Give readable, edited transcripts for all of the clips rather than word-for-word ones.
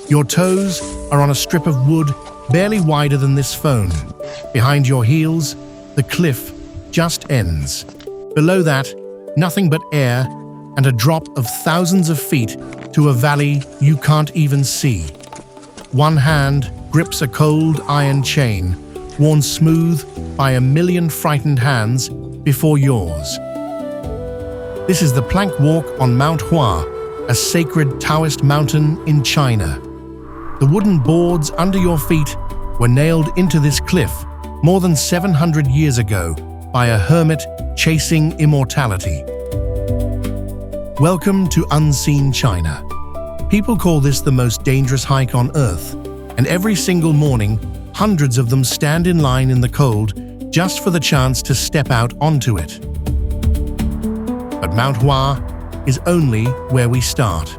Your toes are on a strip of wood barely wider than this phone. Behind your heels, the cliff just ends. Below that, nothing but air and a drop of thousands of feet to a valley you can't even see. One hand grips a cold iron chain, worn smooth by a million frightened hands before yours. This is the plank walk on Mount Hua, a sacred Taoist mountain in China. The wooden boards under your feet were nailed into this cliff more than 700 years ago by a hermit chasing immortality. Welcome to Unseen China. People call this the most dangerous hike on Earth, and every single morning, hundreds of them stand in line in the cold just for the chance to step out onto it. But Mount Hua is only where we start.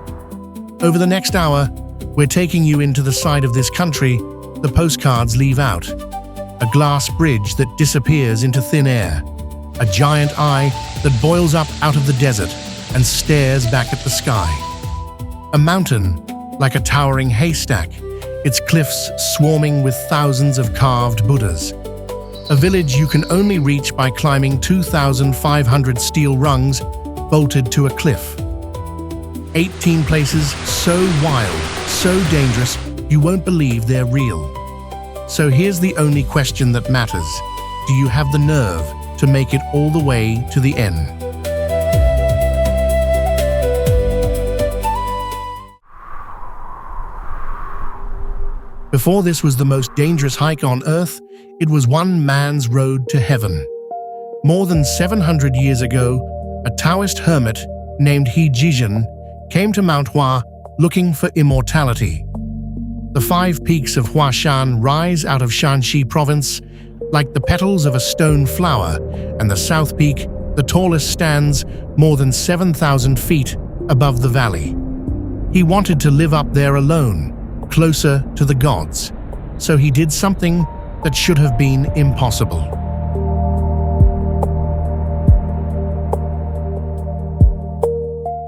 Over the next hour, we're taking you into the side of this country the postcards leave out. A glass bridge that disappears into thin air. A giant eye that boils up out of the desert and stares back at the sky. A mountain like a towering haystack, its cliffs swarming with thousands of carved Buddhas. A village you can only reach by climbing 2,500 steel rungs bolted to a cliff. 18 places so wild, so dangerous, you won't believe they're real. So here's the only question that matters. Do you have the nerve to make it all the way to the end? Before this was the most dangerous hike on Earth, it was one man's road to heaven. More than 700 years ago, a Taoist hermit named He Jizhen came to Mount Hua looking for immortality. The 5 peaks of Huashan rise out of Shanxi province like the petals of a stone flower, and the south peak, the tallest, stands more than 7,000 feet above the valley. He wanted to live up there alone, closer to the gods, so he did something that should have been impossible.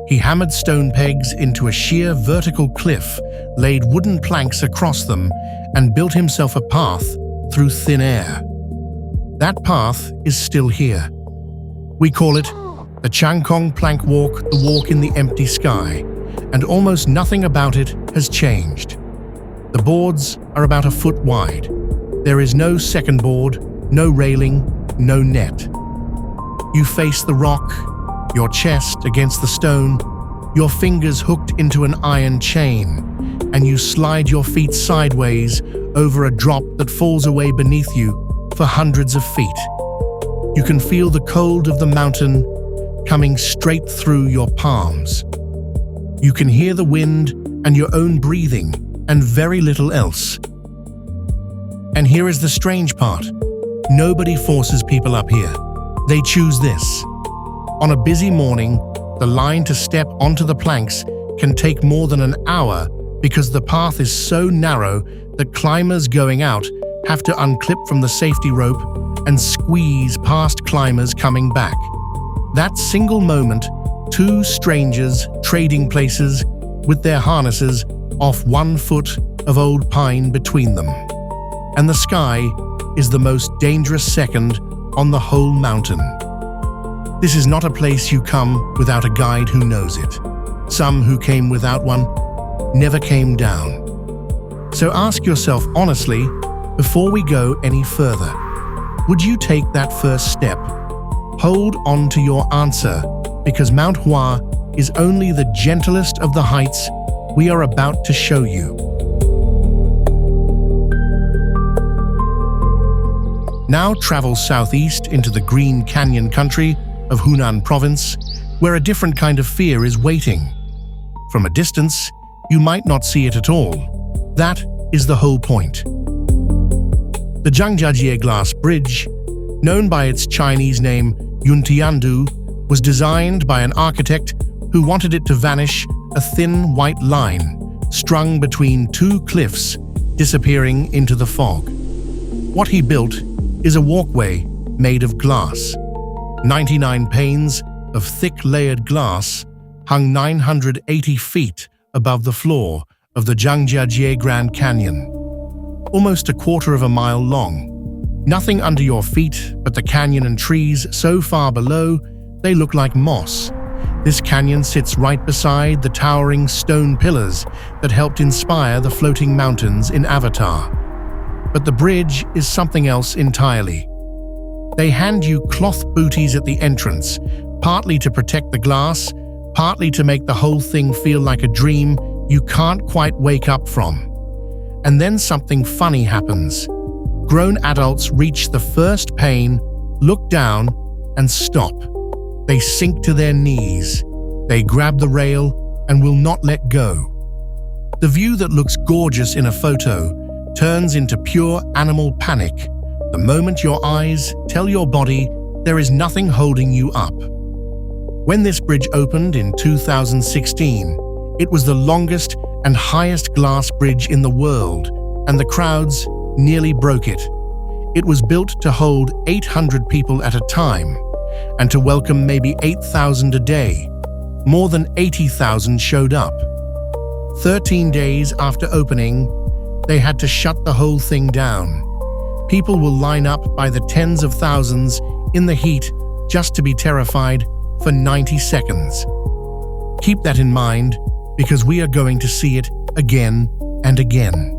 He hammered stone pegs into a sheer vertical cliff, laid wooden planks across them, and built himself a path through thin air. That path is still here. We call it the Changkong Plank Walk, the walk in the empty sky, and almost nothing about it has changed. The boards are about a foot wide. There is no second board, no railing, no net. You face the rock, your chest against the stone, your fingers hooked into an iron chain, and you slide your feet sideways over a drop that falls away beneath you for hundreds of feet. You can feel the cold of the mountain coming straight through your palms. You can hear the wind and your own breathing, and very little else. And here is the strange part. Nobody forces people up here. They choose this. On a busy morning, the line to step onto the planks can take more than an hour because the path is so narrow that climbers going out have to unclip from the safety rope and squeeze past climbers coming back. That single moment, 2 strangers trading places with their harnesses off 1 foot of old pine between them. And the sky is the most dangerous second on the whole mountain. This is not a place you come without a guide who knows it. Some who came without one never came down. So ask yourself honestly, before we go any further, would you take that first step? Hold on to your answer, because Mount Hua is only the gentlest of the heights we are about to show you. Now travel southeast into the green canyon country of Hunan province, where a different kind of fear is waiting. From a distance, you might not see it at all. That is the whole point. The Zhangjiajie Glass Bridge, known by its Chinese name Yuntiandu, was designed by an architect who wanted it to vanish a thin white line strung between 2 cliffs disappearing into the fog. What he built is a walkway made of glass. 99 panes of thick layered glass hung 980 feet above the floor of the Zhangjiajie Grand Canyon. Almost a quarter of a mile long. Nothing under your feet but the canyon and trees so far below they look like moss. This canyon sits right beside the towering stone pillars that helped inspire the floating mountains in Avatar. But the bridge is something else entirely. They hand you cloth booties at the entrance, partly to protect the glass, partly to make the whole thing feel like a dream you can't quite wake up from. And then something funny happens. Grown adults reach the first pane, look down, and stop. They sink to their knees. They grab the rail and will not let go. The view that looks gorgeous in a photo turns into pure animal panic the moment your eyes tell your body there is nothing holding you up. When this bridge opened in 2016, it was the longest and highest glass bridge in the world, and the crowds nearly broke it. It was built to hold 800 people at a time, and to welcome maybe 8,000 a day. More than 80,000 showed up. 13 days after opening, they had to shut the whole thing down. People will line up by the tens of thousands in the heat just to be terrified for 90 seconds. Keep that in mind, because we are going to see it again and again.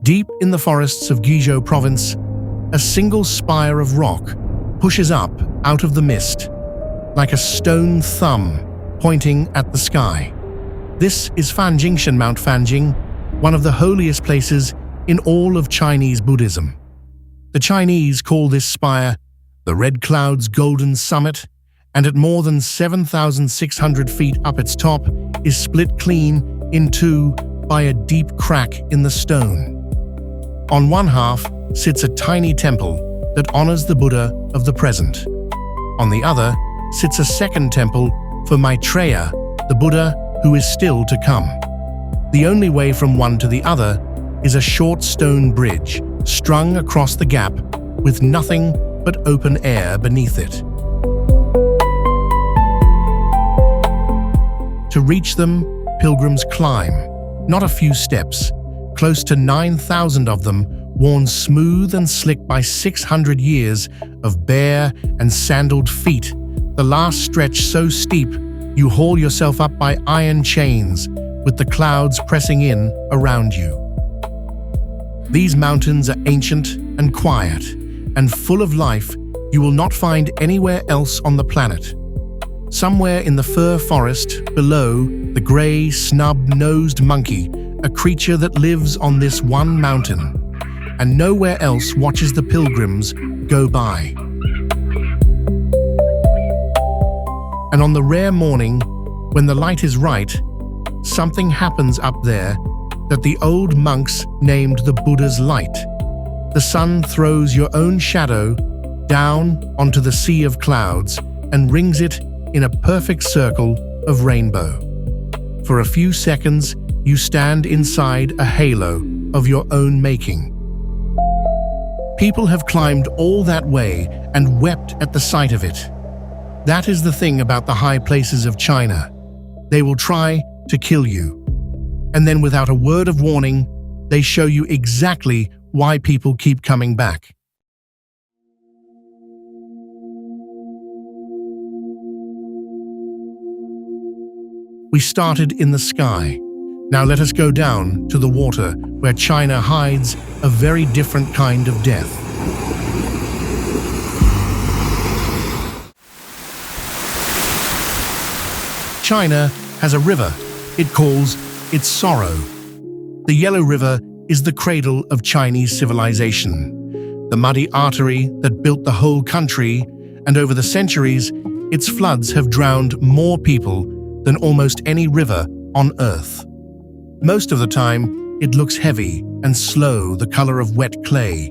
Deep in the forests of Guizhou province, a single spire of rock pushes up out of the mist, like a stone thumb pointing at the sky. This is Fanjingshan Mount Fanjing, one of the holiest places in all of Chinese Buddhism. The Chinese call this spire the Red Cloud's Golden Summit, and at more than 7,600 feet up its top is split clean in two by a deep crack in the stone. On one half sits a tiny temple that honors the Buddha of the present. On the other sits a second temple for Maitreya, the Buddha who is still to come. The only way from one to the other is a short stone bridge strung across the gap with nothing but open air beneath it. To reach them, pilgrims climb, not a few steps, close to 9,000 of them worn smooth and slick by 600 years of bare and sandaled feet, the last stretch so steep you haul yourself up by iron chains with the clouds pressing in around you. These mountains are ancient and quiet and full of life you will not find anywhere else on the planet. Somewhere in the fir forest below, the gray, snub-nosed monkey, a creature that lives on this one mountain, and nowhere else watches the pilgrims go by. And on the rare morning, when the light is right, something happens up there that the old monks named the Buddha's light. The sun throws your own shadow down onto the sea of clouds and rings it in a perfect circle of rainbow. For a few seconds, you stand inside a halo of your own making. People have climbed all that way and wept at the sight of it. That is the thing about the high places of China. They will try to kill you. And then without a word of warning, they show you exactly why people keep coming back. We started in the sky. Now let us go down to the water, where China hides a very different kind of death. China has a river it calls its sorrow. The Yellow River is the cradle of Chinese civilization, the muddy artery that built the whole country, and over the centuries, its floods have drowned more people than almost any river on Earth. Most of the time, it looks heavy and slow, the color of wet clay.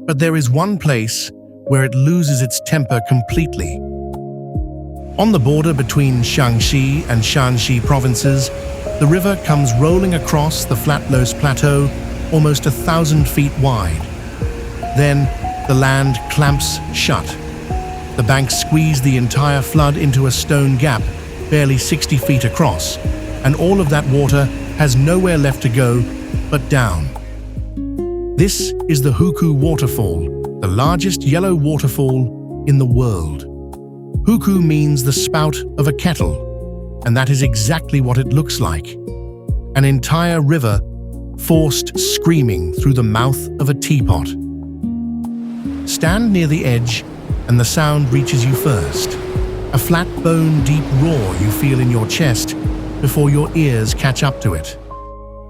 But there is one place where it loses its temper completely. On the border between Shaanxi and Shanxi provinces, the river comes rolling across the Flatlows Plateau, almost 1,000 feet wide. Then, the land clamps shut. The banks squeeze the entire flood into a stone gap, barely 60 feet across, and all of that water has nowhere left to go but down. This is the Huku Waterfall, the largest yellow waterfall in the world. Huku means the spout of a kettle, and that is exactly what it looks like. An entire river forced screaming through the mouth of a teapot. Stand near the edge and the sound reaches you first. A flat bone deep roar you feel in your chest before your ears catch up to it.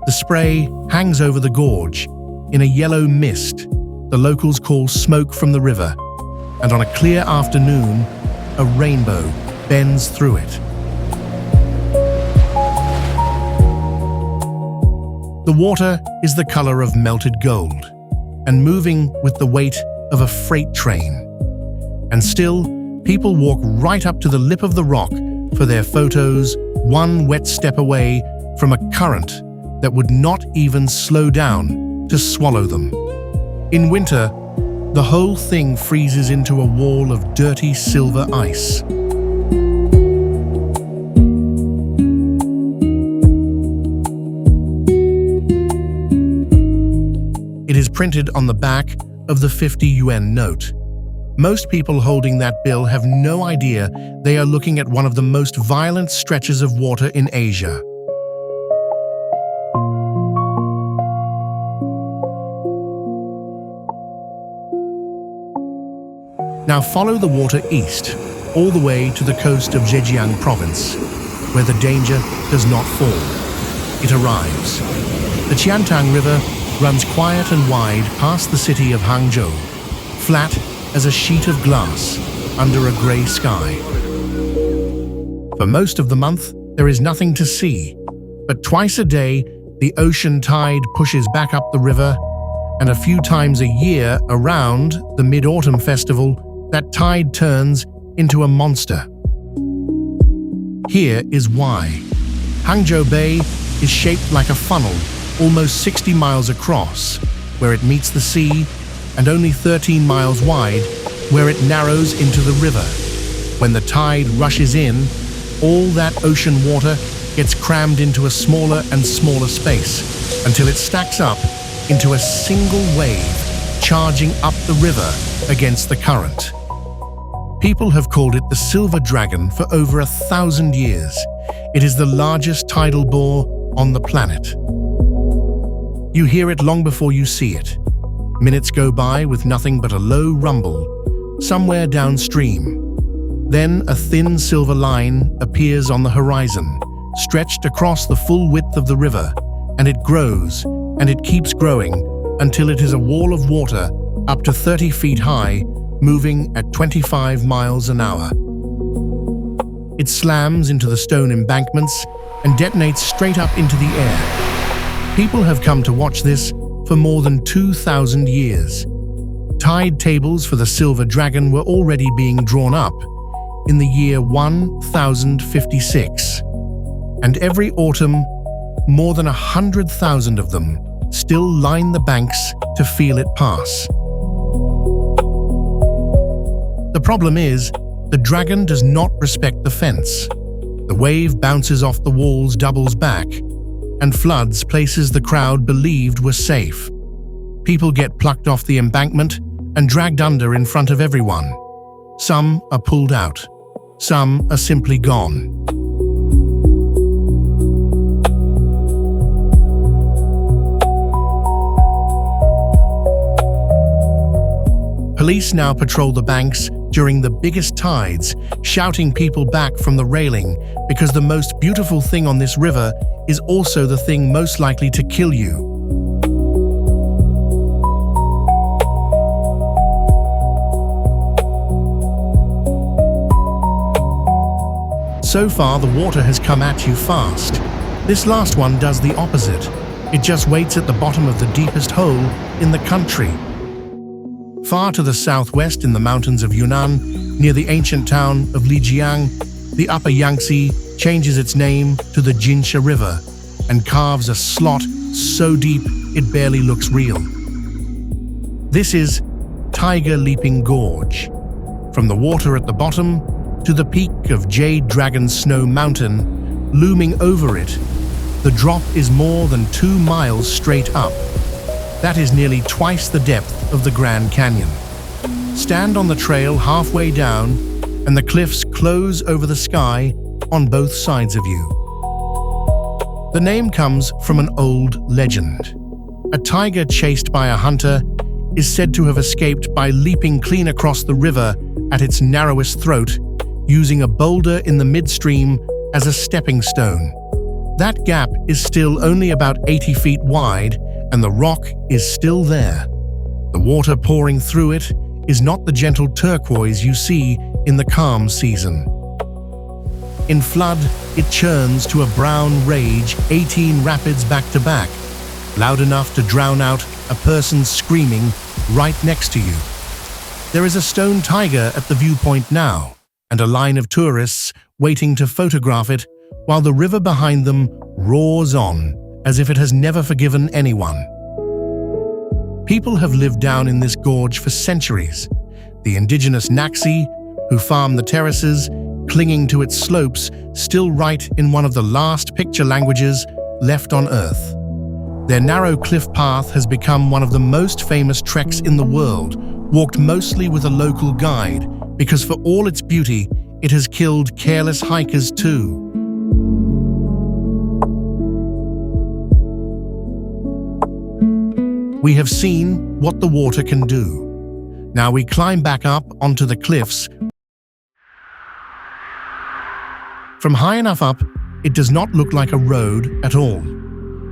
The spray hangs over the gorge in a yellow mist the locals call smoke from the river, and on a clear afternoon, a rainbow bends through it. The water is the color of melted gold and moving with the weight of a freight train. And still, people walk right up to the lip of the rock for their photos, one wet step away from a current that would not even slow down to swallow them. In winter, the whole thing freezes into a wall of dirty silver ice. It is printed on the back of the 50 yuan note. Most people holding that bill have no idea they are looking at one of the most violent stretches of water in Asia. Now follow the water east, all the way to the coast of Zhejiang province, where the danger does not fall. It arrives. The Qiantang River runs quiet and wide past the city of Hangzhou, flat as a sheet of glass under a grey sky. For most of the month, there is nothing to see, but twice a day, the ocean tide pushes back up the river, and a few times a year around the Mid-Autumn Festival, that tide turns into a monster. Here is why. Hangzhou Bay is shaped like a funnel, almost 60 miles across, where it meets the sea, and only 13 miles wide, where it narrows into the river. When the tide rushes in, all that ocean water gets crammed into a smaller and smaller space, until it stacks up into a single wave, charging up the river against the current. People have called it the Silver Dragon for over 1,000 years. It is the largest tidal bore on the planet. You hear it long before you see it. Minutes go by with nothing but a low rumble, somewhere downstream. Then a thin silver line appears on the horizon, stretched across the full width of the river, and it grows, and it keeps growing, until it is a wall of water up to 30 feet high, moving at 25 miles an hour. It slams into the stone embankments and detonates straight up into the air. People have come to watch this for more than 2,000 years. Tide tables for the Silver Dragon were already being drawn up in the year 1056. And every autumn, more than 100,000 of them still line the banks to feel it pass. The problem is, the dragon does not respect the fence. The wave bounces off the walls, doubles back, and floods places the crowd believed were safe. People get plucked off the embankment and dragged under in front of everyone. Some are pulled out. Some are simply gone. Police now patrol the banks during the biggest tides, shouting people back from the railing because the most beautiful thing on this river is also the thing most likely to kill you. So far, the water has come at you fast. This last one does the opposite. It just waits at the bottom of the deepest hole in the country. Far to the southwest in the mountains of Yunnan, near the ancient town of Lijiang, the upper Yangtze changes its name to the Jinsha River and carves a slot so deep it barely looks real. This is Tiger Leaping Gorge. From the water at the bottom to the peak of Jade Dragon Snow Mountain, looming over it, the drop is more than 2 miles straight up. That is nearly twice the depth of the Grand Canyon. Stand on the trail halfway down, and the cliffs close over the sky on both sides of you. The name comes from an old legend. A tiger chased by a hunter is said to have escaped by leaping clean across the river at its narrowest throat, using a boulder in the midstream as a stepping stone. That gap is still only about 80 feet wide, and the rock is still there. The water pouring through it is not the gentle turquoise you see in the calm season. In flood, it churns to a brown rage, 18 rapids back to back, loud enough to drown out a person screaming right next to you. There is a stone tiger at the viewpoint now, and a line of tourists waiting to photograph it, while the river behind them roars on as if it has never forgiven anyone. People have lived down in this gorge for centuries. The indigenous Naxi, who farm the terraces, clinging to its slopes, still write in one of the last picture languages left on Earth. Their narrow cliff path has become one of the most famous treks in the world, walked mostly with a local guide, because for all its beauty, it has killed careless hikers too. We have seen what the water can do. Now we climb back up onto the cliffs. From high enough up, it does not look like a road at all.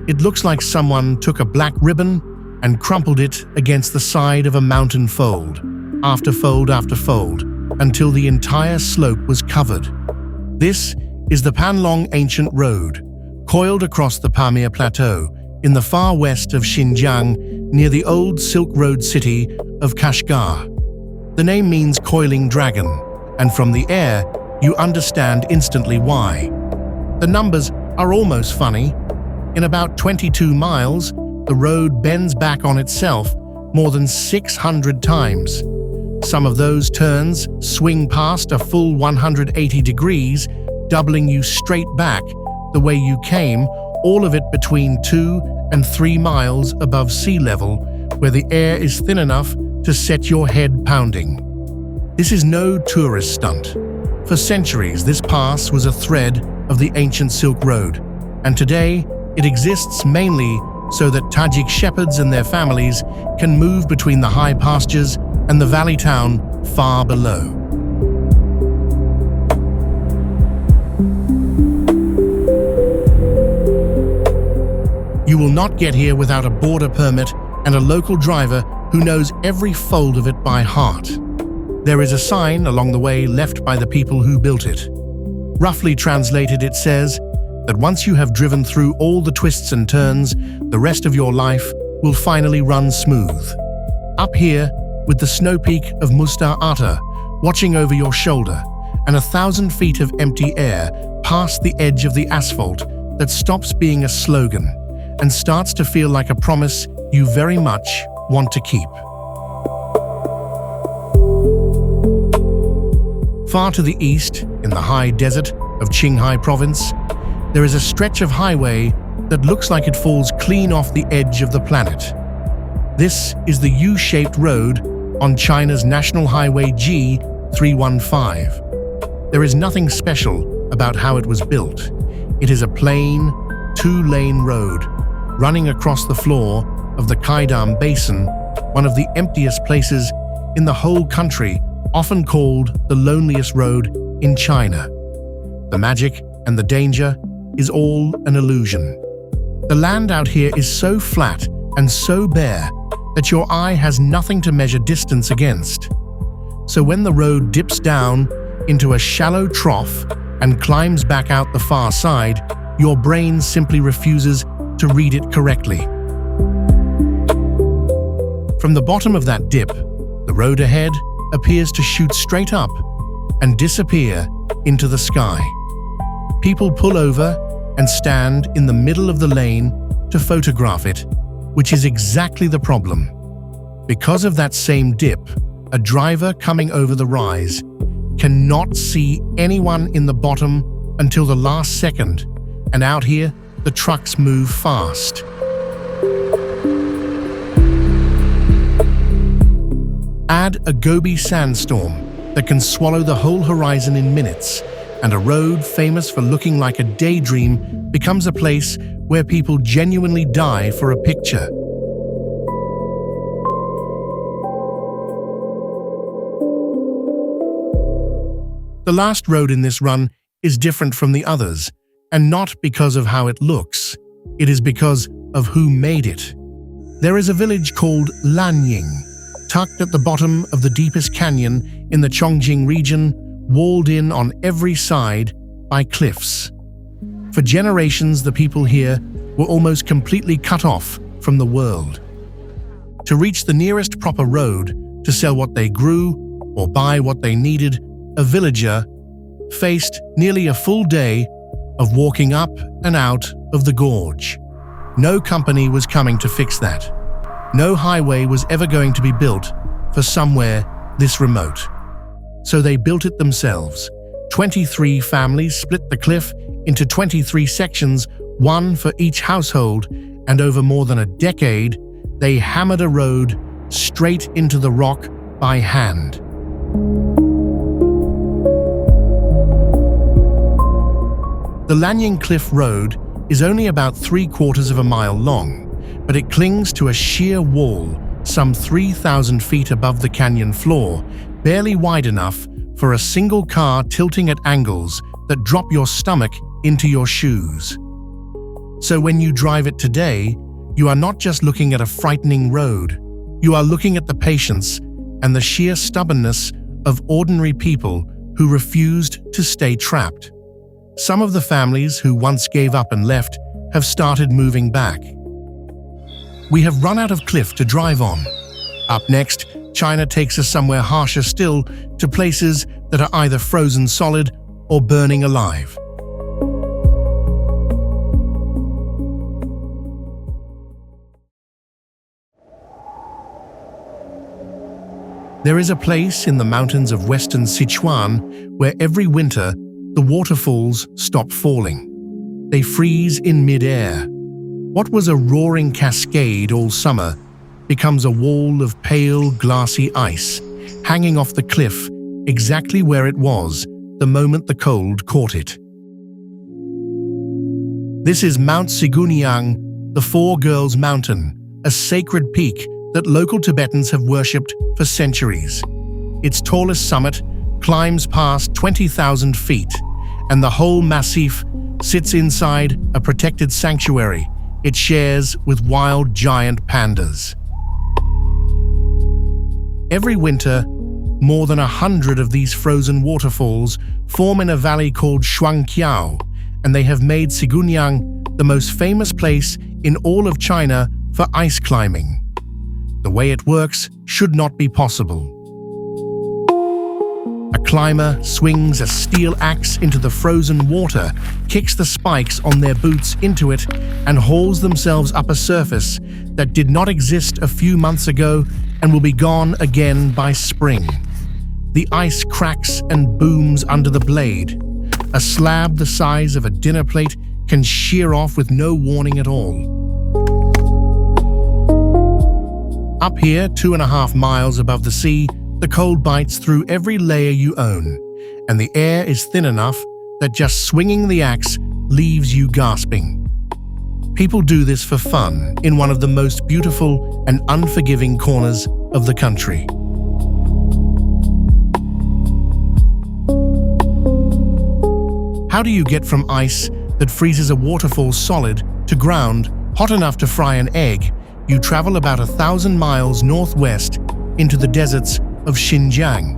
It looks like someone took a black ribbon and crumpled it against the side of a mountain fold, after fold after fold, until the entire slope was covered. This is the Panlong Ancient Road, coiled across the Pamir Plateau, in the far west of Xinjiang, near the old Silk Road city of Kashgar. The name means coiling dragon, and from the air, you understand instantly why. The numbers are almost funny. In about 22 miles, the road bends back on itself more than 600 times. Some of those turns swing past a full 180 degrees, doubling you straight back the way you came, all of it between 2 and 3 miles above sea level, where the air is thin enough to set your head pounding. This is no tourist stunt. For centuries, this pass was a thread of the ancient Silk Road, and today it exists mainly so that Tajik shepherds and their families can move between the high pastures and the valley town far below. You will not get here without a border permit and a local driver who knows every fold of it by heart. There is a sign along the way left by the people who built it. Roughly translated, it says that once you have driven through all the twists and turns, the rest of your life will finally run smooth. Up here, with the snow peak of Mustar Ata watching over your shoulder, and 1,000 feet of empty air past the edge of the asphalt that stops being a slogan and starts to feel like a promise you very much want to keep. Far to the east, in the high desert of Qinghai province, there is a stretch of highway that looks like it falls clean off the edge of the planet. This is the U-shaped road on China's National Highway G315. There is nothing special about how it was built. It is a plain, 2-lane road running across the floor of the Qaidam Basin, one of the emptiest places in the whole country, often called the loneliest road in China. The magic and the danger is all an illusion. The land out here is so flat and so bare that your eye has nothing to measure distance against. So when the road dips down into a shallow trough and climbs back out the far side, your brain simply refuses to read it correctly. From the bottom of that dip, the road ahead appears to shoot straight up and disappear into the sky. People pull over and stand in the middle of the lane to photograph it, which is exactly the problem. Because of that same dip, a driver coming over the rise cannot see anyone in the bottom until the last second, and out here, the trucks move fast. Add a Gobi sandstorm that can swallow the whole horizon in minutes, and a road famous for looking like a daydream becomes a place where people genuinely die for a picture. The last road in this run is different from the others, and not because of how it looks. It is because of who made it. There is a village called Lanying, tucked at the bottom of the deepest canyon in the Chongqing region, walled in on every side by cliffs. For generations, the people here were almost completely cut off from the world. To reach the nearest proper road, to sell what they grew or buy what they needed, a villager faced nearly a full day of walking up and out of the gorge. No company was coming to fix that. No highway was ever going to be built for somewhere this remote. So they built it themselves. 23 families split the cliff into 23 sections, one for each household, and over more than a decade, they hammered a road straight into the rock by hand. The Lanying Cliff Road is only about 3/4 of a mile long, but it clings to a sheer wall some 3,000 feet above the canyon floor, barely wide enough for a single car tilting at angles that drop your stomach into your shoes. So when you drive it today, you are not just looking at a frightening road, you are looking at the patience and the sheer stubbornness of ordinary people who refused to stay trapped. Some of the families who once gave up and left have started moving back. We have run out of cliff to drive on. Up next, China takes us somewhere harsher still, to places that are either frozen solid or burning alive. There is a place in the mountains of western Sichuan where every winter the waterfalls stop falling. They freeze in mid-air. What was a roaring cascade all summer becomes a wall of pale, glassy ice, hanging off the cliff exactly where it was the moment the cold caught it. This is Mount Siguniang, the Four Girls Mountain, a sacred peak that local Tibetans have worshipped for centuries. Its tallest summit climbs past 20,000 feet, and the whole massif sits inside a protected sanctuary it shares with wild giant pandas. Every winter, more than 100 of these frozen waterfalls form in a valley called Shuangqiao, and they have made Siguniang the most famous place in all of China for ice climbing. The way it works should not be possible. A climber swings a steel axe into the frozen water, kicks the spikes on their boots into it, and hauls themselves up a surface that did not exist a few months ago and will be gone again by spring. The ice cracks and booms under the blade. A slab the size of a dinner plate can shear off with no warning at all. Up here, 2.5 miles above the sea, the cold bites through every layer you own, and the air is thin enough that just swinging the axe leaves you gasping. People do this for fun in one of the most beautiful and unforgiving corners of the country. How do you get from ice that freezes a waterfall solid to ground hot enough to fry an egg? You travel about 1,000 miles northwest into the deserts of Xinjiang.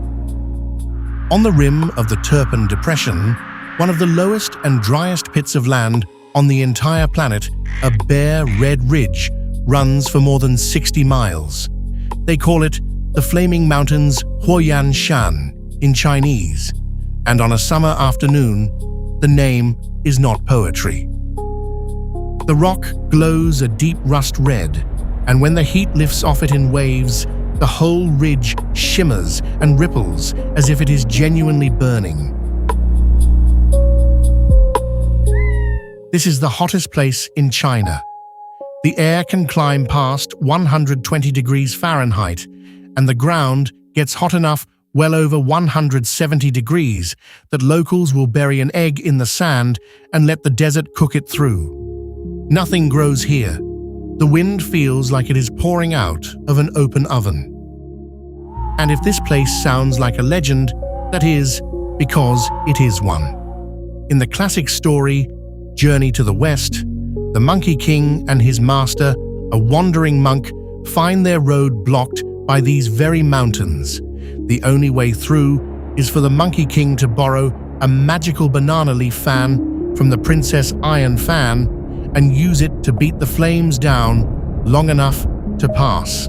On the rim of the Turpan Depression, one of the lowest and driest pits of land on the entire planet, a bare red ridge runs for more than 60 miles. They call it the Flaming Mountains Huoyan Shan in Chinese, and on a summer afternoon, the name is not poetry. The rock glows a deep rust red, and when the heat lifts off it in waves, The whole ridge shimmers and ripples as if it is genuinely burning. This is the hottest place in China. The air can climb past 120 degrees Fahrenheit, and the ground gets hot enough well over 170 degrees that locals will bury an egg in the sand and let the desert cook it through. Nothing grows here. The wind feels like it is pouring out of an open oven. And if this place sounds like a legend, that is because it is one. In the classic story, Journey to the West, the Monkey King and his master, a wandering monk, find their road blocked by these very mountains. The only way through is for the Monkey King to borrow a magical banana leaf fan from the Princess Iron Fan and use it to beat the flames down long enough to pass.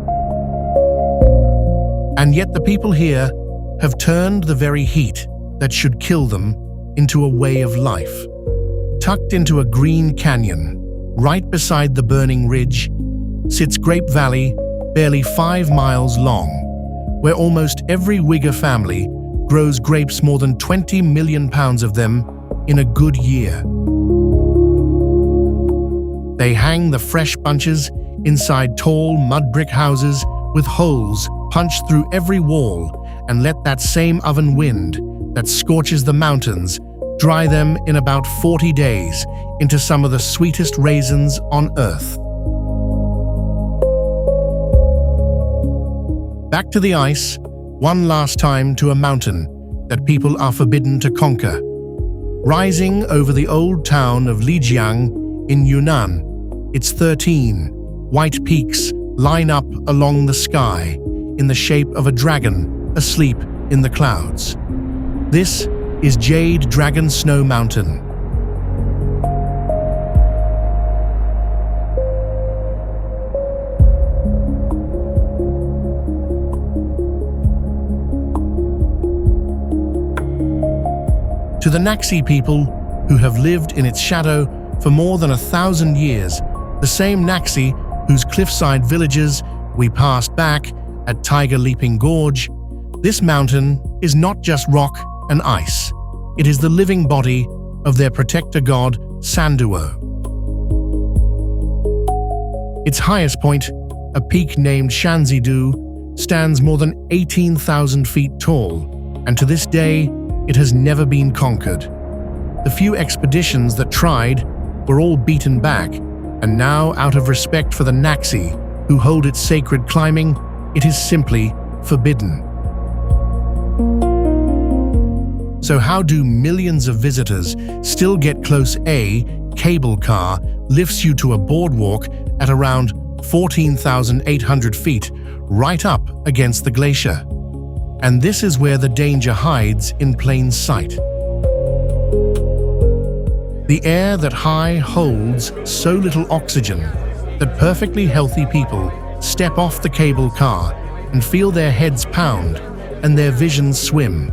And yet the people here have turned the very heat that should kill them into a way of life. Tucked into a green canyon, right beside the burning ridge, sits Grape Valley, barely 5 miles long, where almost every Uyghur family grows grapes, more than 20 million pounds of them in a good year. They hang the fresh bunches inside tall mud brick houses with holes punched through every wall and let that same oven wind that scorches the mountains dry them in about 40 days into some of the sweetest raisins on earth. Back to the ice, one last time to a mountain that people are forbidden to conquer. Rising over the old town of Lijiang in Yunnan, its 13 white peaks line up along the sky in the shape of a dragon asleep in the clouds. This is Jade Dragon Snow Mountain. To the Naxi people who have lived in its shadow for more than 1,000 years, the same Naxi whose cliffside villages we passed back at Tiger Leaping Gorge, this mountain is not just rock and ice. It is the living body of their protector god, Sanduo. Its highest point, a peak named Shanzidu, stands more than 18,000 feet tall, and to this day, it has never been conquered. The few expeditions that tried were all beaten back, and now, out of respect for the Naxi, who hold its sacred climbing, it is simply forbidden. So how do millions of visitors still get close? A cable car lifts you to a boardwalk at around 14,800 feet, right up against the glacier. And this is where the danger hides in plain sight. The air that high holds so little oxygen that perfectly healthy people step off the cable car and feel their heads pound and their visions swim.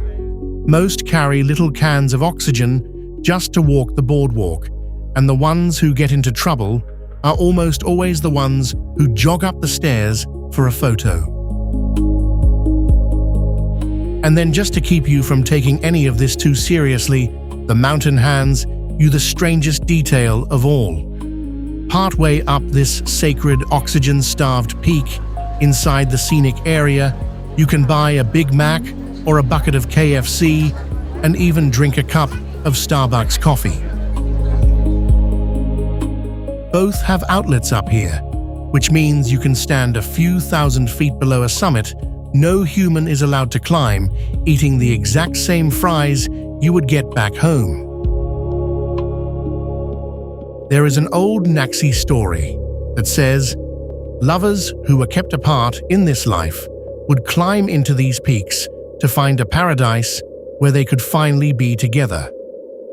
Most carry little cans of oxygen just to walk the boardwalk, and the ones who get into trouble are almost always the ones who jog up the stairs for a photo. And then, just to keep you from taking any of this too seriously, the mountain hands you the strangest detail of all. Partway up this sacred oxygen-starved peak, inside the scenic area, you can buy a Big Mac or a bucket of KFC and even drink a cup of Starbucks coffee. Both have outlets up here, which means you can stand a few thousand feet below a summit no human is allowed to climb, eating the exact same fries you would get back home. There is an old Naxi story that says, lovers who were kept apart in this life would climb into these peaks to find a paradise where they could finally be together.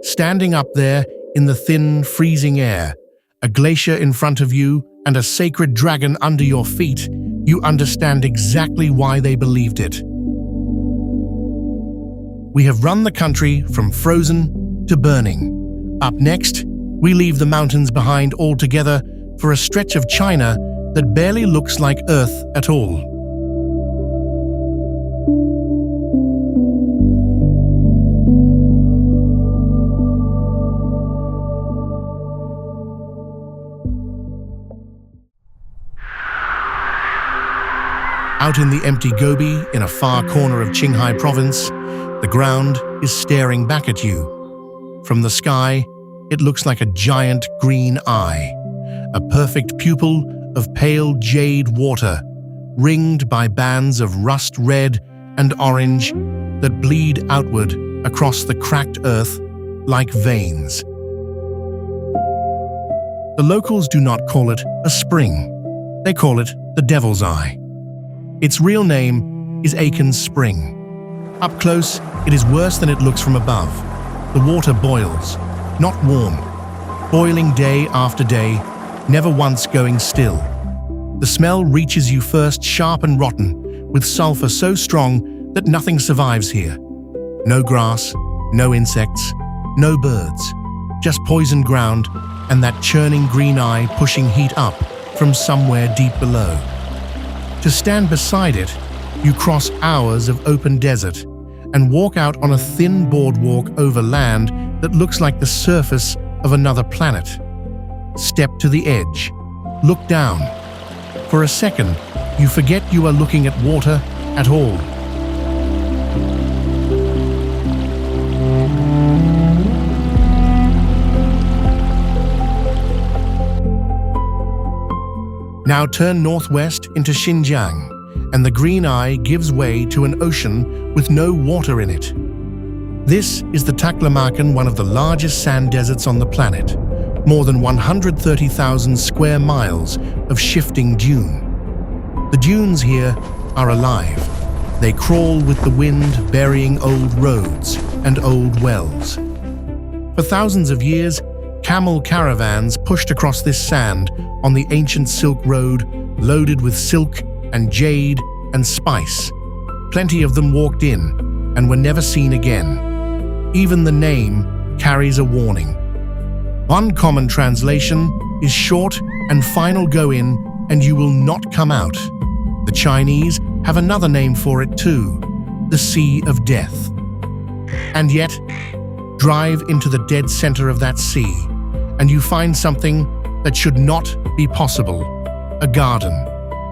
Standing up there in the thin, freezing air, a glacier in front of you and a sacred dragon under your feet, you understand exactly why they believed it. We have run the country from frozen to burning. Up next, we leave the mountains behind altogether for a stretch of China that barely looks like Earth at all. Out in the empty Gobi, in a far corner of Qinghai province, the ground is staring back at you. From the sky, it looks like a giant green eye, a perfect pupil of pale jade water, ringed by bands of rust red and orange that bleed outward across the cracked earth like veins. The locals do not call it a spring. They call it the Devil's Eye. Its real name is Aiken's Spring. Up close, it is worse than it looks from above. The water boils, not warm, boiling day after day, never once going still. The smell reaches you first sharp and rotten, with sulfur so strong that nothing survives here. No grass, no insects, no birds, just poisoned ground and that churning green eye pushing heat up from somewhere deep below. To stand beside it, you cross hours of open desert and walk out on a thin boardwalk over land that looks like the surface of another planet. Step to the edge. Look down. For a second, you forget you are looking at water at all. Now turn northwest into Xinjiang, and the green eye gives way to an ocean with no water in it. This is the Taklamakan, one of the largest sand deserts on the planet. More than 130,000 square miles of shifting dune. The dunes here are alive. They crawl with the wind, burying old roads and old wells. For thousands of years, camel caravans pushed across this sand on the ancient Silk Road, loaded with silk and jade and spice. Plenty of them walked in and were never seen again. Even the name carries a warning. One common translation is short and final go in and you will not come out. The Chinese have another name for it too, the Sea of Death. And yet, drive into the dead center of that sea and you find something that should not be possible. A garden,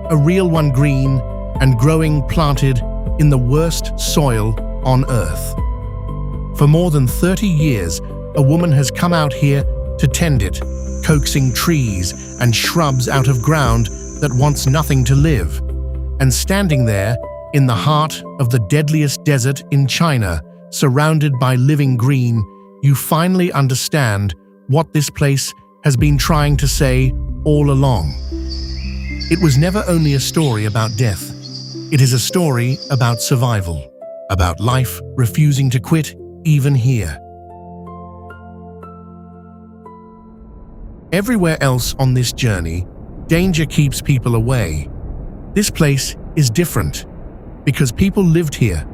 a real one, green and growing, planted in the worst soil on earth. For more than 30 years, a woman has come out here to tend it, coaxing trees and shrubs out of ground that wants nothing to live. And standing there, in the heart of the deadliest desert in China, surrounded by living green, you finally understand what this place has been trying to say all along. It was never only a story about death. It is a story about survival, about life refusing to quit even here. Everywhere else on this journey, danger keeps people away. This place is different because people lived here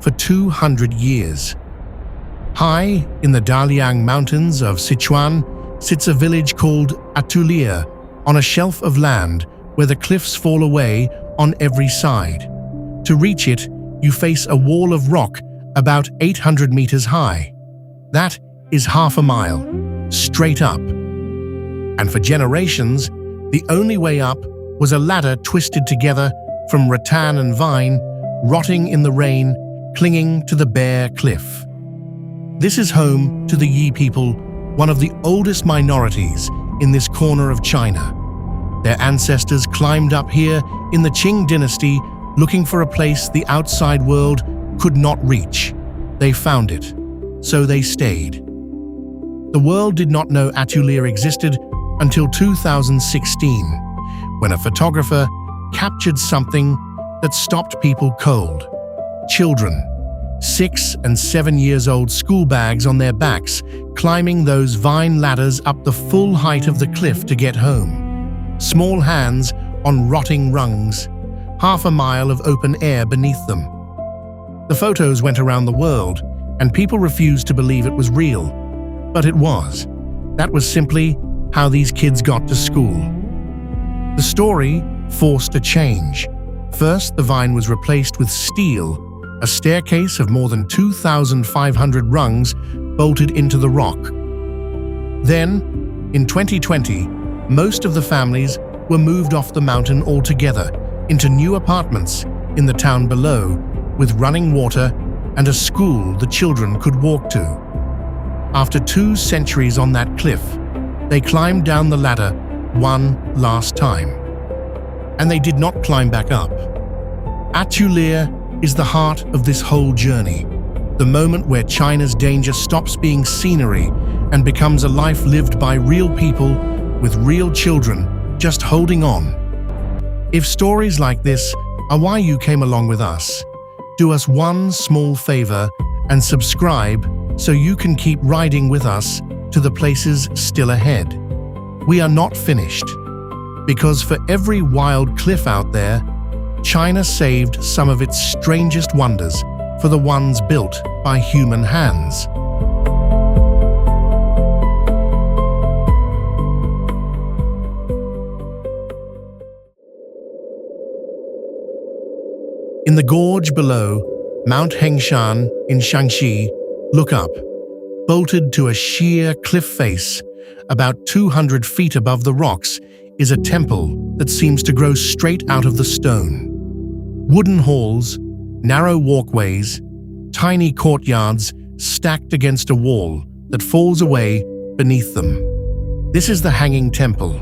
for 200 years. High in the Daliang Mountains of Sichuan sits a village called Atulia on a shelf of land where the cliffs fall away on every side. To reach it, you face a wall of rock about 800 meters high. That is half a mile, straight up. And for generations, the only way up was a ladder twisted together from rattan and vine, rotting in the rain, clinging to the bare cliff. This is home to the Yi people, one of the oldest minorities in this corner of China. Their ancestors climbed up here in the Qing dynasty looking for a place the outside world could not reach. They found it, so they stayed. The world did not know Atulia existed until 2016, when a photographer captured something that stopped people cold. Children, 6 and 7 years old, school bags on their backs, climbing those vine ladders up the full height of the cliff to get home. Small hands on rotting rungs, half a mile of open air beneath them. The photos went around the world, and people refused to believe it was real. But it was. That was simply how these kids got to school. The story forced a change. First, the vine was replaced with steel, a staircase of more than 2,500 rungs bolted into the rock. Then, in 2020, most of the families were moved off the mountain altogether into new apartments in the town below, with running water and a school the children could walk to. After 2 centuries on that cliff, they climbed down the ladder one last time. And they did not climb back up. Atulia is the heart of this whole journey, the moment where China's danger stops being scenery and becomes a life lived by real people with real children just holding on. If stories like this are why you came along with us, do us one small favor and subscribe so you can keep riding with us to the places still ahead. We are not finished, because for every wild cliff out there, China saved some of its strangest wonders for the ones built by human hands. In the gorge below Mount Hengshan in Shaanxi, look up. Bolted to a sheer cliff face, about 200 feet above the rocks, is a temple that seems to grow straight out of the stone. Wooden halls, narrow walkways, tiny courtyards stacked against a wall that falls away beneath them. This is the Hanging Temple,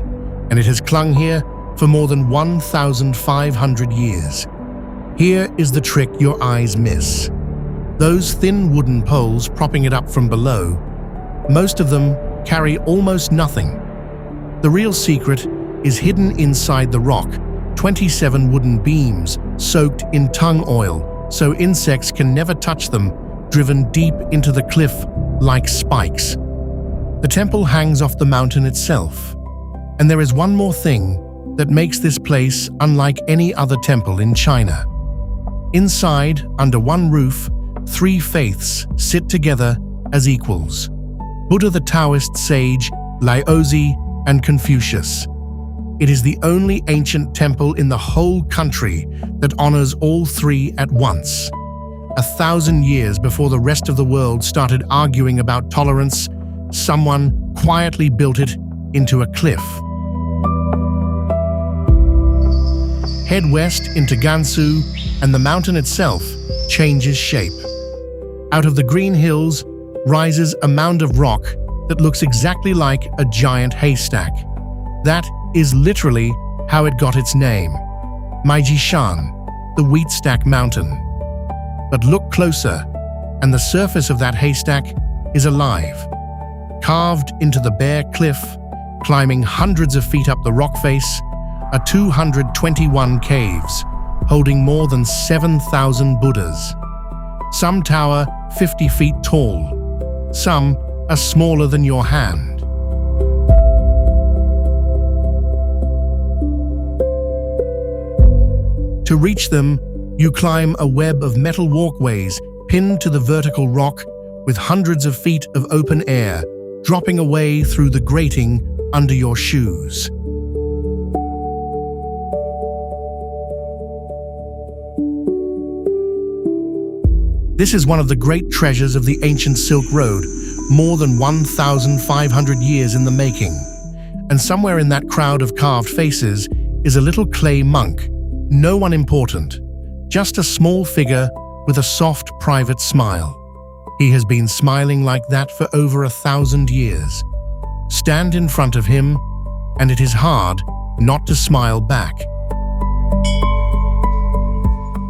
and it has clung here for more than 1,500 years. Here is the trick your eyes miss. Those thin wooden poles propping it up from below, most of them carry almost nothing. The real secret is hidden inside the rock, 27 wooden beams soaked in tung oil, so insects can never touch them, driven deep into the cliff like spikes. The temple hangs off the mountain itself. And there is one more thing that makes this place unlike any other temple in China. Inside, under one roof, 3 faiths sit together as equals: Buddha, the Taoist sage, Laozi, and Confucius. It is the only ancient temple in the whole country that honors all 3 at once. 1,000 years before the rest of the world started arguing about tolerance, someone quietly built it into a cliff. Head west into Gansu, and the mountain itself changes shape. Out of the green hills rises a mound of rock that looks exactly like a giant haystack. That is literally how it got its name, Maijishan, the wheat stack mountain. But look closer, and the surface of that haystack is alive. Carved into the bare cliff, climbing hundreds of feet up the rock face, are 221 caves, holding more than 7,000 Buddhas. Some tower 50 feet tall, some are smaller than your hand. To reach them, you climb a web of metal walkways pinned to the vertical rock with hundreds of feet of open air, dropping away through the grating under your shoes. This is one of the great treasures of the ancient Silk Road, more than 1,500 years in the making. And somewhere in that crowd of carved faces is a little clay monk, no one important, just a small figure with a soft, private smile. He has been smiling like that for over 1,000 years. Stand in front of him, and it is hard not to smile back.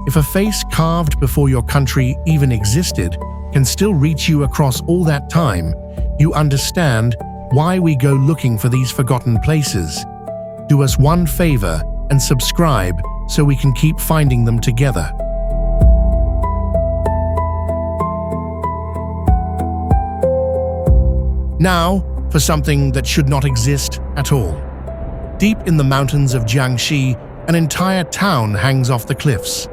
If a face carved before your country even existed can still reach you across all that time, you understand why we go looking for these forgotten places. Do us one favor and subscribe so we can keep finding them together. Now, for something that should not exist at all. Deep in the mountains of Jiangxi, an entire town hangs off the cliffs.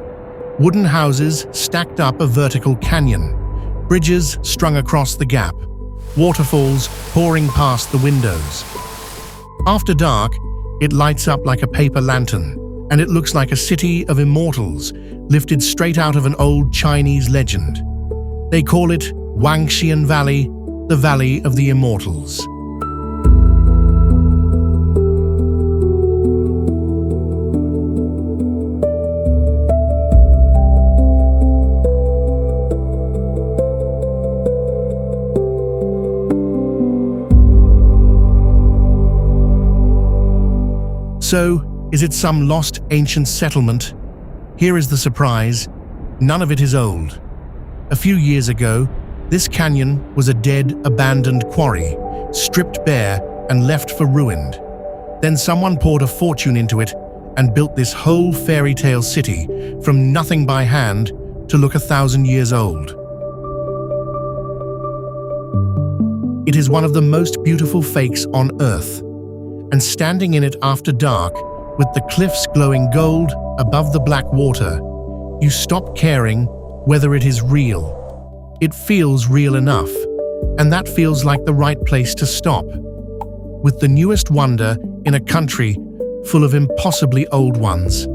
Wooden houses stacked up a vertical canyon, bridges strung across the gap, waterfalls pouring past the windows. After dark, it lights up like a paper lantern, and it looks like a city of immortals lifted straight out of an old Chinese legend. They call it Wangxian Valley, the Valley of the Immortals. So, is it some lost ancient settlement? Here is the surprise. None of it is old. A few years ago, this canyon was a dead, abandoned quarry, stripped bare and left for ruined. Then someone poured a fortune into it and built this whole fairy tale city from nothing by hand to look 1,000 years old. It is one of the most beautiful fakes on Earth, and standing in it after dark, with the cliffs glowing gold above the black water, you stop caring whether it is real. It feels real enough, and that feels like the right place to stop. With the newest wonder in a country full of impossibly old ones.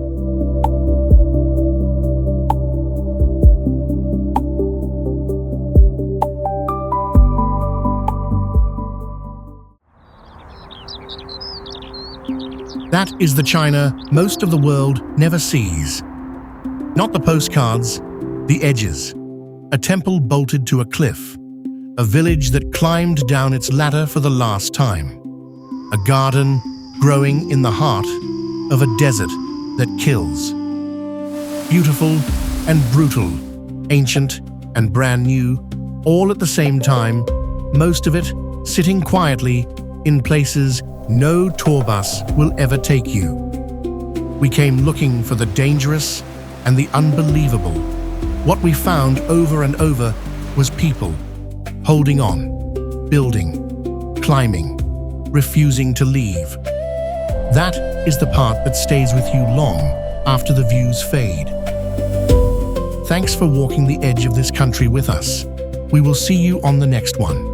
That is the China most of the world never sees. Not the postcards, the edges. A temple bolted to a cliff. A village that climbed down its ladder for the last time. A garden growing in the heart of a desert that kills. Beautiful and brutal, ancient and brand new, all at the same time, most of it sitting quietly in places no tour bus will ever take you. We came looking for the dangerous and the unbelievable. What we found over and over was people holding on, building, climbing, refusing to leave. That is the part that stays with you long after the views fade. Thanks for walking the edge of this country with us. We will see you on the next one.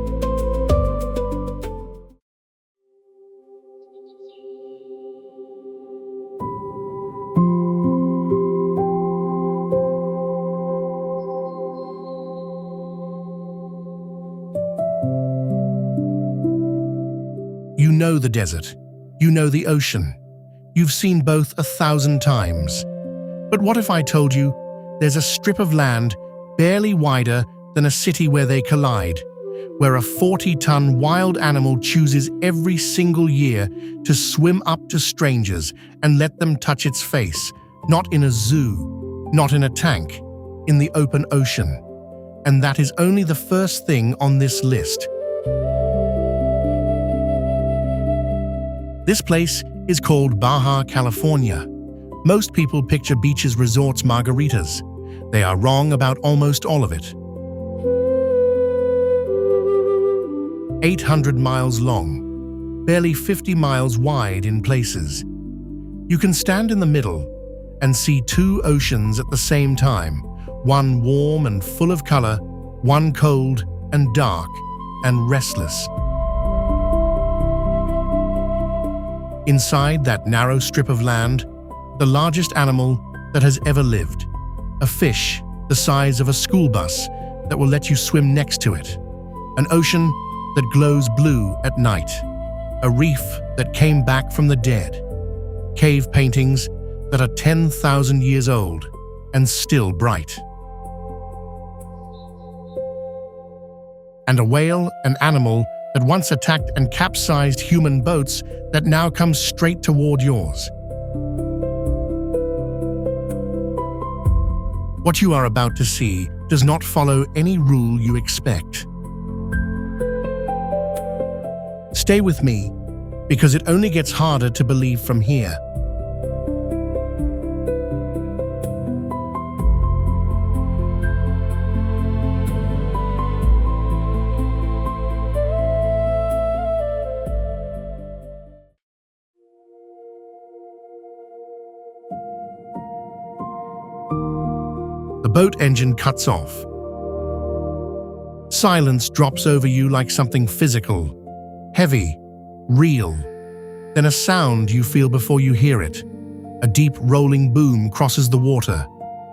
You know the desert. You know the ocean. You've seen both 1,000 times. But what if I told you there's a strip of land barely wider than a city where they collide, where a 40-ton wild animal chooses every single year to swim up to strangers and let them touch its face, not in a zoo, not in a tank, in the open ocean. And that is only the first thing on this list. This place is called Baja California. Most people picture beaches, resorts, margaritas. They are wrong about almost all of it. 800 miles long, barely 50 miles wide in places. You can stand in the middle and see two oceans at the same time, one warm and full of color, one cold and dark and restless. Inside that narrow strip of land, the largest animal that has ever lived. A fish the size of a school bus that will let you swim next to it. An ocean that glows blue at night. A reef that came back from the dead. Cave paintings that are 10,000 years old and still bright. And a whale, an animal that once attacked and capsized human boats that now comes straight toward yours. What you are about to see does not follow any rule you expect. Stay with me, because it only gets harder to believe from here. The boat engine cuts off. Silence drops over you like something physical, heavy, real. Then a sound you feel before you hear it. A deep rolling boom crosses the water.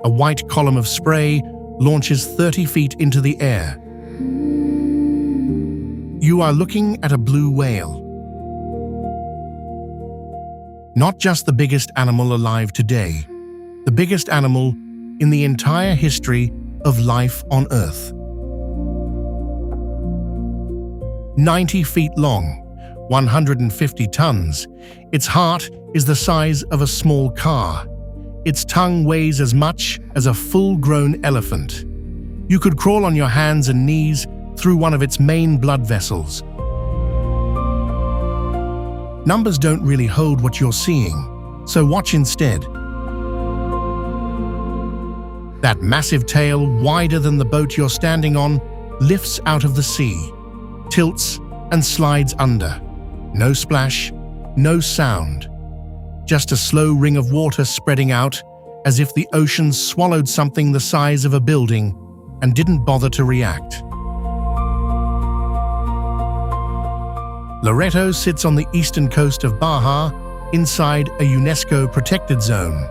A white column of spray launches 30 feet into the air. You are looking at a blue whale. Not just the biggest animal alive today, the biggest animal in the entire history of life on Earth. 90 feet long, 150 tons, its heart is the size of a small car. Its tongue weighs as much as a full-grown elephant. You could crawl on your hands and knees through one of its main blood vessels. Numbers don't really hold what you're seeing, so watch instead. That massive tail, wider than the boat you're standing on, lifts out of the sea, tilts and slides under. No splash, no sound. Just a slow ring of water spreading out, as if the ocean swallowed something the size of a building and didn't bother to react. Loreto sits on the eastern coast of Baja, inside a UNESCO protected zone.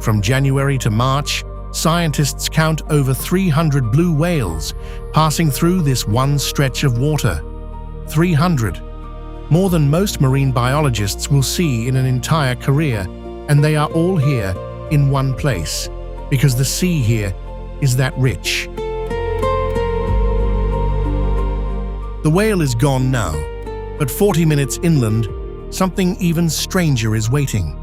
From January to March, scientists count over 300 blue whales passing through this one stretch of water. 300. More than most marine biologists will see in an entire career, and they are all here in one place, because the sea here is that rich. The whale is gone now, but 40 minutes inland, something even stranger is waiting.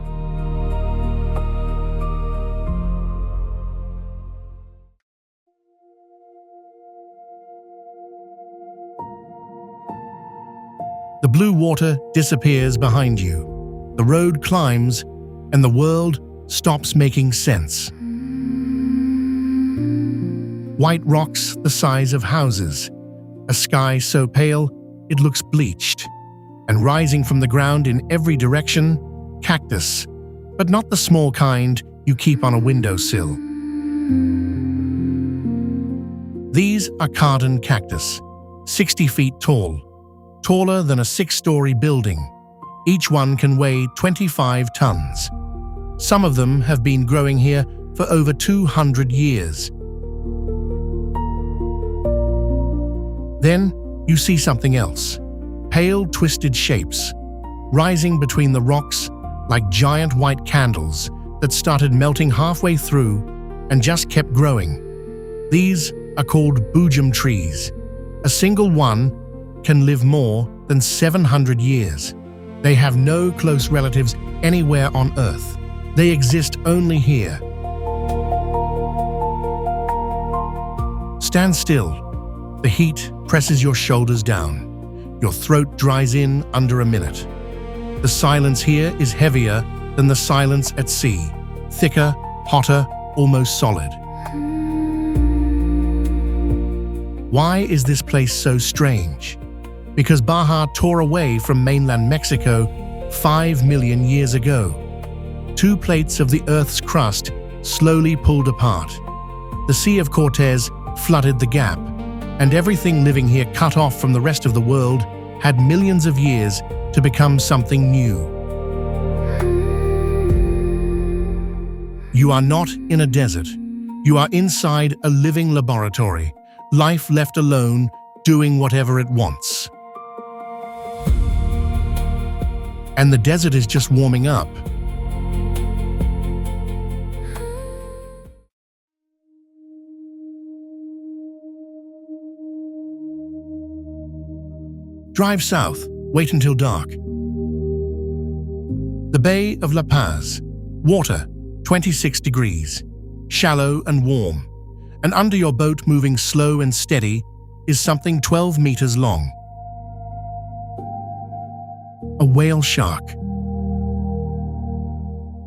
The blue water disappears behind you. The road climbs, and the world stops making sense. White rocks the size of houses, a sky so pale it looks bleached, and rising from the ground in every direction, cactus, but not the small kind you keep on a windowsill. These are carden cactus, 60 feet tall, taller than a 6-story building. Each one can weigh 25 tons. Some of them have been growing here for over 200 years. Then you see something else. Pale, twisted shapes, rising between the rocks like giant white candles that started melting halfway through and just kept growing. These are called boojum trees. A single one can live more than 700 years. They have no close relatives anywhere on Earth. They exist only here. Stand still. The heat presses your shoulders down. Your throat dries in under a minute. The silence here is heavier than the silence at sea. Thicker, hotter, almost solid. Why is this place so strange? Because Baja tore away from mainland Mexico 5 million years ago. 2 plates of the Earth's crust slowly pulled apart. The Sea of Cortez flooded the gap, and everything living here cut off from the rest of the world had millions of years to become something new. You are not in a desert. You are inside a living laboratory, life left alone, doing whatever it wants. And the desert is just warming up. Drive south, wait until dark. The Bay of La Paz. Water, 26 degrees. Shallow and warm. And under your boat, moving slow and steady, is something 12 meters long. A whale shark.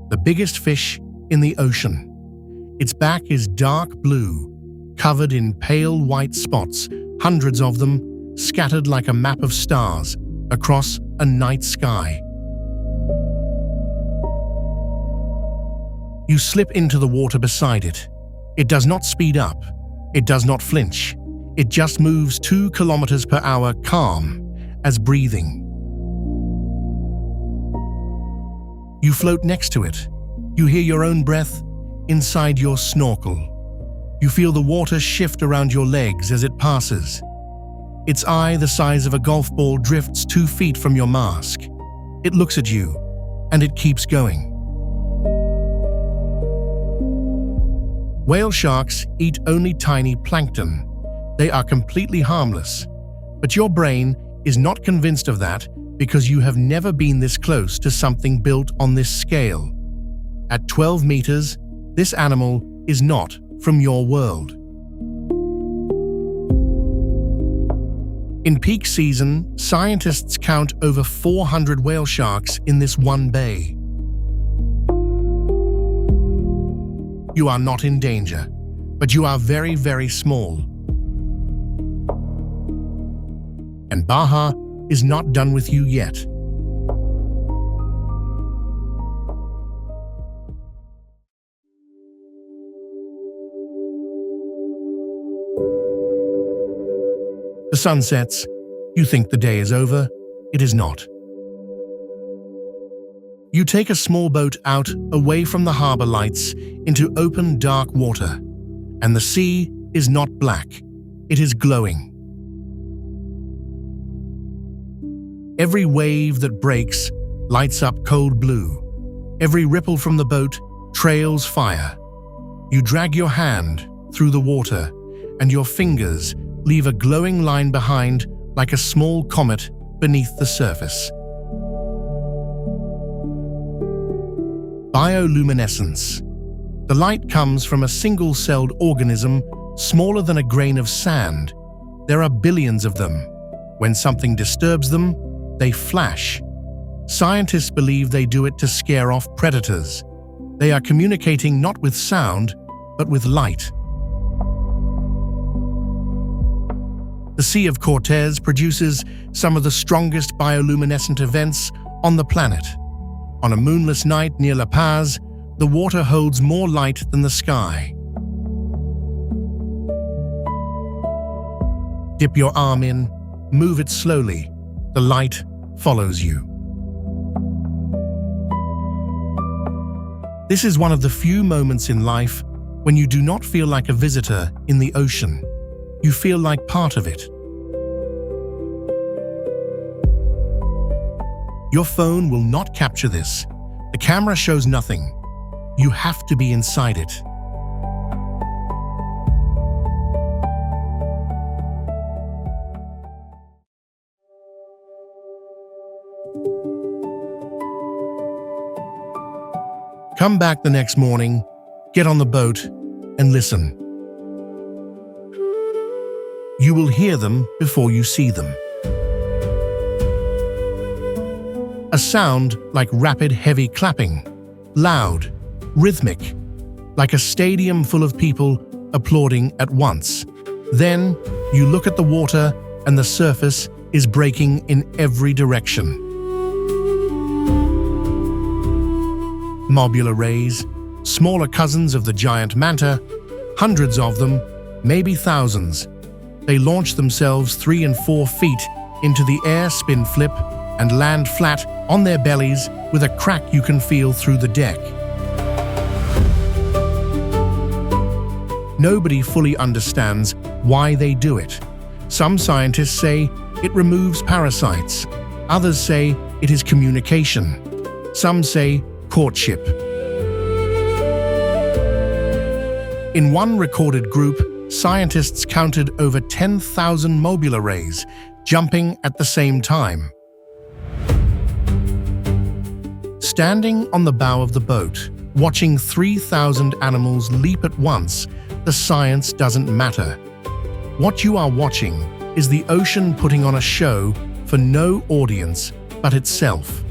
The biggest fish in the ocean. Its back is dark blue, covered in pale white spots, hundreds of them, scattered like a map of stars across a night sky. You slip into the water beside it. It does not speed up. It does not flinch. It just moves 2 kilometers per hour, calm as breathing. You float next to it. You hear your own breath inside your snorkel. You feel the water shift around your legs as it passes. Its eye, the size of a golf ball, drifts 2 feet from your mask. It looks at you, and it keeps going. Whale sharks eat only tiny plankton. They are completely harmless. But your brain is not convinced of that because you have never been this close to something built on this scale. At 12 meters, this animal is not from your world. In peak season, scientists count over 400 whale sharks in this one bay. You are not in danger, but you are very, very small. And Baja is not done with you yet. The sun sets. You think the day is over. It is not. You take a small boat out away from the harbor lights into open, dark water, and the sea is not black. It is glowing. Every wave that breaks lights up cold blue. Every ripple from the boat trails fire. You drag your hand through the water, and your fingers leave a glowing line behind like a small comet beneath the surface. Bioluminescence. The light comes from a single-celled organism smaller than a grain of sand. There are billions of them. When something disturbs them, they flash. Scientists believe they do it to scare off predators. They are communicating not with sound, but with light. The Sea of Cortez produces some of the strongest bioluminescent events on the planet. On a moonless night near La Paz, the water holds more light than the sky. Dip your arm in, move it slowly. The light follows you. This is one of the few moments in life when you do not feel like a visitor in the ocean. You feel like part of it. Your phone will not capture this. The camera shows nothing. You have to be inside it. Come back the next morning, get on the boat, and listen. You will hear them before you see them. A sound like rapid, heavy clapping, loud, rhythmic, like a stadium full of people applauding at once. Then you look at the water and the surface is breaking in every direction. Mobula rays, smaller cousins of the giant manta, hundreds of them, maybe thousands. They launch themselves 3 and 4 feet into the air, spin flip, and land flat on their bellies with a crack you can feel through the deck. Nobody fully understands why they do it. Some scientists say it removes parasites. Others say it is communication. Some say courtship. In one recorded group, scientists counted over 10,000 mobula rays jumping at the same time. Standing on the bow of the boat, watching 3,000 animals leap at once, the science doesn't matter. What you are watching is the ocean putting on a show for no audience but itself.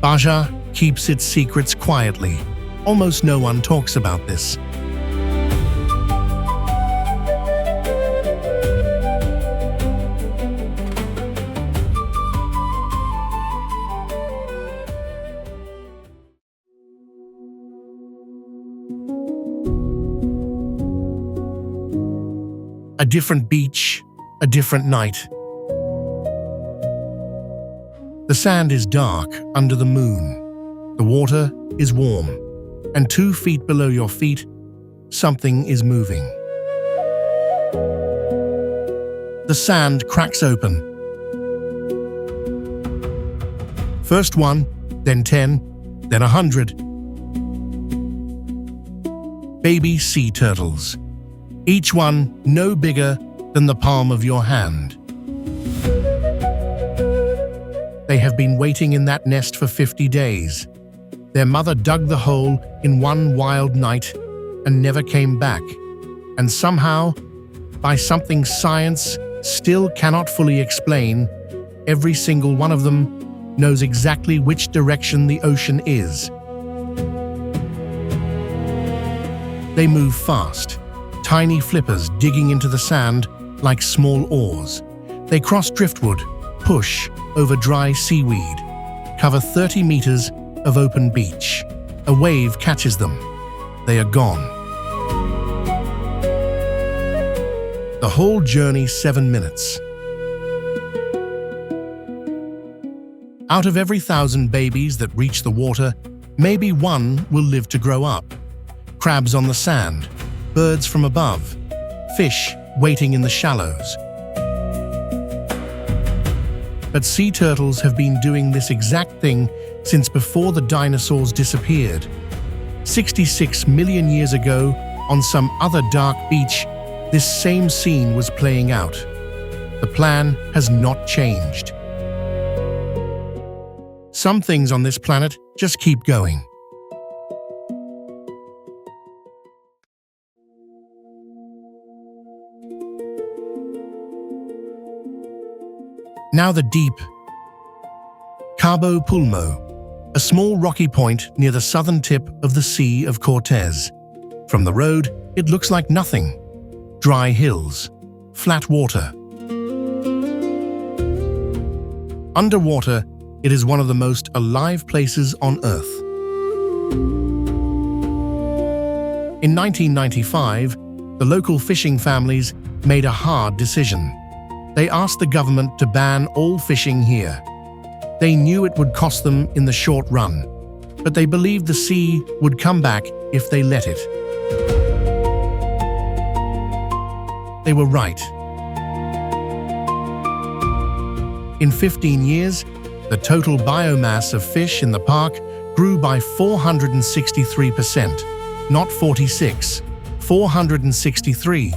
Baja keeps its secrets quietly. Almost no one talks about this. A different beach, a different night. The sand is dark under the moon. The water is warm, and 2 feet below your feet, something is moving. The sand cracks open. First 1, then 10, then 100. Baby sea turtles. Each one no bigger than the palm of your hand. They have been waiting in that nest for 50 days. Their mother dug the hole in one wild night and never came back. And somehow, by something science still cannot fully explain, every single one of them knows exactly which direction the ocean is. They move fast, tiny flippers digging into the sand like small oars. They cross driftwood, push over dry seaweed, cover 30 meters of open beach. A wave catches them. They are gone. The whole journey 7 minutes. Out of every 1,000 babies that reach the water, maybe one will live to grow up. Crabs on the sand, birds from above, fish waiting in the shallows. But sea turtles have been doing this exact thing since before the dinosaurs disappeared. 66 million years ago, on some other dark beach, this same scene was playing out. The plan has not changed. Some things on this planet just keep going. Now the deep. Cabo Pulmo, a small rocky point near the southern tip of the Sea of Cortez. From the road, it looks like nothing. Dry hills, flat water. Underwater, it is one of the most alive places on Earth. In 1995, the local fishing families made a hard decision. They asked the government to ban all fishing here. They knew it would cost them in the short run, but they believed the sea would come back if they let it. They were right. In 15 years, the total biomass of fish in the park grew by 463%, not 46, 463.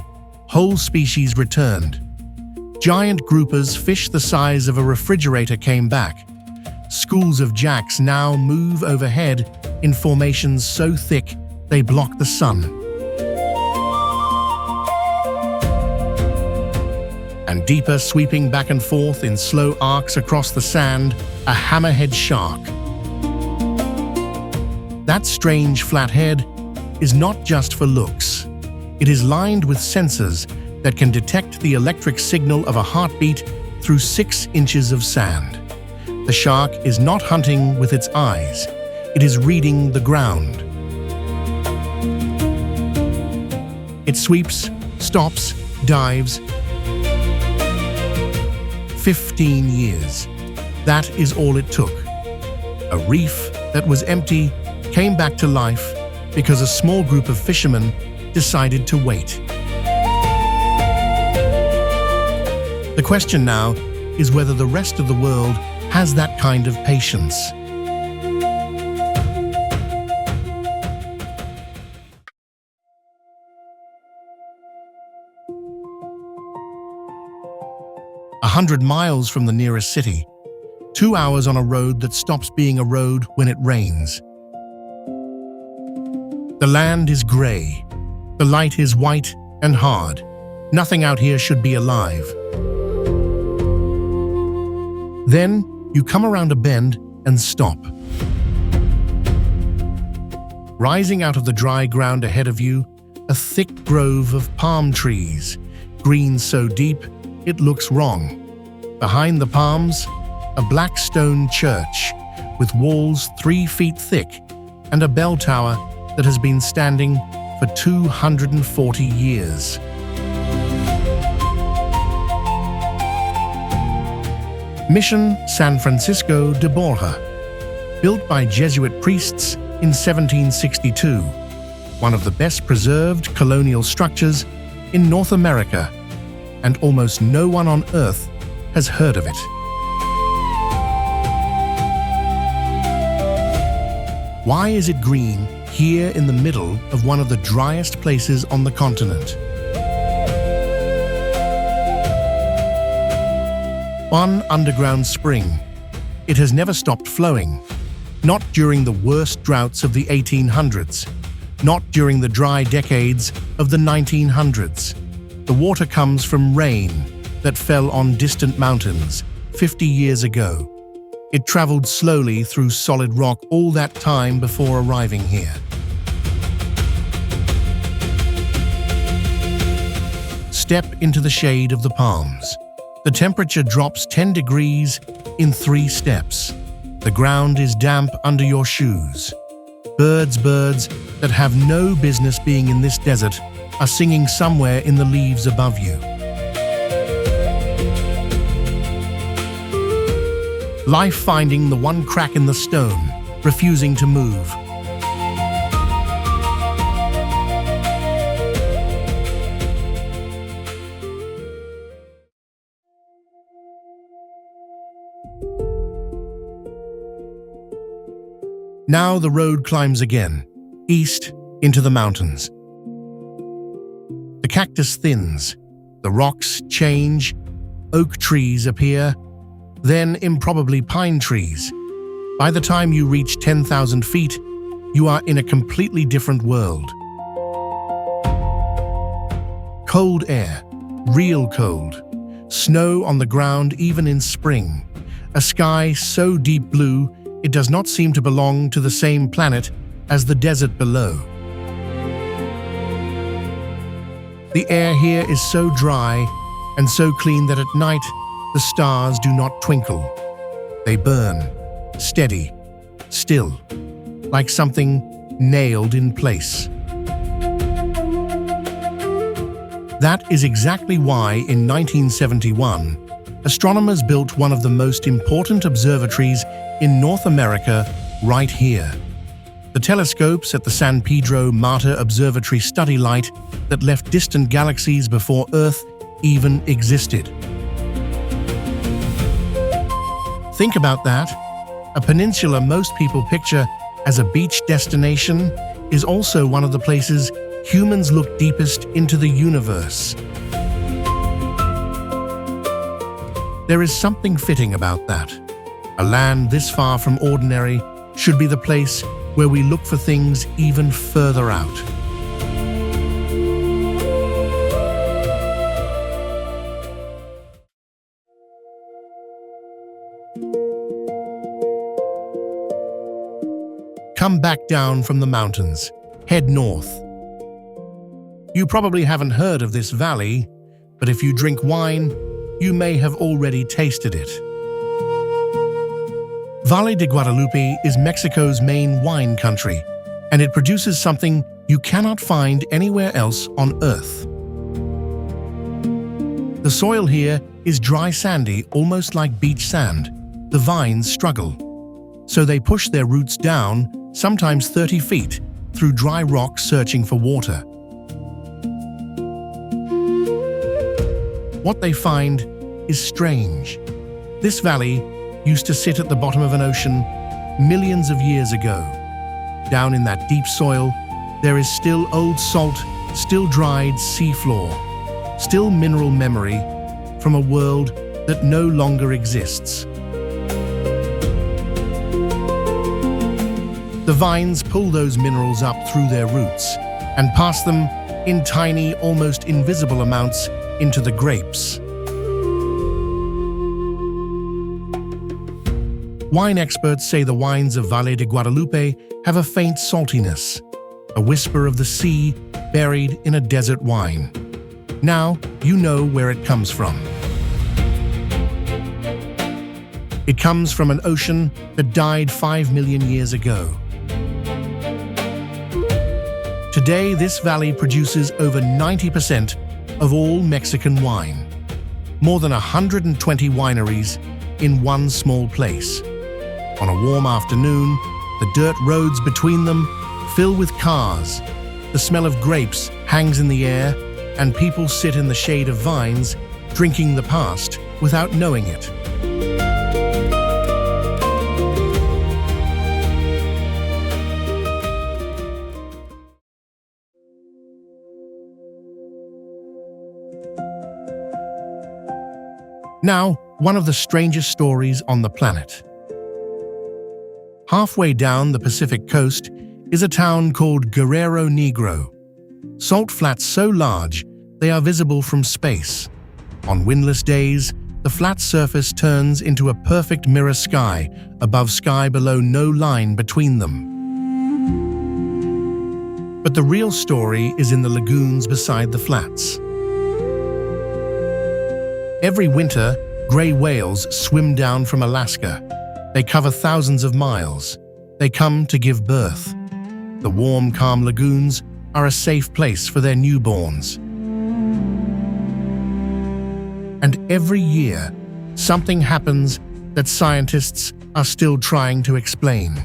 Whole species returned. Giant groupers, fish the size of a refrigerator, came back. Schools of jacks now move overhead in formations so thick they block the sun. And deeper, sweeping back and forth in slow arcs across the sand, a hammerhead shark. That strange flat head is not just for looks. It is lined with sensors that can detect the electric signal of a heartbeat through 6 inches of sand. The shark is not hunting with its eyes. It is reading the ground. It sweeps, stops, dives. 15 years. That is all it took. A reef that was empty came back to life because a small group of fishermen decided to wait. The question now is whether the rest of the world has that kind of patience. A 100 miles from the nearest city, 2 hours on a road that stops being a road when it rains. The land is gray. The light is white and hard. Nothing out here should be alive. Then you come around a bend and stop. Rising out of the dry ground ahead of you, a thick grove of palm trees, green so deep it looks wrong. Behind the palms, a black stone church with walls 3 feet thick and a bell tower that has been standing for 240 years. Mission San Francisco de Borja, built by Jesuit priests in 1762, one of the best preserved colonial structures in North America, and almost no one on Earth has heard of it. Why is it green here in the middle of one of the driest places on the continent? One underground spring, It has never stopped flowing. Not during the worst droughts of the 1800s. Not during the dry decades of the 1900s. The water comes from rain that fell on distant mountains 50 years ago. It traveled slowly through solid rock all that time before arriving here. Step into the shade of the palms. The temperature drops 10 degrees in 3 steps. The ground is damp under your shoes. Birds that have no business being in this desert are singing somewhere in the leaves above you. Life finding the one crack in the stone, refusing to move. Now the road climbs again, east into the mountains. The cactus thins, the rocks change, oak trees appear, then improbably pine trees. By the time you reach 10,000 feet, you are in a completely different world. Cold air, real cold, snow on the ground even in spring, a sky so deep blue it does not seem to belong to the same planet as the desert below. The air here is so dry and so clean that at night the stars do not twinkle. They burn, steady, still, like something nailed in place. That is exactly why in 1971, astronomers built one of the most important observatories in North America right here. The telescopes at the San Pedro Mata Observatory study light that left distant galaxies before Earth even existed. Think about that. A peninsula most people picture as a beach destination is also one of the places humans look deepest into the universe. There is something fitting about that. A land this far from ordinary should be the place where we look for things even further out. Come back down from the mountains. Head north. You probably haven't heard of this valley, but if you drink wine, you may have already tasted it. Valle de Guadalupe is Mexico's main wine country, and it produces something you cannot find anywhere else on Earth. The soil here is dry, sandy, almost like beach sand. The vines struggle, so they push their roots down, sometimes 30 feet, through dry rock searching for water. What they find is strange. This valley used to sit at the bottom of an ocean millions of years ago. Down in that deep soil, there is still old salt, still dried seafloor, still mineral memory from a world that no longer exists. The vines pull those minerals up through their roots and pass them in tiny, almost invisible amounts into the grapes. Wine experts say the wines of Valle de Guadalupe have a faint saltiness, a whisper of the sea buried in a desert wine. Now you know where it comes from. It comes from an ocean that died 5 million years ago. Today, this valley produces over 90% of all Mexican wine. More than 120 wineries in one small place. On a warm afternoon, the dirt roads between them fill with cars. The smell of grapes hangs in the air, and people sit in the shade of vines, drinking the past without knowing it. Now, one of the strangest stories on the planet. Halfway down the Pacific coast is a town called Guerrero Negro. Salt flats so large they are visible from space. On windless days, the flat surface turns into a perfect mirror sky above sky below, no line between them. But the real story is in the lagoons beside the flats. Every winter, gray whales swim down from Alaska. They cover thousands of miles. They come to give birth. The warm, calm lagoons are a safe place for their newborns. And every year, something happens that scientists are still trying to explain.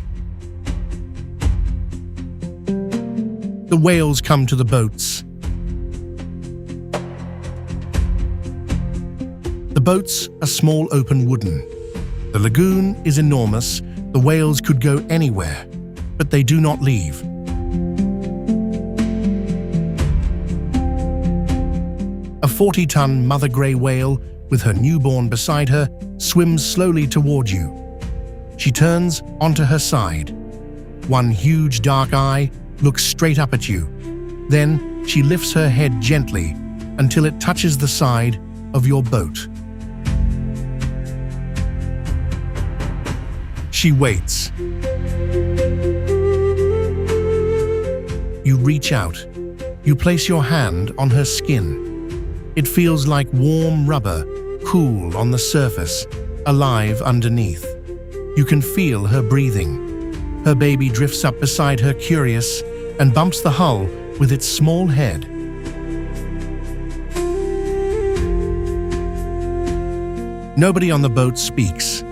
The whales come to the boats. The boats are small, open, wooden. The lagoon is enormous. The whales could go anywhere, but they do not leave. A 40-ton mother gray whale with her newborn beside her swims slowly toward you. She turns onto her side. One huge dark eye looks straight up at you. Then she lifts her head gently until it touches the side of your boat. She waits. You reach out. You place your hand on her skin. It feels like warm rubber, cool on the surface, alive underneath. You can feel her breathing. Her baby drifts up beside her, curious, and bumps the hull with its small head. Nobody on the boat speaks.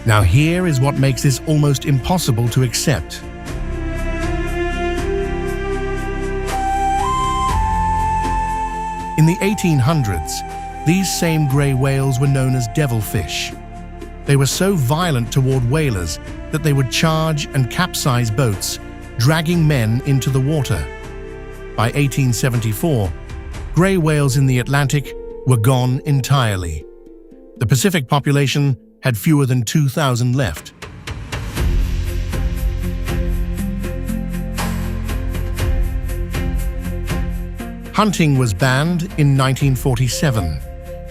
Now here is what makes this almost impossible to accept. In the 1800s, these same gray whales were known as devilfish. They were so violent toward whalers that they would charge and capsize boats, dragging men into the water. By 1874, gray whales in the Atlantic were gone entirely. The Pacific population had fewer than 2,000 left. Hunting was banned in 1947.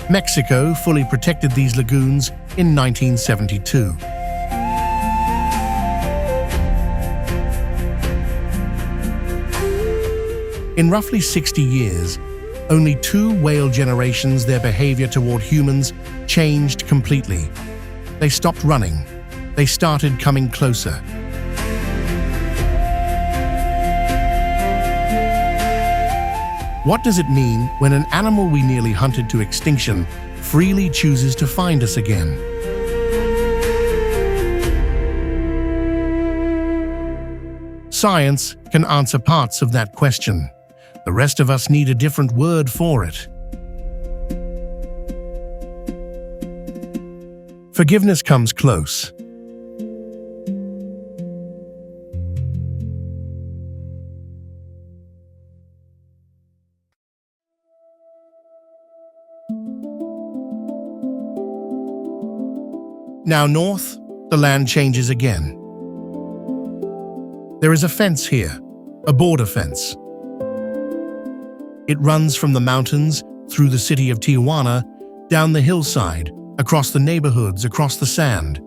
Mexico fully protected these lagoons in 1972. In roughly 60 years, only 2 whale generations, their behavior toward humans changed completely. They stopped running. They started coming closer. What does it mean when an animal we nearly hunted to extinction freely chooses to find us again? Science can answer parts of that question. The rest of us need a different word for it. Forgiveness comes close. Now north, the land changes again. There is a fence here, a border fence. It runs from the mountains, through the city of Tijuana, down the hillside, across the neighborhoods, across the sand,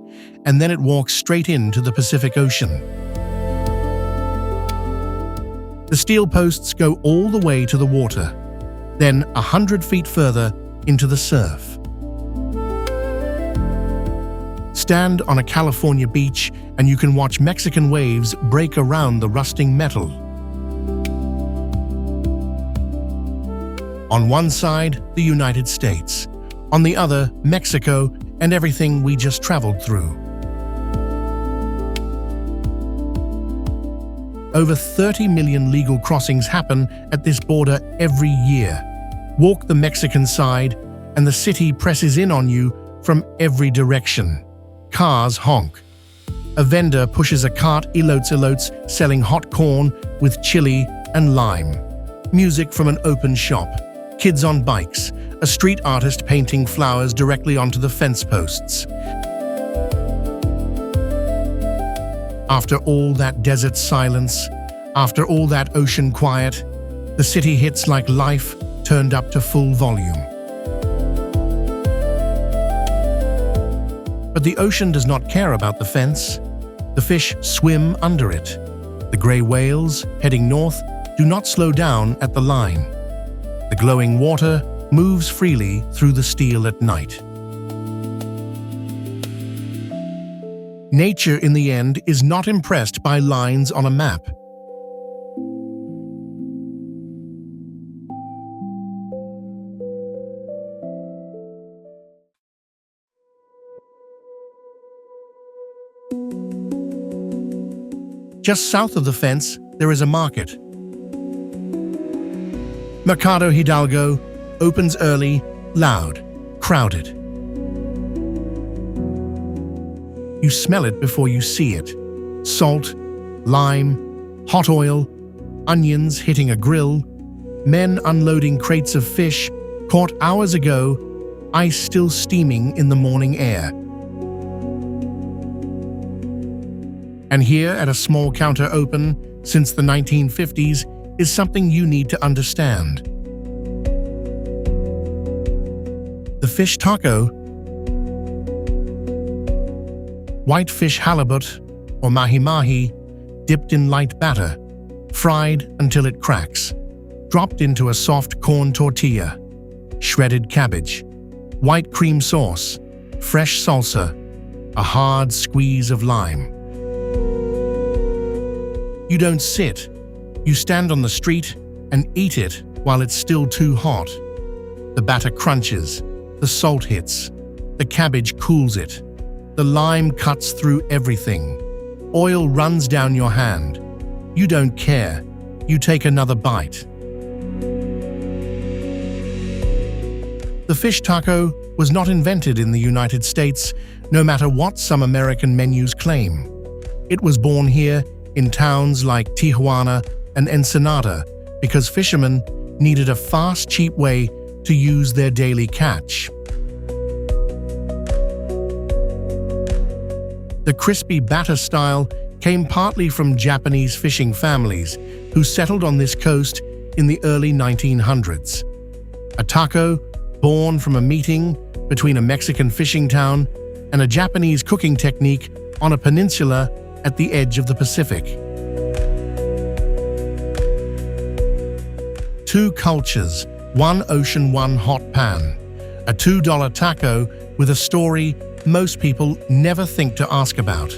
and then it walks straight into the Pacific Ocean. The steel posts go all the way to the water, then 100 feet further into the surf. Stand on a California beach and you can watch Mexican waves break around the rusting metal. On one side, the United States. On the other, Mexico and everything we just traveled through. Over 30 million legal crossings happen at this border every year. Walk the Mexican side and the city presses in on you from every direction. Cars honk. A vendor pushes a cart, elotes, selling hot corn with chili and lime. Music from an open shop. Kids on bikes. a street artist painting flowers directly onto the fence posts. After all that desert silence, after all that ocean quiet, the city hits like life turned up to full volume. But the ocean does not care about the fence. The fish swim under it. The gray whales, heading north, do not slow down at the line. The glowing water moves freely through the steel at night. Nature, in the end, is not impressed by lines on a map. Just south of the fence, there is a market. Mercado Hidalgo opens early, loud, crowded. You smell it before you see it. Salt, lime, hot oil, onions hitting a grill, men unloading crates of fish caught hours ago, ice still steaming in the morning air. And here, at a small counter open since the 1950s, is something you need to understand. The fish taco, whitefish halibut, or mahi-mahi, dipped in light batter, fried until it cracks, dropped into a soft corn tortilla, shredded cabbage, white cream sauce, fresh salsa, a hard squeeze of lime. You don't sit. You stand on the street and eat it while it's still too hot. The batter crunches, the salt hits, the cabbage cools it, the lime cuts through everything. Oil runs down your hand. You don't care. You take another bite. The fish taco was not invented in the United States, no matter what some American menus claim. It was born here in towns like Tijuana and Ensenada because fishermen needed a fast, cheap way to use their daily catch. The crispy batter style came partly from Japanese fishing families who settled on this coast in the early 1900s. A taco born from a meeting between a Mexican fishing town and a Japanese cooking technique on a peninsula at the edge of the Pacific. Two cultures, one ocean, one hot pan. A $2 taco with a story most people never think to ask about.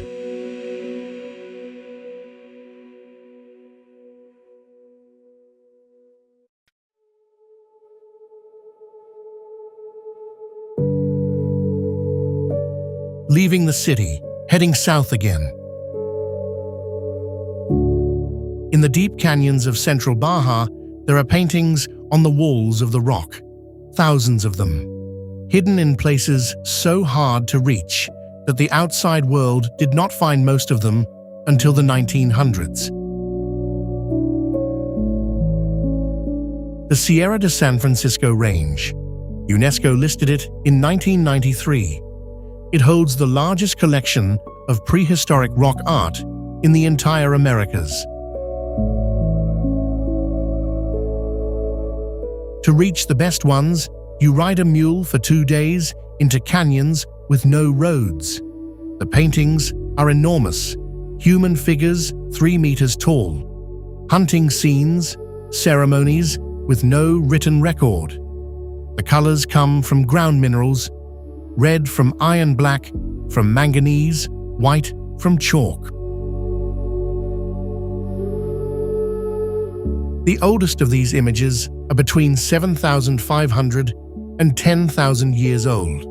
Leaving the city, heading south again. In the deep canyons of central Baja, there are paintings on the walls of the rock, thousands of them, hidden in places so hard to reach that the outside world did not find most of them until the 1900s. The Sierra de San Francisco Range. UNESCO listed it in 1993. It holds the largest collection of prehistoric rock art in the entire Americas. To reach the best ones, you ride a mule for 2 days into canyons with no roads. The paintings are enormous, human figures 3 meters tall, hunting scenes, ceremonies with no written record. The colors come from ground minerals, red from iron black, from manganese, white from chalk. The oldest of these images are between 7,500 and 10,000 years old.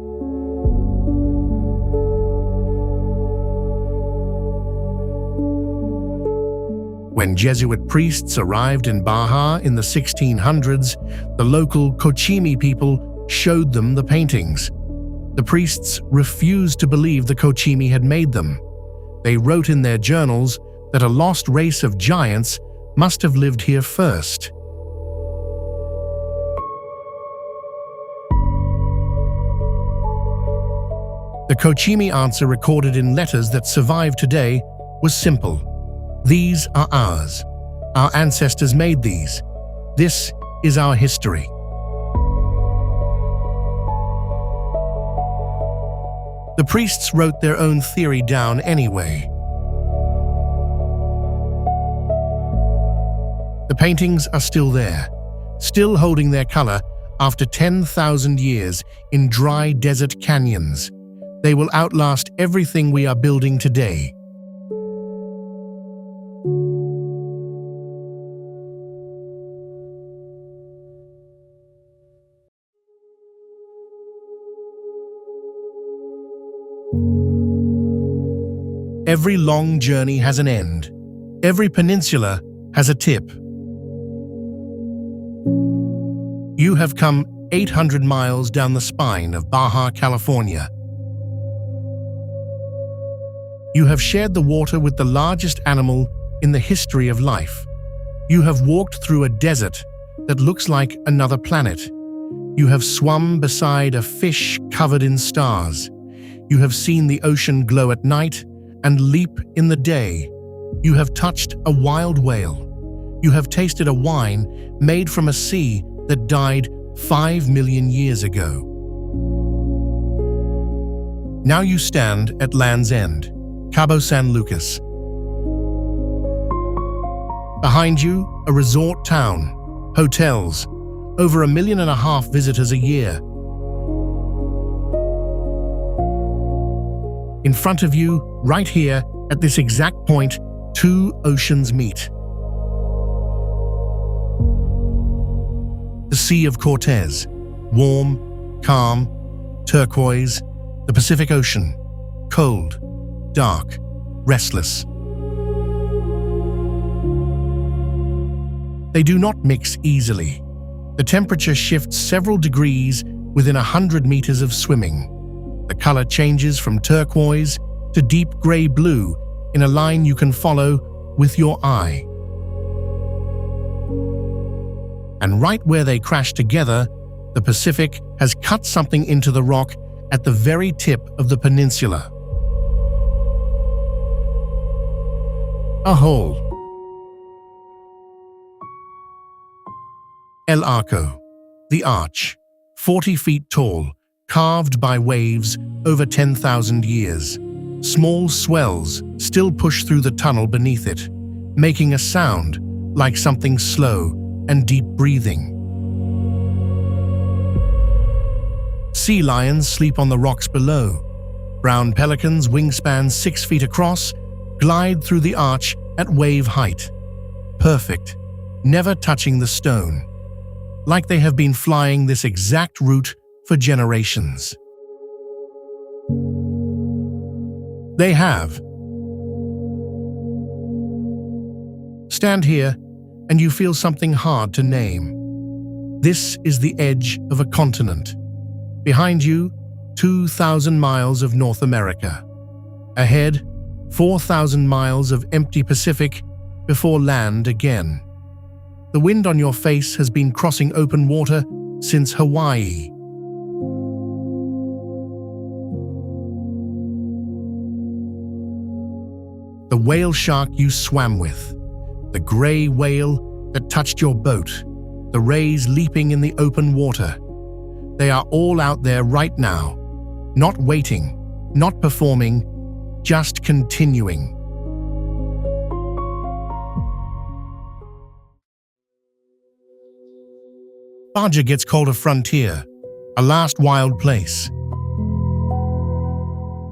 When Jesuit priests arrived in Baja in the 1600s, the local Cochimi people showed them the paintings. The priests refused to believe the Cochimi had made them. They wrote in their journals that a lost race of giants must have lived here first. The Kochimi answer, recorded in letters that survive today, was simple. These are ours. Our ancestors made these. This is our history. The priests wrote their own theory down anyway. The paintings are still there, still holding their color after 10,000 years in dry desert canyons. They will outlast everything we are building today. Every long journey has an end. Every peninsula has a tip. You have come 800 miles down the spine of Baja California. You have shared the water with the largest animal in the history of life. You have walked through a desert that looks like another planet. You have swum beside a fish covered in stars. You have seen the ocean glow at night and leap in the day. You have touched a wild whale. You have tasted a wine made from a sea that died 5 million years ago. Now you stand at Land's End, Cabo San Lucas. Behind you, a resort town, hotels, over 1.5 million visitors a year. In front of you, right here, at this exact point, 2 oceans meet. The Sea of Cortez, warm, calm, turquoise. The Pacific Ocean, cold, dark, restless. They do not mix easily. The temperature shifts several degrees within 100 meters of swimming. The color changes from turquoise to deep gray blue in a line you can follow with your eye. And right where they crash together, the Pacific has cut something into the rock at the very tip of the peninsula. A hole. El Arco, the arch, 40 feet tall, carved by waves over 10,000 years. Small swells still push through the tunnel beneath it, making a sound like something slow and deep breathing. Sea lions sleep on the rocks below. Brown pelicans, wingspans 6 feet across, glide through the arch at wave height. Perfect, never touching the stone. Like they have been flying this exact route for generations. They have. Stand here and you feel something hard to name. This is the edge of a continent. Behind you, 2,000 miles of North America. Ahead, 4,000 miles of empty Pacific before land again. The wind on your face has been crossing open water since Hawaii. The whale shark you swam with, the gray whale that touched your boat, the rays leaping in the open water. They are all out there right now, not waiting, not performing, just continuing. Baja gets called a frontier, a last wild place.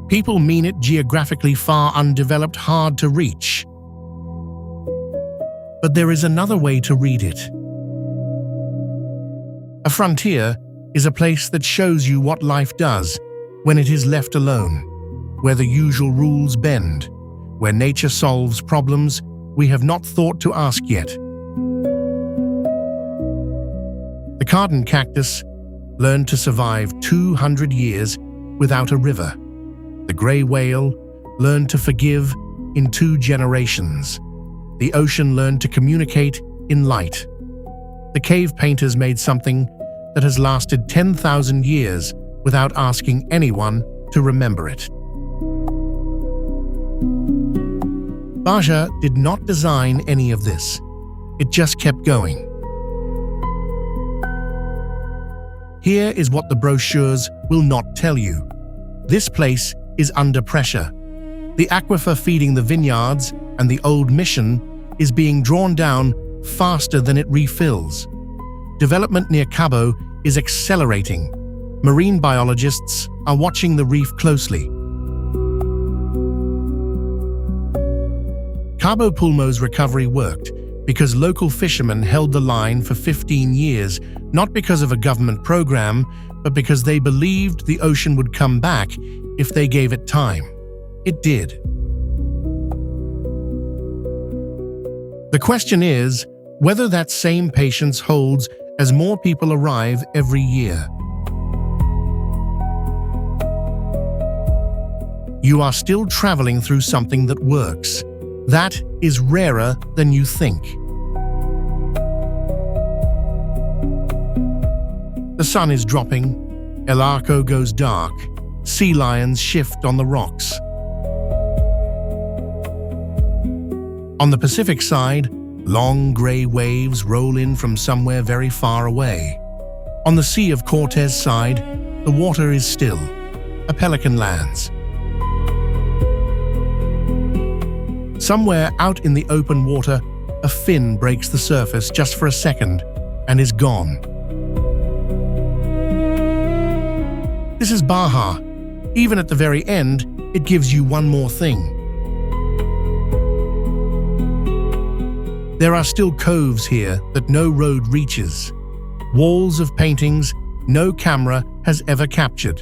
People mean it geographically far undeveloped, hard to reach. But there is another way to read it. A frontier is a place that shows you what life does when it is left alone, where the usual rules bend, where nature solves problems we have not thought to ask yet. The Carden cactus learned to survive 200 years without a river. The gray whale learned to forgive in 2 generations. The ocean learned to communicate in light. The cave painters made something that has lasted 10,000 years without asking anyone to remember it. Baja did not design any of this. It just kept going. Here is what the brochures will not tell you. This place is under pressure. The aquifer feeding the vineyards and the old mission is being drawn down faster than it refills. Development near Cabo is accelerating. Marine biologists are watching the reef closely. Cabo Pulmo's recovery worked because local fishermen held the line for 15 years, not because of a government program, but because they believed the ocean would come back if they gave it time. It did. The question is whether that same patience holds as more people arrive every year. You are still traveling through something that works. That is rarer than you think. The sun is dropping, El Arco goes dark, sea lions shift on the rocks. On the Pacific side, long gray waves roll in from somewhere very far away. On the Sea of Cortez side, the water is still. A pelican lands. Somewhere out in the open water, a fin breaks the surface just for a second and is gone. This is Baja. Even at the very end, it gives you one more thing. There are still coves here that no road reaches. Walls of paintings no camera has ever captured.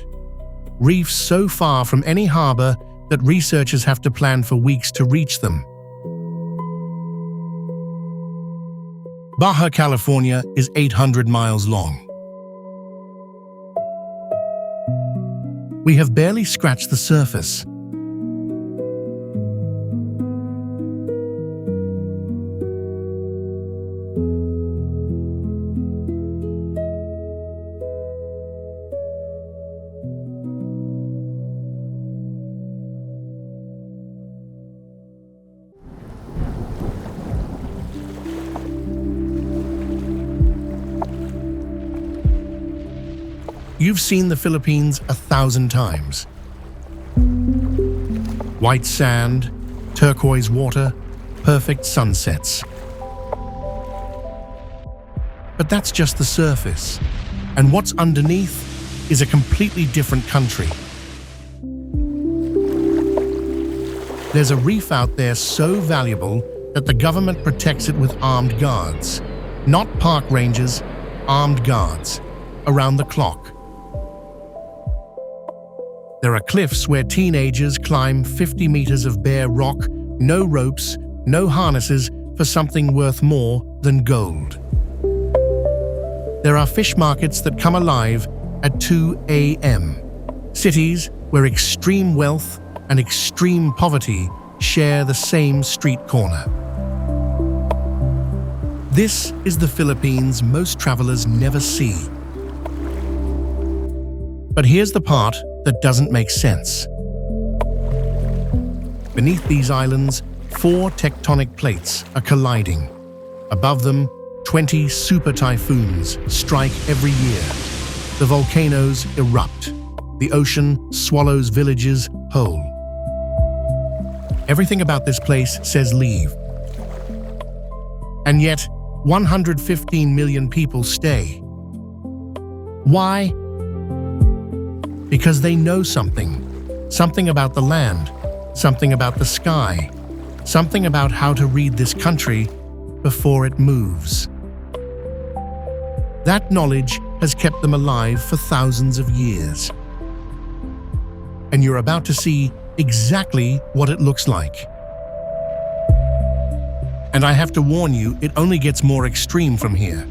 Reefs so far from any harbor that researchers have to plan for weeks to reach them. Baja California is 800 miles long. We have barely scratched the surface. You've seen the Philippines 1,000 times. White sand, turquoise water, perfect sunsets. But that's just the surface, and what's underneath is a completely different country. There's a reef out there so valuable that the government protects it with armed guards. Not park rangers, armed guards, around the clock. There are cliffs where teenagers climb 50 meters of bare rock, no ropes, no harnesses, for something worth more than gold. There are fish markets that come alive at 2 a.m. Cities where extreme wealth and extreme poverty share the same street corner. This is the Philippines most travelers never see. But here's the part that doesn't make sense. Beneath these islands, 4 tectonic plates are colliding. Above them, 20 super typhoons strike every year. The volcanoes erupt. The ocean swallows villages whole. Everything about this place says leave. And yet, 115 million people stay. Why? Because they know something. Something about the land, something about the sky, something about how to read this country before it moves. That knowledge has kept them alive for thousands of years. And you're about to see exactly what it looks like. And I have to warn you, it only gets more extreme from here.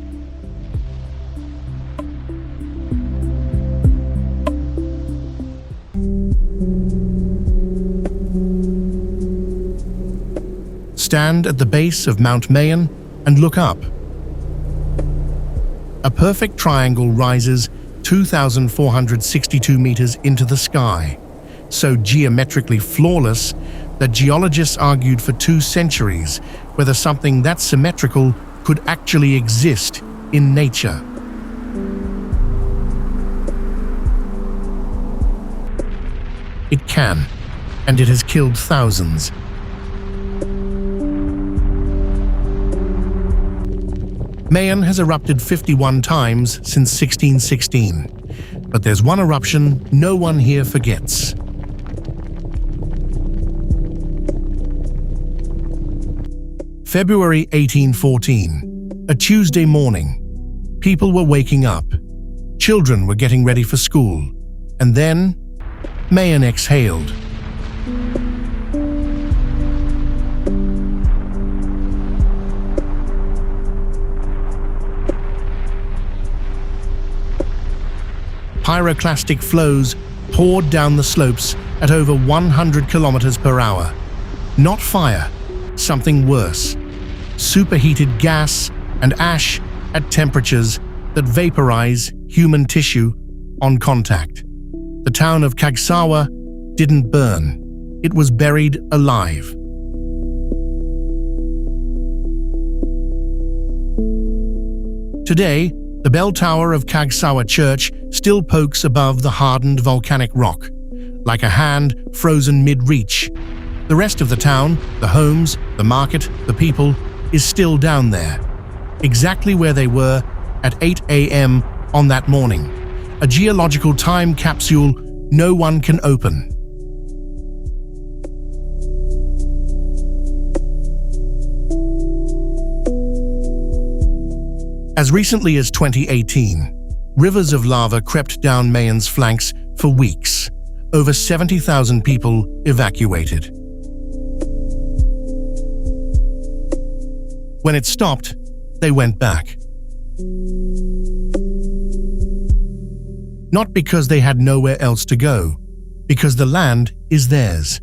Stand at the base of Mount Mayon and look up. A perfect triangle rises 2,462 meters into the sky. so geometrically flawless that geologists argued for 2 centuries whether something that symmetrical could actually exist in nature. It can, and it has killed thousands. Mayon has erupted 51 times since 1616, but there's one eruption no one here forgets. February 1814, a Tuesday morning. People were waking up. Children were getting ready for school. And then, Mayon exhaled. Pyroclastic flows poured down the slopes at over 100 kilometers per hour. Not fire, something worse. Superheated gas and ash at temperatures that vaporize human tissue on contact. The town of Kagasawa didn't burn. It was buried alive. Today, the bell tower of Kagasawa Church still pokes above the hardened volcanic rock, like a hand frozen mid-reach. The rest of the town, the homes, the market, the people, is still down there, exactly where they were at 8 a.m. on that morning, a geological time capsule no one can open. As recently as 2018, rivers of lava crept down Mayon's flanks for weeks. Over 70,000 people evacuated. When it stopped, they went back. Not because they had nowhere else to go, because the land is theirs.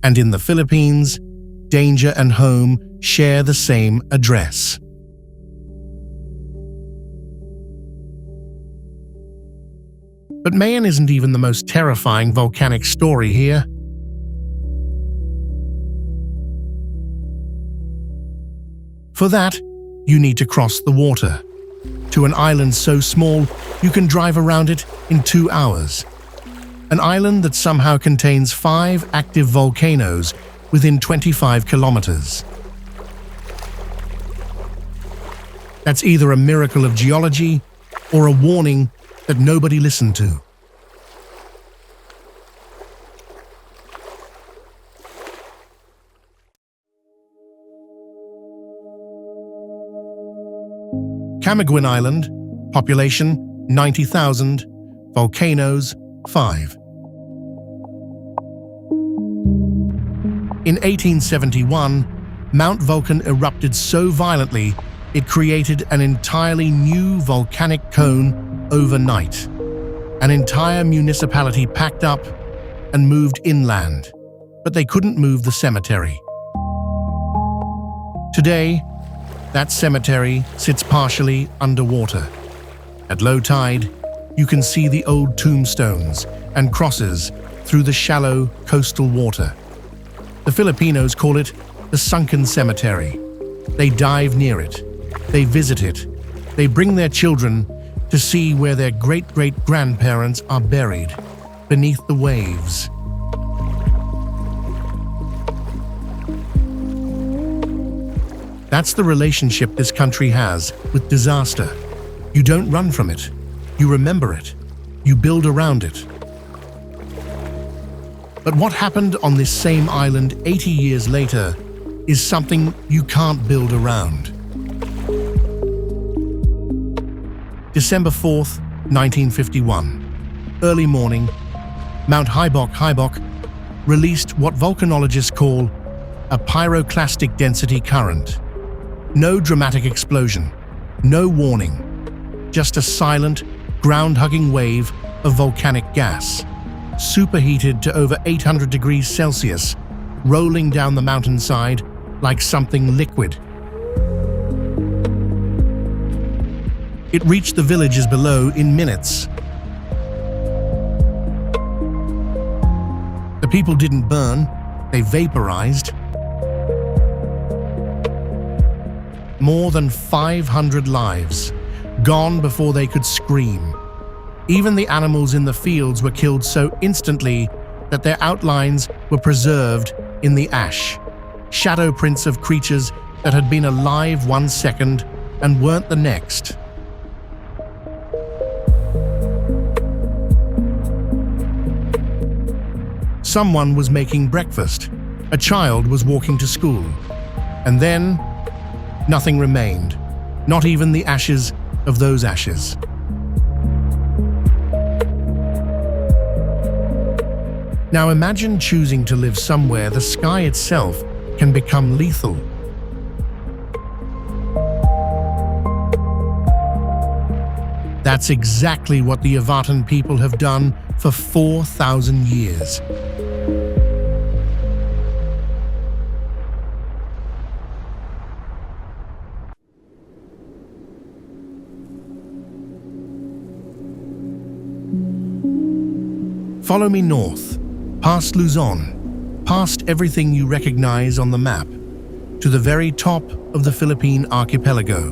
And in the Philippines, danger and home share the same address. But Mayon isn't even the most terrifying volcanic story here. For that, you need to cross the water, to an island so small you can drive around it in 2 hours. An island that somehow contains 5 active volcanoes within 25 kilometers. That's either a miracle of geology or a warning that nobody listened to. Camiguin Island, population 90,000, volcanoes 5. In 1871, Mount Vulcan erupted so violently it created an entirely new volcanic cone overnight. An entire municipality packed up and moved inland, but they couldn't move the cemetery. Today, that cemetery sits partially underwater. At low tide, you can see the old tombstones and crosses through the shallow coastal water. The Filipinos call it the sunken cemetery. They dive near it. They visit it. They bring their children to see where their great-great-grandparents are buried beneath the waves. That's the relationship this country has with disaster. You don't run from it. You remember it. You build around it. But what happened on this same island 80 years later is something you can't build around. December 4th, 1951. Early morning, Mount Haibok released what volcanologists call a pyroclastic density current. No dramatic explosion, no warning, just a silent, ground-hugging wave of volcanic gas, superheated to over 800 degrees Celsius, rolling down the mountainside like something liquid. It reached the villages below in minutes. people didn't burn, they vaporized. More than 500 lives, gone before they could scream. Even the animals in the fields were killed so instantly that their outlines were preserved in the ash. Shadow prints of creatures that had been alive 1 second and weren't the next. Someone was making breakfast. A child was walking to school. And then, nothing remained. Not even the ashes of those ashes. Now imagine choosing to live somewhere the sky itself can become lethal. That's exactly what the Avatan people have done for 4,000 years. Follow me north, past Luzon, past everything you recognize on the map, to the very top of the Philippine archipelago.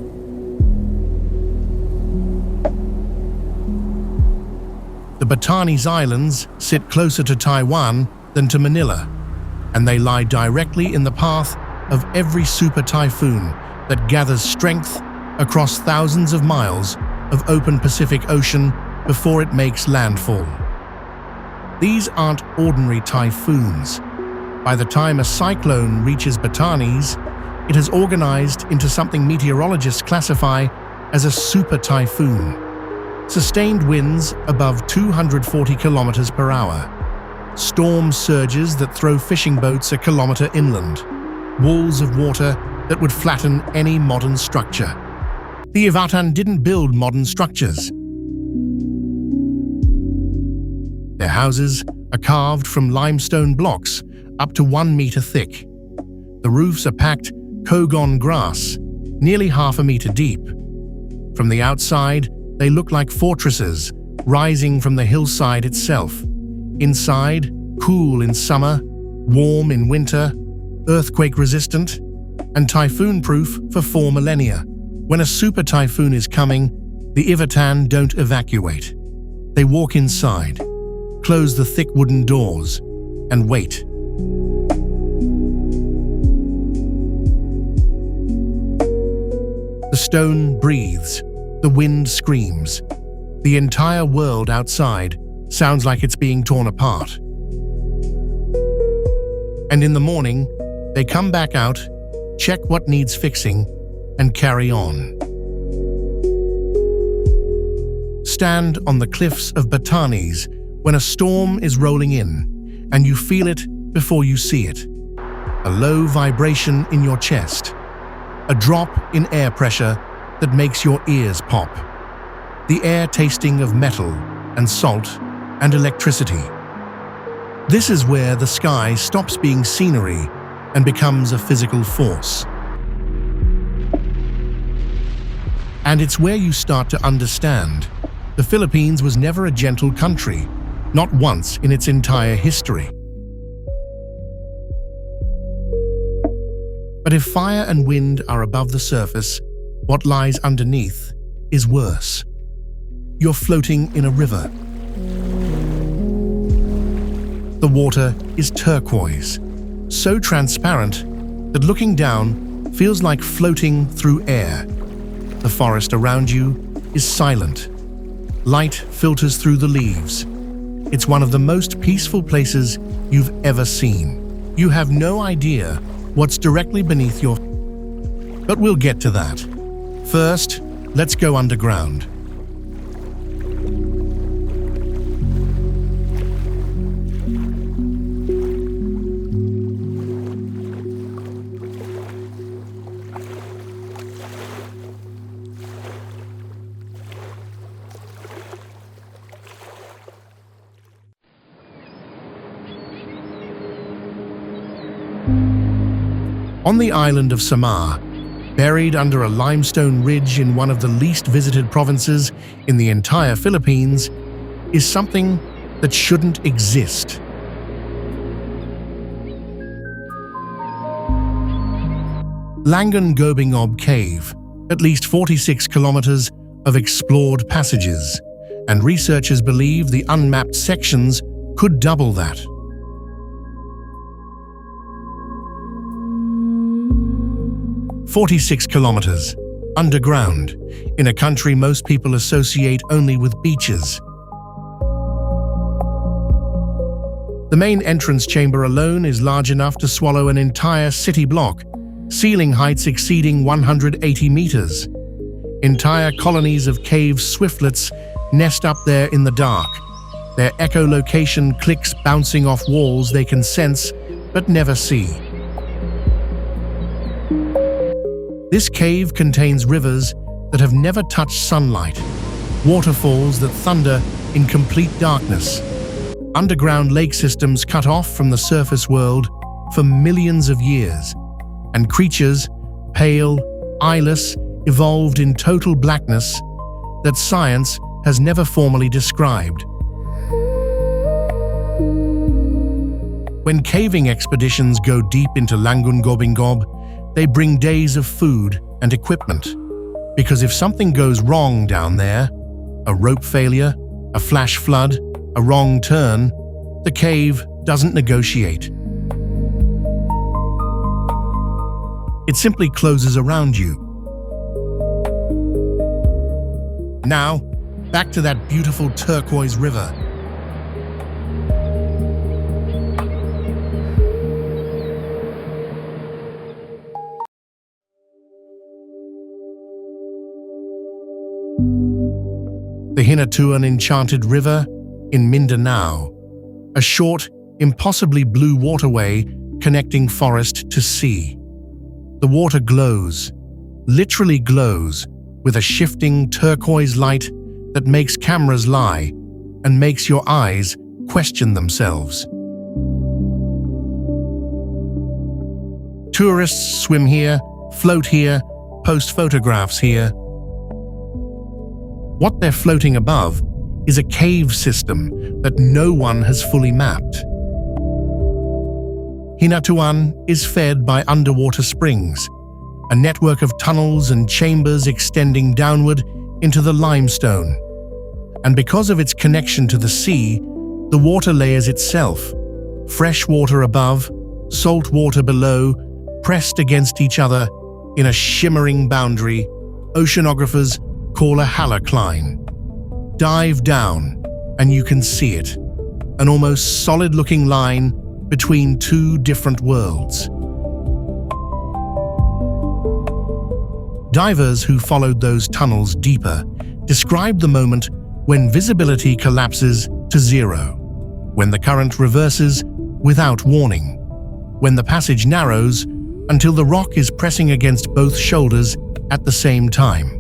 The Batanes Islands sit closer to Taiwan than to Manila, and they lie directly in the path of every super typhoon that gathers strength across thousands of miles of open Pacific Ocean before it makes landfall. These aren't ordinary typhoons. By the time a cyclone reaches Batanes, it has organized into something meteorologists classify as a super typhoon. Sustained winds above 240 kilometers per hour. Storm surges that throw fishing boats a kilometer inland. Walls of water that would flatten any modern structure. The Avatan didn't build modern structures. Their houses are carved from limestone blocks up to 1 meter thick. The roofs are packed Kogon grass, nearly half a meter deep. From the outside, they look like fortresses rising from the hillside itself. Inside, cool in summer, warm in winter, earthquake-resistant, and typhoon-proof for 4 millennia. When a super typhoon is coming, the Avatan don't evacuate. They walk inside, close the thick wooden doors, and wait. The stone breathes, the wind screams. The entire world outside sounds like it's being torn apart. And in the morning, they come back out, check what needs fixing, and carry on. Stand on the cliffs of Batanes when a storm is rolling in, and you feel it before you see it. A low vibration in your chest. A drop in air pressure that makes your ears pop. The air tasting of metal and salt and electricity. This is where the sky stops being scenery and becomes a physical force. And it's where you start to understand the Philippines was never a gentle country, not once in its entire history. But if fire and wind are above the surface, what lies underneath is worse. You're floating in a river. The water is turquoise, so transparent that looking down feels like floating through air. The forest around you is silent. Light filters through the leaves. It's one of the most peaceful places you've ever seen. You have no idea what's directly beneath your... But we'll get to that. First, let's go underground. On the island of Samar, buried under a limestone ridge in one of the least visited provinces in the entire Philippines, is something that shouldn't exist. Langungobingob Cave, at least 46 kilometers of explored passages, and researchers believe the unmapped sections could double that. "46 kilometers, underground, in a country most people associate only with beaches. The main entrance chamber alone is large enough to swallow an entire city block, ceiling heights exceeding 180 meters. Entire colonies of cave swiftlets nest up there in the dark, their echolocation clicks bouncing off walls they can sense but never see. This cave contains rivers that have never touched sunlight, waterfalls that thunder in complete darkness, underground lake systems cut off from the surface world for millions of years, and creatures, pale, eyeless, evolved in total blackness that science has never formally described. When caving expeditions go deep into Langungobingob, they bring days of food and equipment, because if something goes wrong down there, a rope failure, a flash flood, a wrong turn, the cave doesn't negotiate. It simply closes around you. Now, back to that beautiful turquoise river. The Hinatuan Enchanted River in Mindanao, a short, impossibly blue waterway connecting forest to sea. The water glows, literally glows, with a shifting turquoise light that makes cameras lie and makes your eyes question themselves. Tourists swim here, float here, post photographs here. What they're floating above is a cave system that no one has fully mapped. Hinatuan is fed by underwater springs, a network of tunnels and chambers extending downward into the limestone. And because of its connection to the sea, the water layers itself, fresh water above, salt water below, pressed against each other in a shimmering boundary, oceanographers call a halocline. Dive down, and you can see it, an almost solid-looking line between two different worlds. Divers who followed those tunnels deeper described the moment when visibility collapses to zero, when the current reverses without warning, when the passage narrows until the rock is pressing against both shoulders at the same time.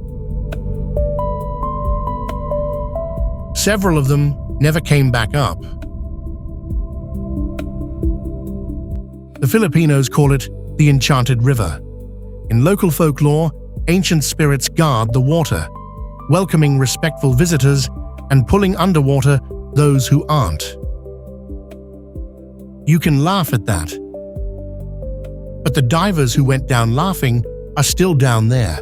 Several of them never came back up. The Filipinos call it the Enchanted River. In local folklore, ancient spirits guard the water, welcoming respectful visitors and pulling underwater those who aren't. You can laugh at that. But the divers who went down laughing are still down there.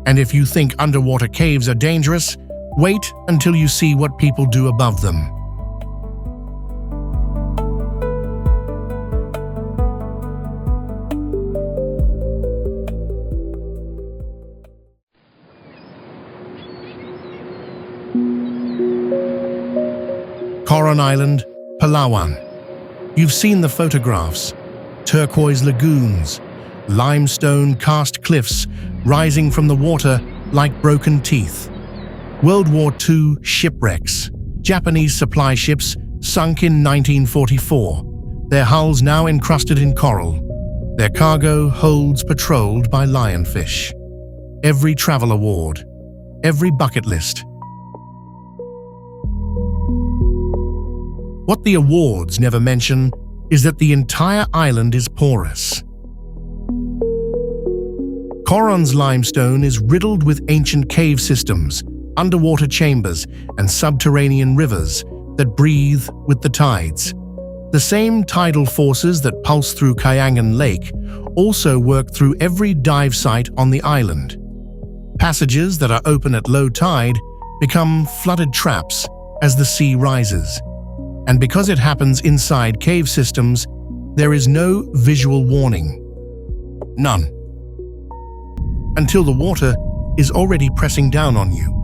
And if you think underwater caves are dangerous, wait until you see what people do above them. Coron Island, Palawan. You've seen the photographs. Turquoise lagoons, limestone karst cliffs rising from the water like broken teeth. World War II shipwrecks. Japanese supply ships sunk in 1944, their hulls now encrusted in coral. Their cargo holds patrolled by lionfish. Every travel award, every bucket list. What the awards never mention is that the entire island is porous. Coron's limestone is riddled with ancient cave systems, underwater chambers, and subterranean rivers that breathe with the tides. The same tidal forces that pulse through Kayangan Lake also work through every dive site on the island. Passages that are open at low tide become flooded traps as the sea rises. And because it happens inside cave systems, there is no visual warning. None. Until the water is already pressing down on you.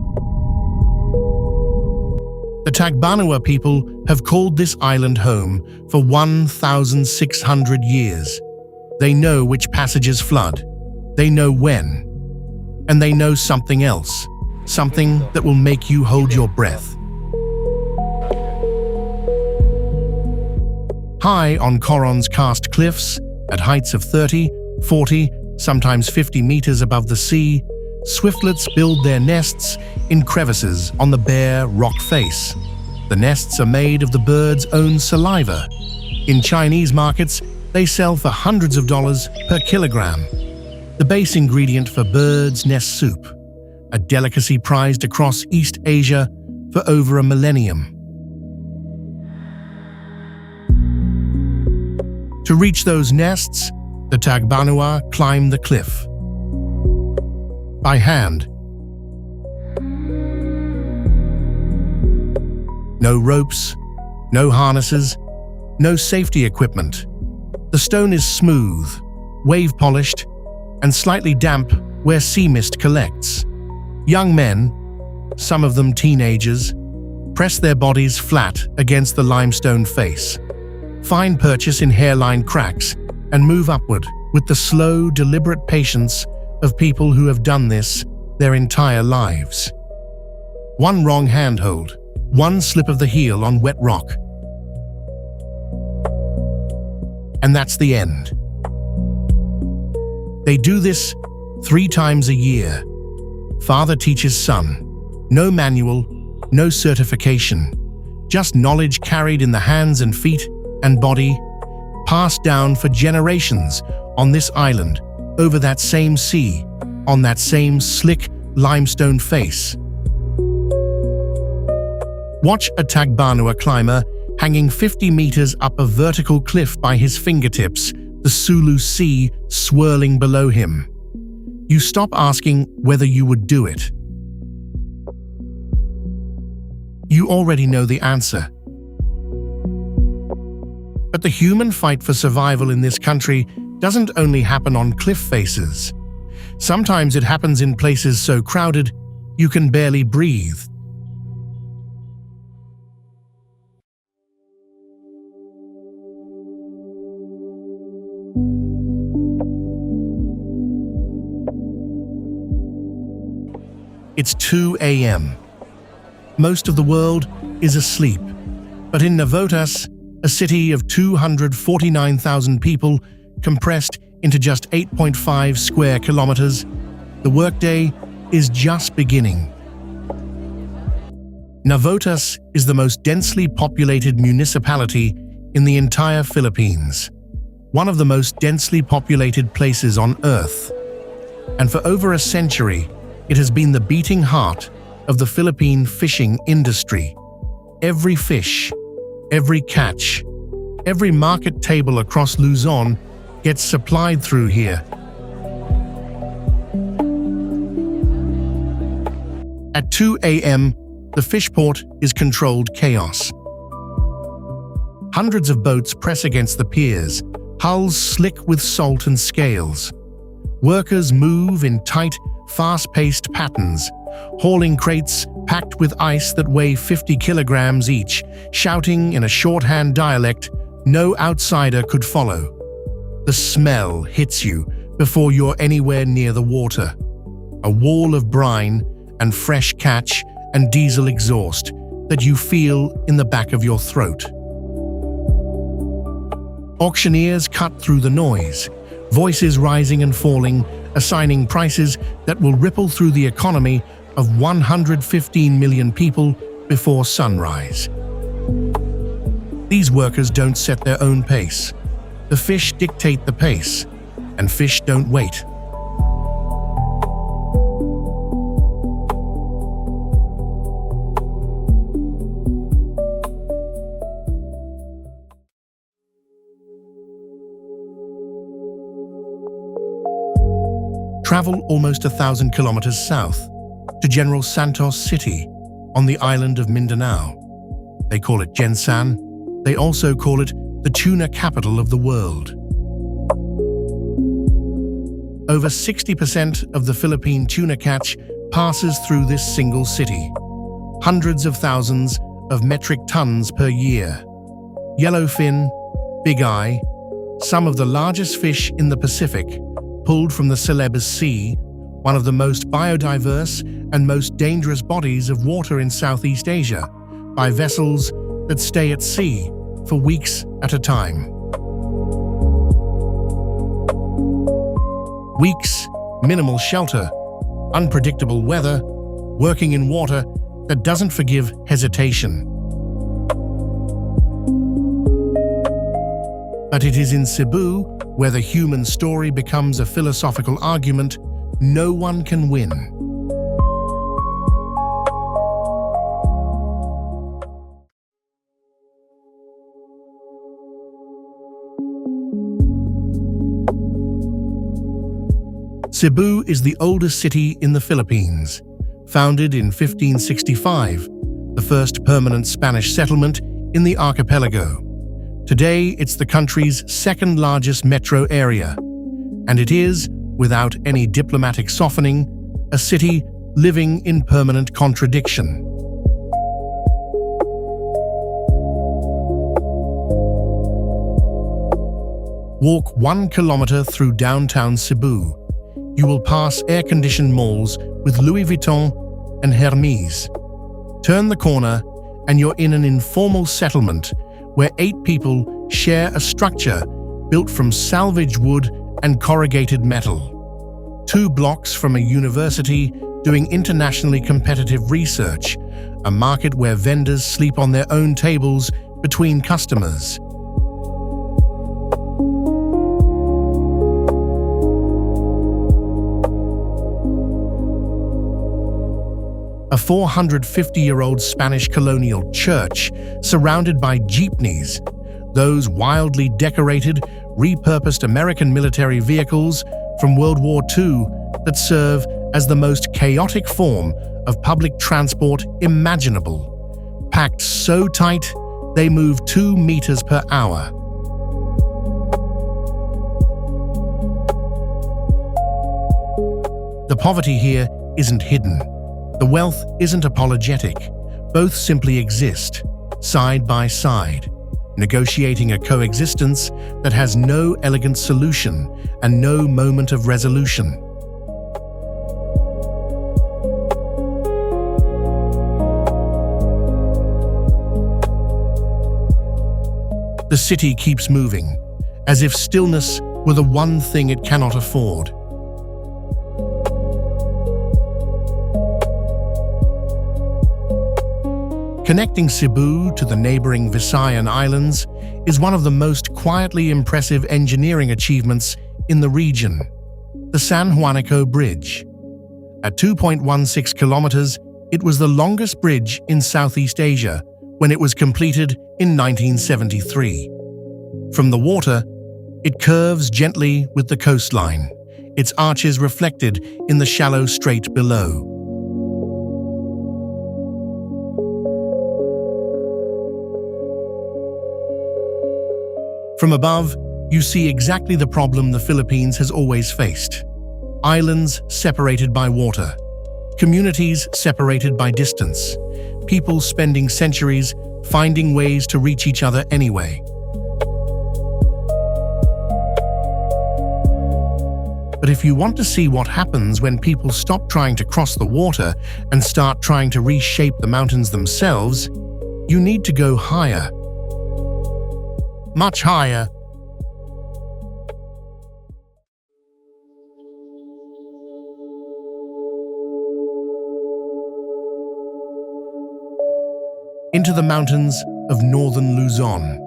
The Tagbanua people have called this island home for 1,600 years. They know which passages flood. They know when. And they know something else. Something that will make you hold your breath. High on Coron's karst cliffs, at heights of 30, 40, sometimes 50 meters above the sea, swiftlets build their nests in crevices on the bare rock face. The nests are made of the bird's own saliva. In Chinese markets, they sell for hundreds of dollars per kilogram. The base ingredient for bird's nest soup, a delicacy prized across East Asia for over a millennium. To reach those nests, the Tagbanua climb the cliff. By hand. No ropes, no harnesses, no safety equipment. The stone is smooth, wave-polished, and slightly damp where sea mist collects. Young men, some of them teenagers, press their bodies flat against the limestone face, find purchase in hairline cracks, and move upward with the slow, deliberate patience of people who have done this their entire lives. One wrong handhold, one slip of the heel on wet rock, and that's the end. They do this 3 times a year. Father teaches son. No manual, no certification, just knowledge carried in the hands and feet and body, passed down for generations on this island, over that same sea, on that same slick limestone face. Watch a Tagbanua climber hanging 50 meters up a vertical cliff by his fingertips, the Sulu Sea swirling below him. You stop asking whether you would do it. You already know the answer. But the human fight for survival in this country doesn't only happen on cliff faces. Sometimes it happens in places so crowded you can barely breathe. It's 2 a.m. Most of the world is asleep, but in Navotas, a city of 249,000 people compressed into just 8.5 square kilometers, the workday is just beginning. Navotas is the most densely populated municipality in the entire Philippines, one of the most densely populated places on Earth. And for over a century, it has been the beating heart of the Philippine fishing industry. Every fish, every catch, every market table across Luzon gets supplied through here. At 2 a.m., the fish port is controlled chaos. Hundreds of boats press against the piers, hulls slick with salt and scales. Workers move in tight, fast-paced patterns, hauling crates packed with ice that weigh 50 kilograms each, shouting in a shorthand dialect no outsider could follow. The smell hits you before you're anywhere near the water. A wall of brine and fresh catch and diesel exhaust that you feel in the back of your throat. Auctioneers cut through the noise, voices rising and falling, assigning prices that will ripple through the economy of 115 million people before sunrise. These workers don't set their own pace. The fish dictate the pace, and fish don't wait. travel almost 1,000 kilometers south to General Santos City on the island of Mindanao. They call it Gensan. They also call it the tuna capital of the world. Over 60% of the Philippine tuna catch passes through this single city. Hundreds of thousands of metric tons per year. Yellowfin, big eye, some of the largest fish in the Pacific, pulled from the Celebes Sea, one of the most biodiverse and most dangerous bodies of water in Southeast Asia, by vessels that stay at sea for weeks at a time. Weeks, minimal shelter, unpredictable weather, working in water that doesn't forgive hesitation. But it is in Cebu where the human story becomes a philosophical argument no one can win. Cebu is the oldest city in the Philippines. Founded in 1565, the first permanent Spanish settlement in the archipelago. Today, it's the country's second largest metro area, and it is, without any diplomatic softening, a city living in permanent contradiction. Walk 1 kilometer through downtown Cebu. You will pass air-conditioned malls with Louis Vuitton and Hermes. Turn the corner and you're in an informal settlement where 8 people share a structure built from salvaged wood and corrugated metal. 2 blocks from a university doing internationally competitive research, a market where vendors sleep on their own tables between customers. A 450-year-old Spanish colonial church surrounded by jeepneys, those wildly decorated, repurposed American military vehicles from World War II that serve as the most chaotic form of public transport imaginable, packed so tight they move 2 meters per hour. The poverty here isn't hidden. The wealth isn't apologetic. Both simply exist, side by side, negotiating a coexistence that has no elegant solution and no moment of resolution. The city keeps moving, as if stillness were the one thing it cannot afford. Connecting Cebu to the neighboring Visayan Islands is one of the most quietly impressive engineering achievements in the region, the San Juanico Bridge. At 2.16 kilometers, it was the longest bridge in Southeast Asia when it was completed in 1973. From the water, it curves gently with the coastline, its arches reflected in the shallow strait below. From above, you see exactly the problem the Philippines has always faced. Islands separated by water, communities separated by distance, people spending centuries finding ways to reach each other anyway. But if you want to see what happens when people stop trying to cross the water and start trying to reshape the mountains themselves, you need to go higher. Much higher. Into the mountains of northern Luzon,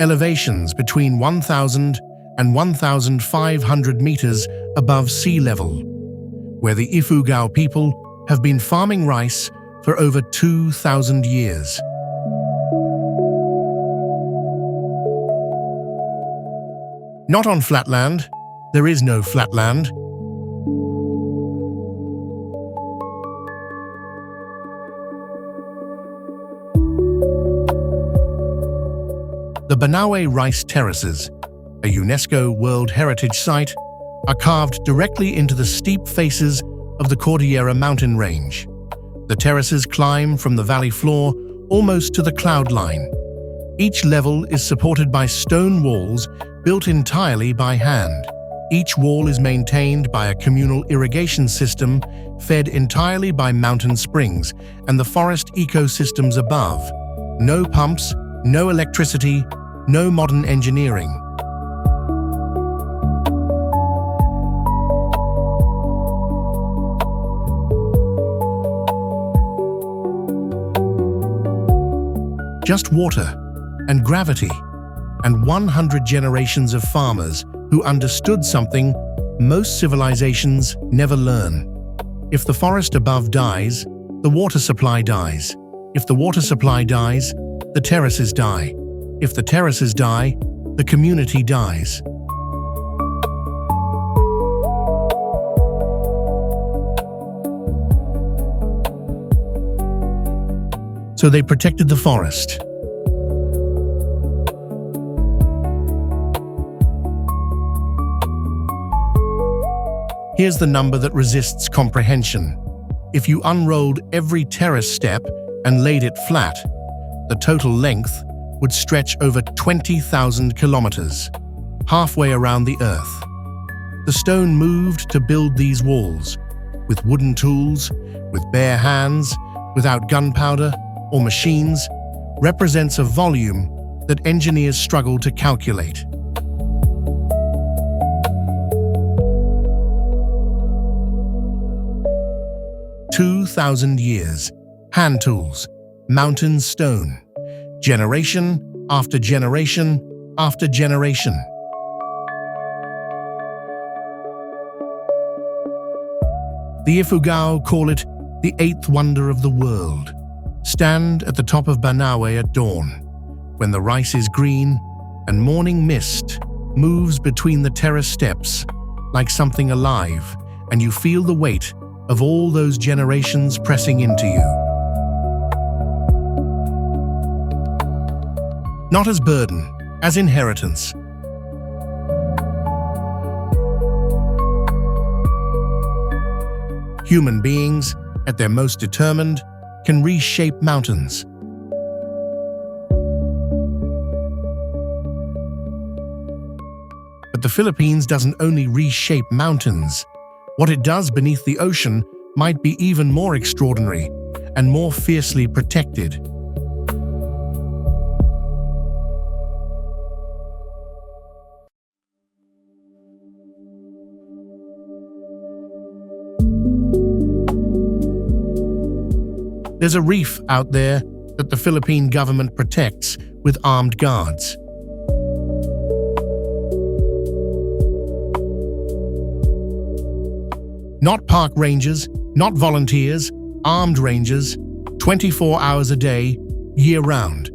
elevations between 1,000 and 1,500 meters above sea level, where the Ifugao people have been farming rice for over 2,000 years. Not on flatland. There is no flatland. Banaue rice terraces, a UNESCO World Heritage Site, are carved directly into the steep faces of the Cordillera mountain range. The terraces climb from the valley floor almost to the cloud line. Each level is supported by stone walls built entirely by hand. Each wall is maintained by a communal irrigation system fed entirely by mountain springs and the forest ecosystems above. No pumps, no electricity, no modern engineering. Just water and gravity and 100 generations of farmers who understood something most civilizations never learn. If the forest above dies, the water supply dies. If the water supply dies, the terraces die. If the terraces die, the community dies. So they protected the forest. Here's the number that resists comprehension. If you unrolled every terrace step and laid it flat, the total length would stretch over 20,000 kilometers, halfway around the Earth. The stone moved to build these walls, with wooden tools, with bare hands, without gunpowder or machines, represents a volume that engineers struggle to calculate. "2,000 years, hand tools, mountain stone, generation after generation after generation." The Ifugao call it the eighth wonder of the world. Stand at the top of Banaue at dawn, when the rice is green and morning mist moves between the terrace steps like something alive, and you feel the weight of all those generations pressing into you. Not as burden, as inheritance. Human beings, at their most determined, can reshape mountains. But the Philippines doesn't only reshape mountains. What it does beneath the ocean might be even more extraordinary and more fiercely protected. There's a reef out there that the Philippine government protects with armed guards. Not park rangers, not volunteers, armed rangers, 24 hours a day, year-round.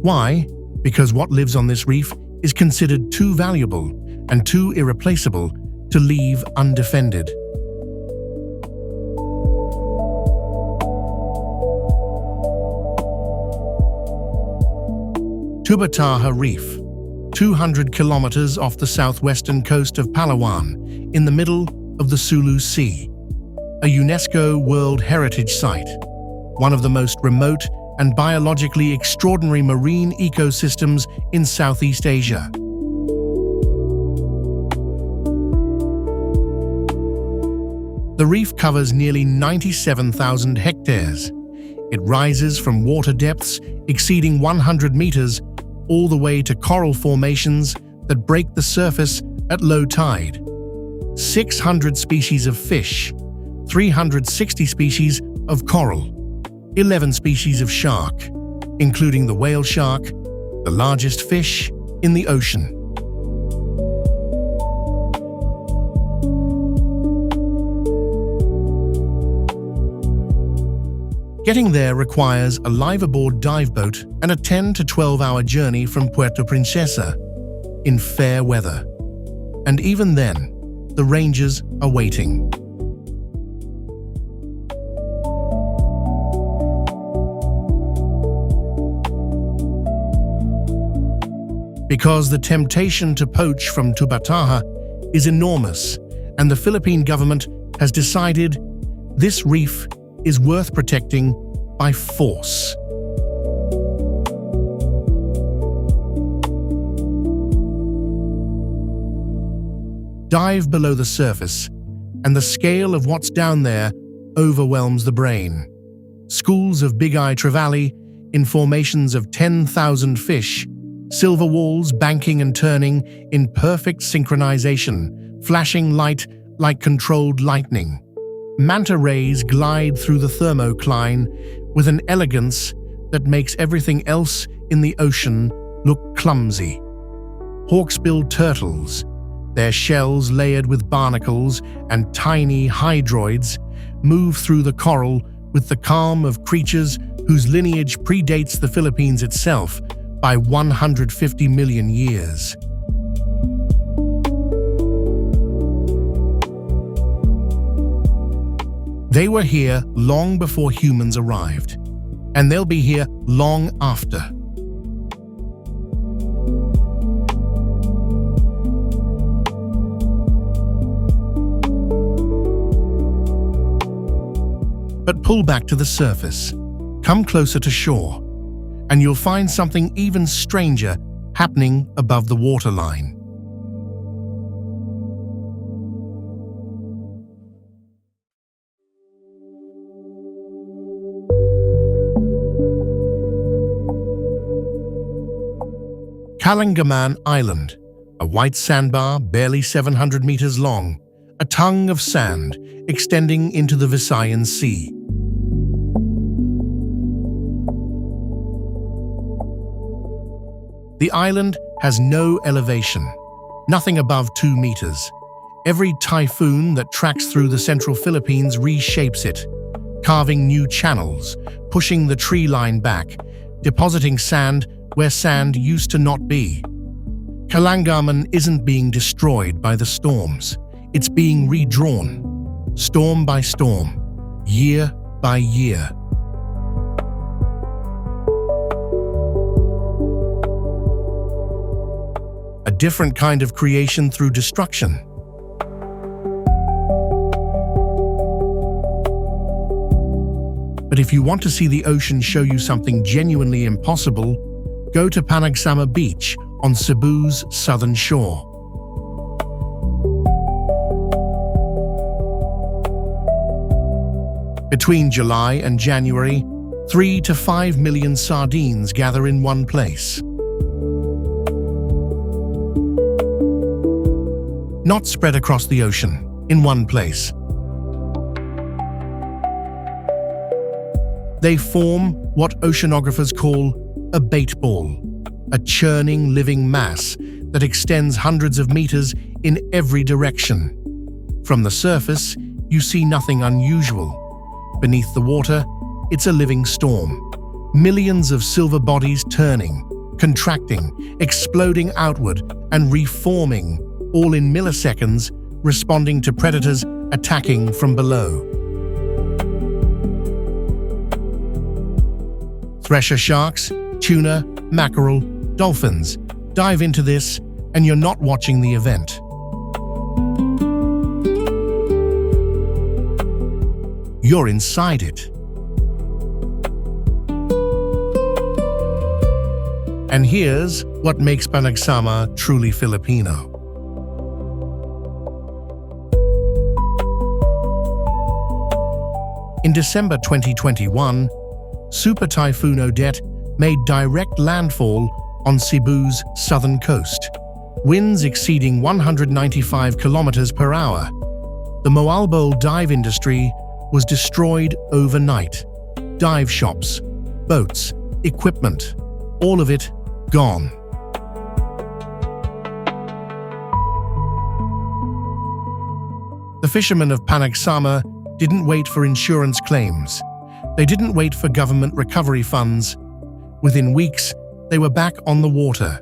Why? Because what lives on this reef is considered too valuable and too irreplaceable to leave undefended. Tubataha Reef, 200 kilometers off the southwestern coast of Palawan, in the middle of the Sulu Sea. A UNESCO World Heritage Site, one of the most remote and biologically extraordinary marine ecosystems in Southeast Asia. The reef covers nearly 97,000 hectares. It rises from water depths exceeding 100 meters all the way to coral formations that break the surface at low tide. 600 species of fish, 360 species of coral, 11 species of shark, including the whale shark, the largest fish in the ocean. Getting there requires a live-aboard dive boat and a 10 to 12-hour journey from Puerto Princesa in fair weather. And even then, the rangers are waiting. because the temptation to poach from Tubataha is enormous, and the Philippine government has decided this reef is worth protecting by force. Dive below the surface, and the scale of what's down there overwhelms the brain. Schools of big-eye trevally in formations of 10,000 fish, silver walls banking and turning in perfect synchronization, flashing light like controlled lightning. Manta rays glide through the thermocline with an elegance that makes everything else in the ocean look clumsy. Hawksbill turtles, their shells layered with barnacles and tiny hydroids, move through the coral with the calm of creatures whose lineage predates the Philippines itself by 150 million years. They were here long before humans arrived, and they'll be here long after. But pull back to the surface, come closer to shore, and you'll find something even stranger happening above the waterline. Kalangaman Island, a white sandbar barely 700 meters long, a tongue of sand extending into the Visayan Sea. The island has no elevation, nothing above 2 meters. Every typhoon that tracks through the central Philippines reshapes it, carving new channels, pushing the tree line back, depositing sand where sand used to not be. Kalangaman isn't being destroyed by the storms. It's being redrawn, storm by storm, year by year. A different kind of creation through destruction. But if you want to see the ocean show you something genuinely impossible, go to Panagsama Beach on Cebu's southern shore. Between July and January, 3 to 5 million sardines gather in one place. Not spread across the ocean, in one place. They form what oceanographers call a bait ball, a churning living mass that extends hundreds of meters in every direction. From the surface, you see nothing unusual. Beneath the water, it's a living storm. Millions of silver bodies turning, contracting, exploding outward, and reforming, all in milliseconds, responding to predators attacking from below. Thresher sharks, tuna, mackerel, dolphins. Dive into this, and you're not watching the event. You're inside it. And here's what makes Panagsama truly Filipino. In December 2021, Super Typhoon Odette made direct landfall on Cebu's southern coast, winds exceeding 195 kilometers per hour. The Moalboal dive industry was destroyed overnight. Dive shops, boats, equipment, all of it gone. The fishermen of Panagsama didn't wait for insurance claims. They didn't wait for government recovery funds. Within weeks, they were back on the water.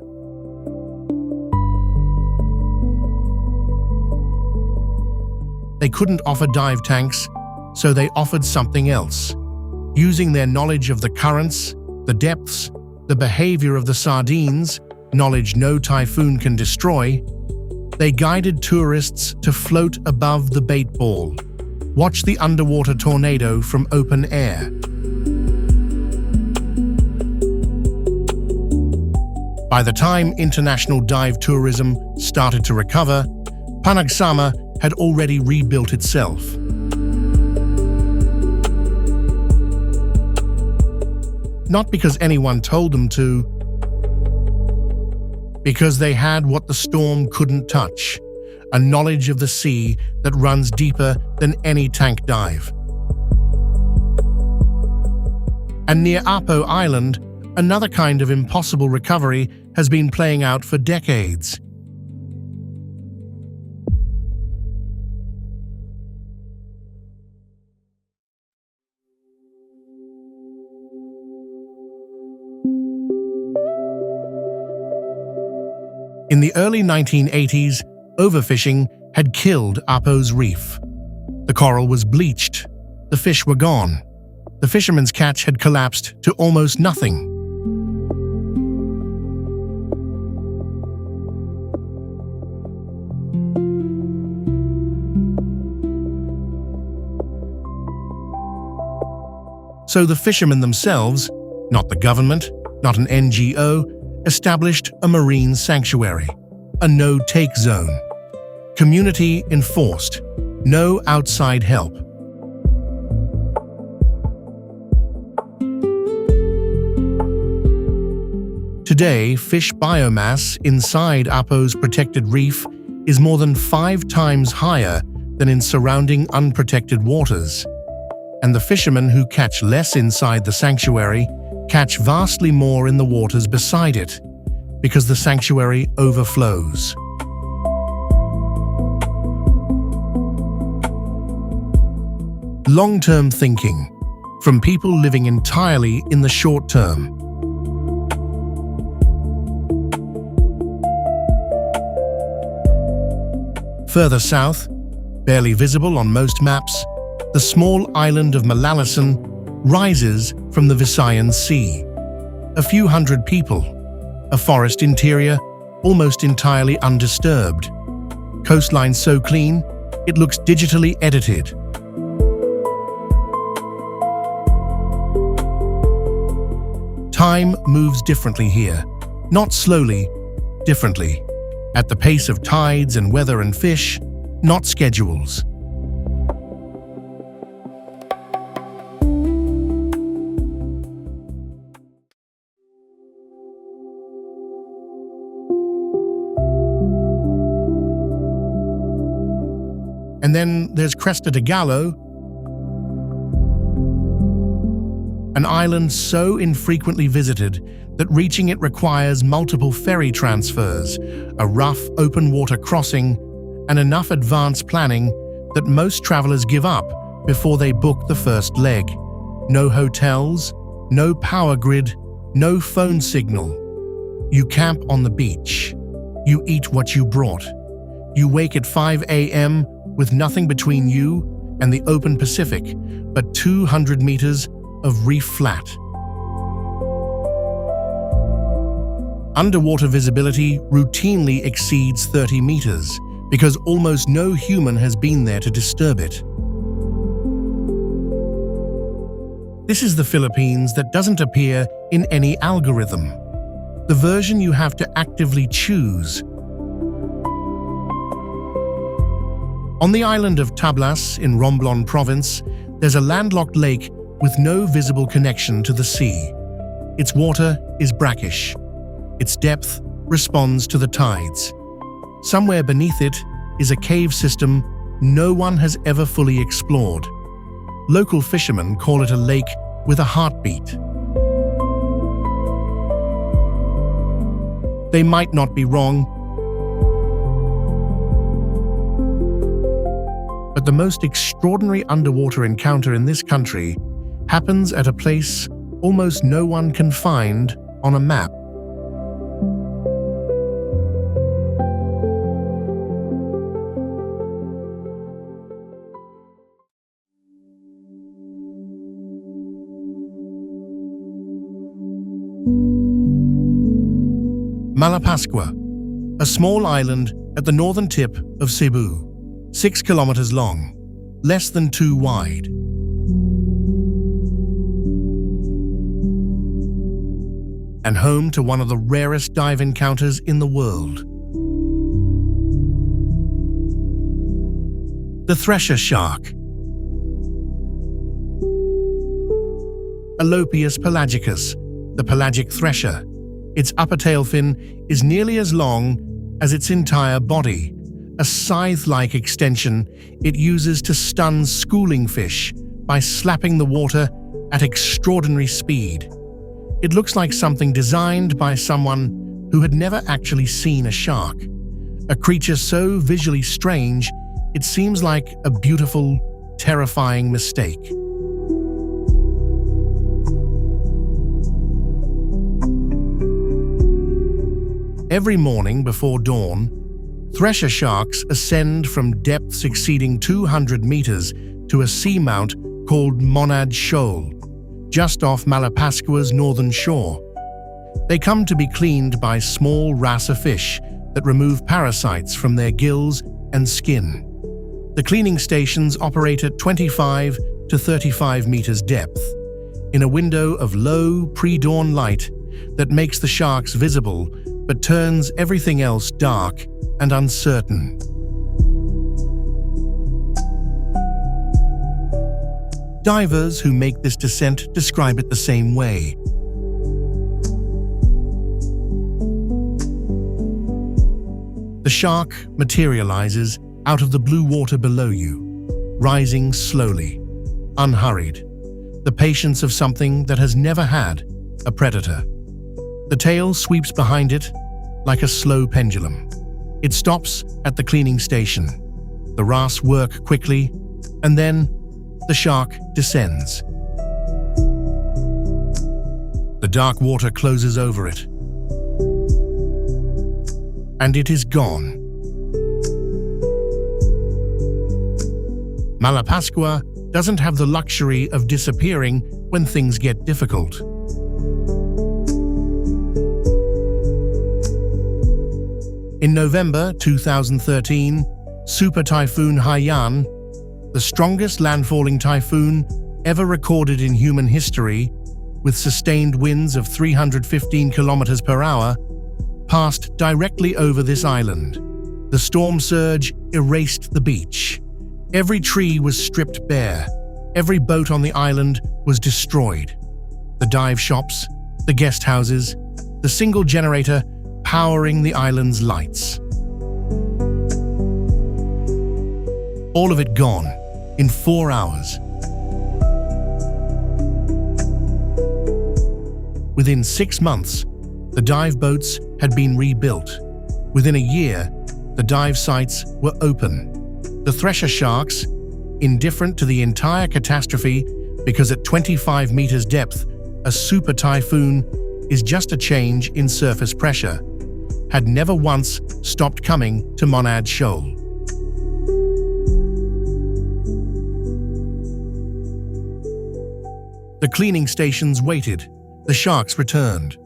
They couldn't offer dive tanks, so they offered something else. Using their knowledge of the currents, the depths, the behavior of the sardines, knowledge no typhoon can destroy, they guided tourists to float above the bait ball, watch the underwater tornado from open air. By the time international dive tourism started to recover, Panagsama had already rebuilt itself. Not because anyone told them to, because they had what the storm couldn't touch, a knowledge of the sea that runs deeper than any tank dive. And near Apo Island, another kind of impossible recovery has been playing out for decades. In the early 1980s, overfishing had killed Apo's reef. The coral was bleached. The fish were gone. The fishermen's catch had collapsed to almost nothing. So the fishermen themselves, not the government, not an NGO, established a marine sanctuary, a no-take zone. Community enforced, no outside help. Today, fish biomass inside Apo's protected reef is more than 5 times higher than in surrounding unprotected waters. And the fishermen who catch less inside the sanctuary catch vastly more in the waters beside it, because the sanctuary overflows. Long-term thinking, from people living entirely in the short term. Further south, barely visible on most maps, the small island of Malalasan rises from the Visayan Sea. A few hundred people, a forest interior almost entirely undisturbed. Coastline so clean, it looks digitally edited. Time moves differently here, not slowly, differently. At the pace of tides and weather and fish, not schedules. And then there's Cresta de Gallo, an island so infrequently visited that reaching it requires multiple ferry transfers, a rough open water crossing, and enough advanced planning that most travelers give up before they book the first leg. No hotels, no power grid, no phone signal. You camp on the beach. You eat what you brought. You wake at 5 a.m. with nothing between you and the open Pacific but 200 meters of reef flat. Underwater visibility routinely exceeds 30 meters because almost no human has been there to disturb it. This is the Philippines that doesn't appear in any algorithm. The version you have to actively choose. On the island of Tablas in Romblon province, there's a landlocked lake with no visible connection to the sea. Its water is brackish. Its depth responds to the tides. Somewhere beneath it is a cave system no one has ever fully explored. Local fishermen call it a lake with a heartbeat. They might not be wrong, but the most extraordinary underwater encounter in this country happens at a place almost no one can find on a map. Malapascua, a small island at the northern tip of Cebu, 6 kilometers long, less than 2 wide. And home to one of the rarest dive encounters in the world. The thresher shark. Alopius pelagicus, the pelagic thresher. Its upper tail fin is nearly as long as its entire body, a scythe-like extension it uses to stun schooling fish by slapping the water at extraordinary speed. It looks like something designed by someone who had never actually seen a shark, a creature so visually strange it seems like a beautiful, terrifying mistake. Every morning before dawn, thresher sharks ascend from depths exceeding 200 meters to a seamount called Monad Shoal, just off Malapascua's northern shore. They come to be cleaned by small wrasser fish that remove parasites from their gills and skin. The cleaning stations operate at 25 to 35 meters depth, in a window of low, pre-dawn light that makes the sharks visible but turns everything else dark and uncertain. Divers who make this descent describe it the same way. The shark materializes out of the blue water below you, rising slowly, unhurried, the patience of something that has never had a predator. The tail sweeps behind it like a slow pendulum. It stops at the cleaning station. The wrasse work quickly, and then the shark descends. The dark water closes over it, and it is gone. Malapascua doesn't have the luxury of disappearing when things get difficult. In November 2013, Super Typhoon Haiyan, the strongest landfalling typhoon ever recorded in human history, with sustained winds of 315 kilometers per hour, passed directly over this island. The storm surge erased the beach. Every tree was stripped bare. Every boat on the island was destroyed. The dive shops, the guest houses, the single generator powering the island's lights. All of it gone in 4 hours. Within 6 months, the dive boats had been rebuilt. Within a year, the dive sites were open. The thresher sharks, indifferent to the entire catastrophe because at 25 meters depth, a super typhoon is just a change in surface pressure, had never once stopped coming to Monad Shoal. The cleaning stations waited. The sharks returned.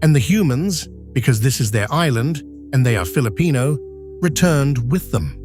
And the humans, because this is their island and they are Filipino, returned with them.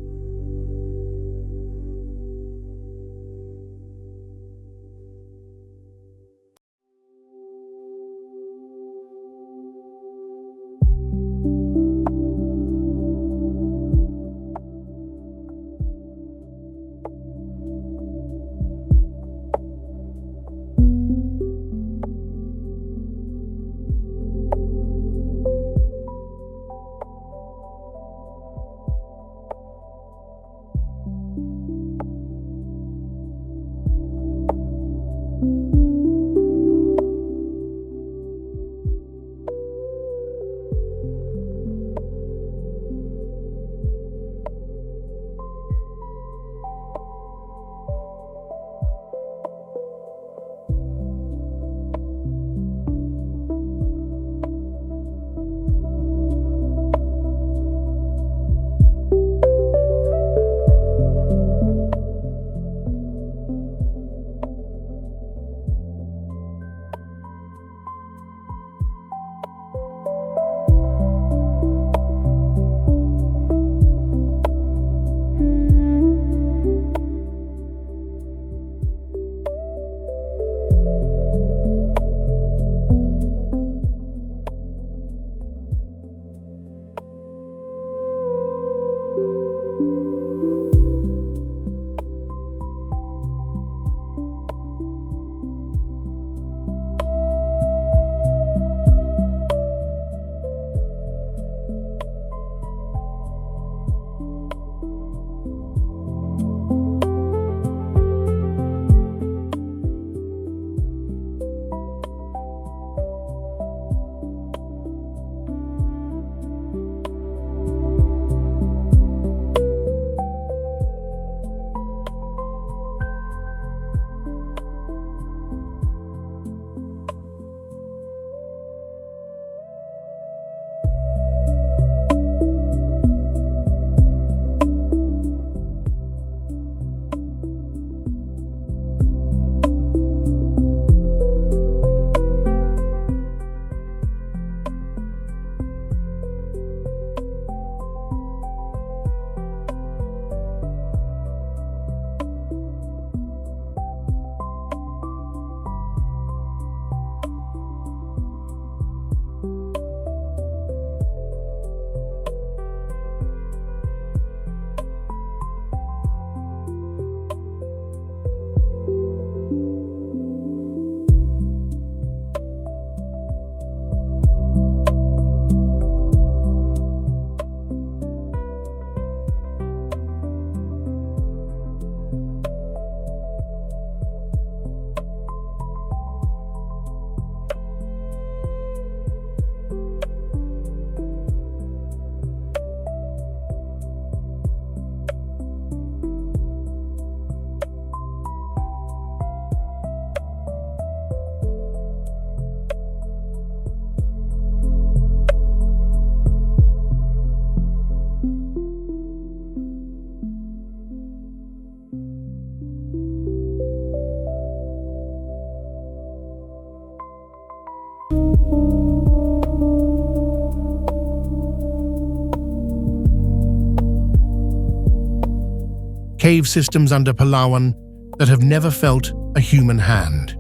cave systems under Palawan that have never felt a human hand,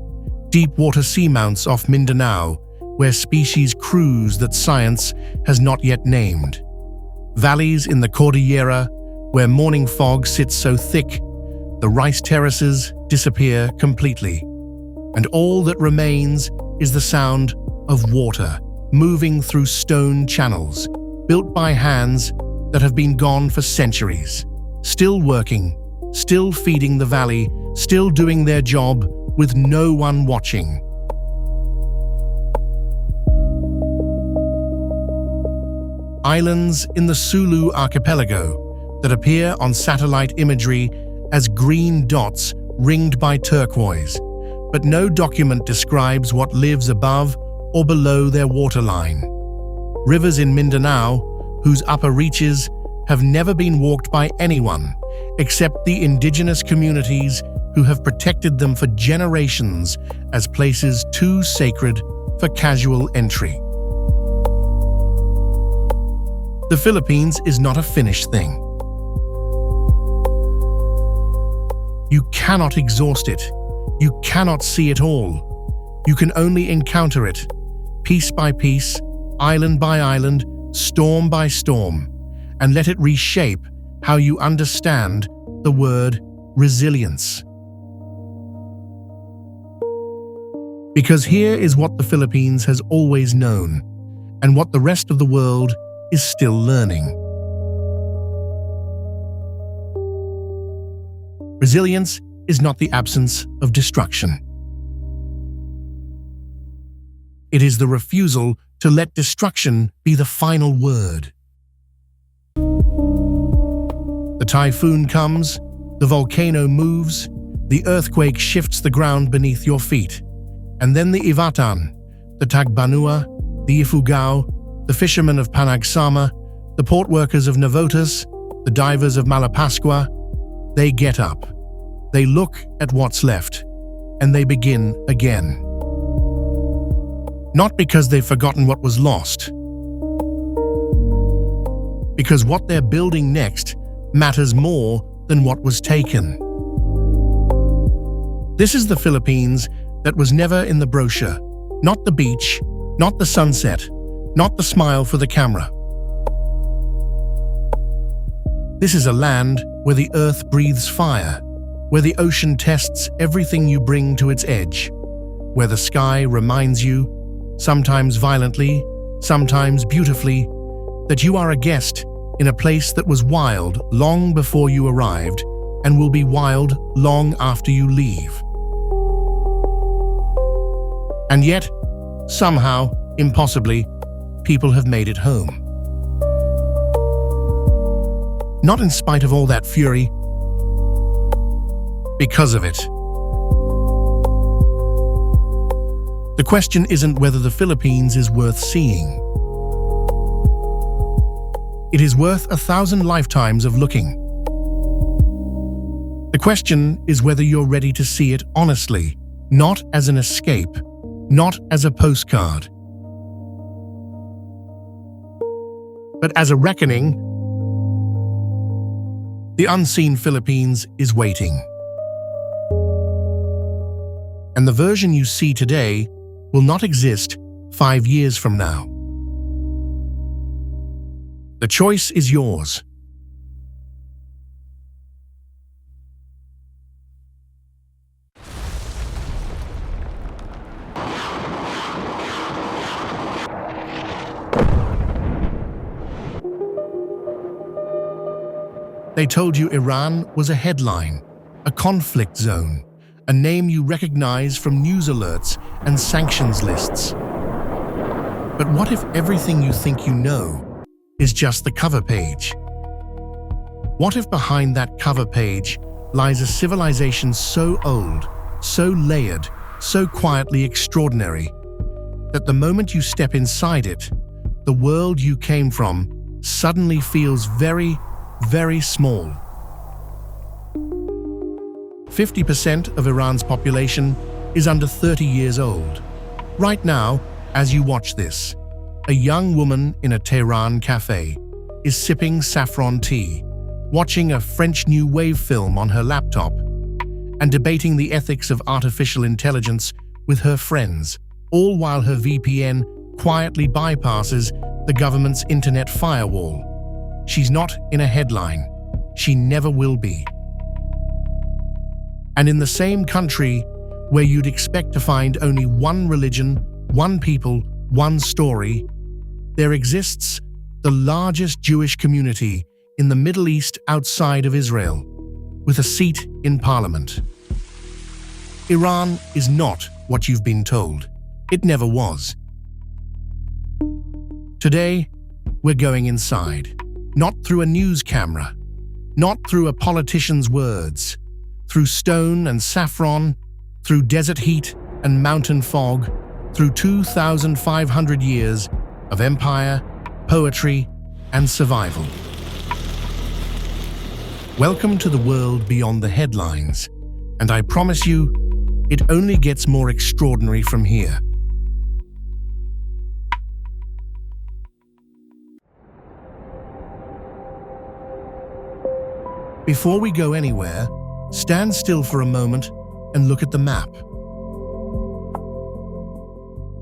deep water seamounts off Mindanao where species cruise that science has not yet named, valleys in the Cordillera where morning fog sits so thick the rice terraces disappear completely, and all that remains is the sound of water moving through stone channels built by hands that have been gone for centuries, still working, still feeding the valley, still doing their job with no one watching. Islands in the Sulu archipelago that appear on satellite imagery as green dots ringed by turquoise, but no document describes what lives above or below their waterline. Rivers in Mindanao, whose upper reaches have never been walked by anyone except the indigenous communities who have protected them for generations as places too sacred for casual entry. The Philippines is not a finished thing. You cannot exhaust it. You cannot see it all. You can only encounter it, piece by piece, island by island, storm by storm, and let it reshape how you understand the word resilience. Because here is what the Philippines has always known, and what the rest of the world is still learning. Resilience is not the absence of destruction. It is the refusal to let destruction be the final word. The typhoon comes, the volcano moves, the earthquake shifts the ground beneath your feet, and then the Ivatan, the Tagbanua, the Ifugao, the fishermen of Panagsama, the port workers of Navotas, the divers of Malapascua, they get up, they look at what's left, and they begin again. Not because they've forgotten what was lost, because what they're building next matters more than what was taken. This is the Philippines that was never in the brochure, not the beach, not the sunset, not the smile for the camera. This is a land where the earth breathes fire, where the ocean tests everything you bring to its edge, where the sky reminds you, sometimes violently, sometimes beautifully, that you are a guest in a place that was wild long before you arrived and will be wild long after you leave. And yet, somehow, impossibly, people have made it home. Not in spite of all that fury, because of it. The question isn't whether the Philippines is worth seeing. It is worth 1,000 lifetimes of looking. The question is whether you're ready to see it honestly, not as an escape, not as a postcard, but as a reckoning. The unseen Philippines is waiting. And the version you see today will not exist 5 years from now. The choice is yours. They told you Iran was a headline, a conflict zone, a name you recognize from news alerts and sanctions lists. But what if everything you think you know is just the cover page? What if behind that cover page lies a civilization so old, so layered, so quietly extraordinary, that the moment you step inside it, the world you came from suddenly feels very, very small? 50% of Iran's population is under 30 years old. Right now, as you watch this, a young woman in a Tehran cafe is sipping saffron tea, watching a French New Wave film on her laptop, and debating the ethics of artificial intelligence with her friends, all while her VPN quietly bypasses the government's internet firewall. She's not in a headline. She never will be. And in the same country where you'd expect to find only one religion, one people, one story, there exists the largest Jewish community in the Middle East outside of Israel, with a seat in parliament. Iran is not what you've been told. It never was. Today, we're going inside, not through a news camera, not through a politician's words, through stone and saffron, through desert heat and mountain fog, through 2,500 years of empire, poetry, and survival. Welcome to the world beyond the headlines, and I promise you, it only gets more extraordinary from here. Before we go anywhere, stand still for a moment and look at the map.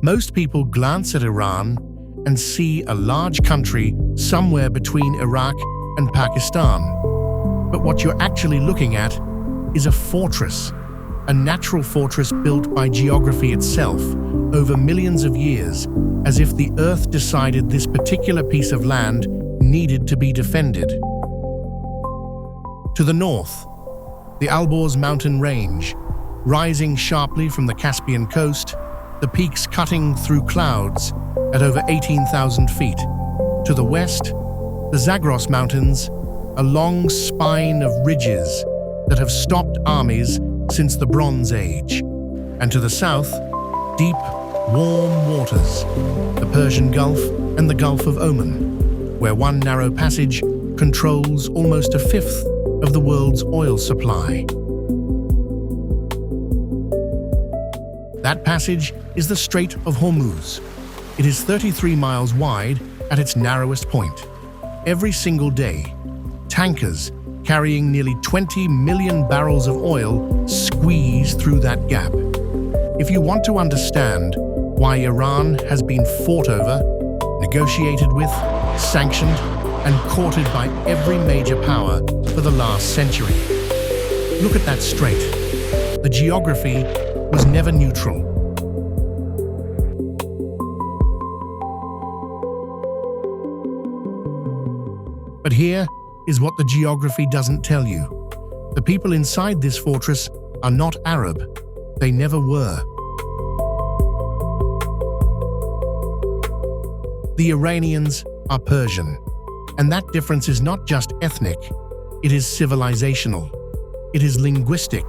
Most people glance at Iran and see a large country somewhere between Iraq and Pakistan. But what you're actually looking at is a fortress, a natural fortress built by geography itself over millions of years, as if the earth decided this particular piece of land needed to be defended. To the north, the Alborz mountain range, rising sharply from the Caspian coast, the peaks cutting through clouds at over 18,000 feet. To the west, the Zagros Mountains, a long spine of ridges that have stopped armies since the Bronze Age. And to the south, deep, warm waters, the Persian Gulf and the Gulf of Oman, where one narrow passage controls almost a fifth of the world's oil supply. That passage is the Strait of Hormuz. It is 33 miles wide at its narrowest point. Every single day, tankers carrying nearly 20 million barrels of oil squeeze through that gap. If you want to understand why Iran has been fought over, negotiated with, sanctioned, and courted by every major power for the last century, look at that strait. The geography was never neutral. But here is what the geography doesn't tell you. The people inside this fortress are not Arab. They never were. The Iranians are Persian. And that difference is not just ethnic, it is civilizational. It is linguistic.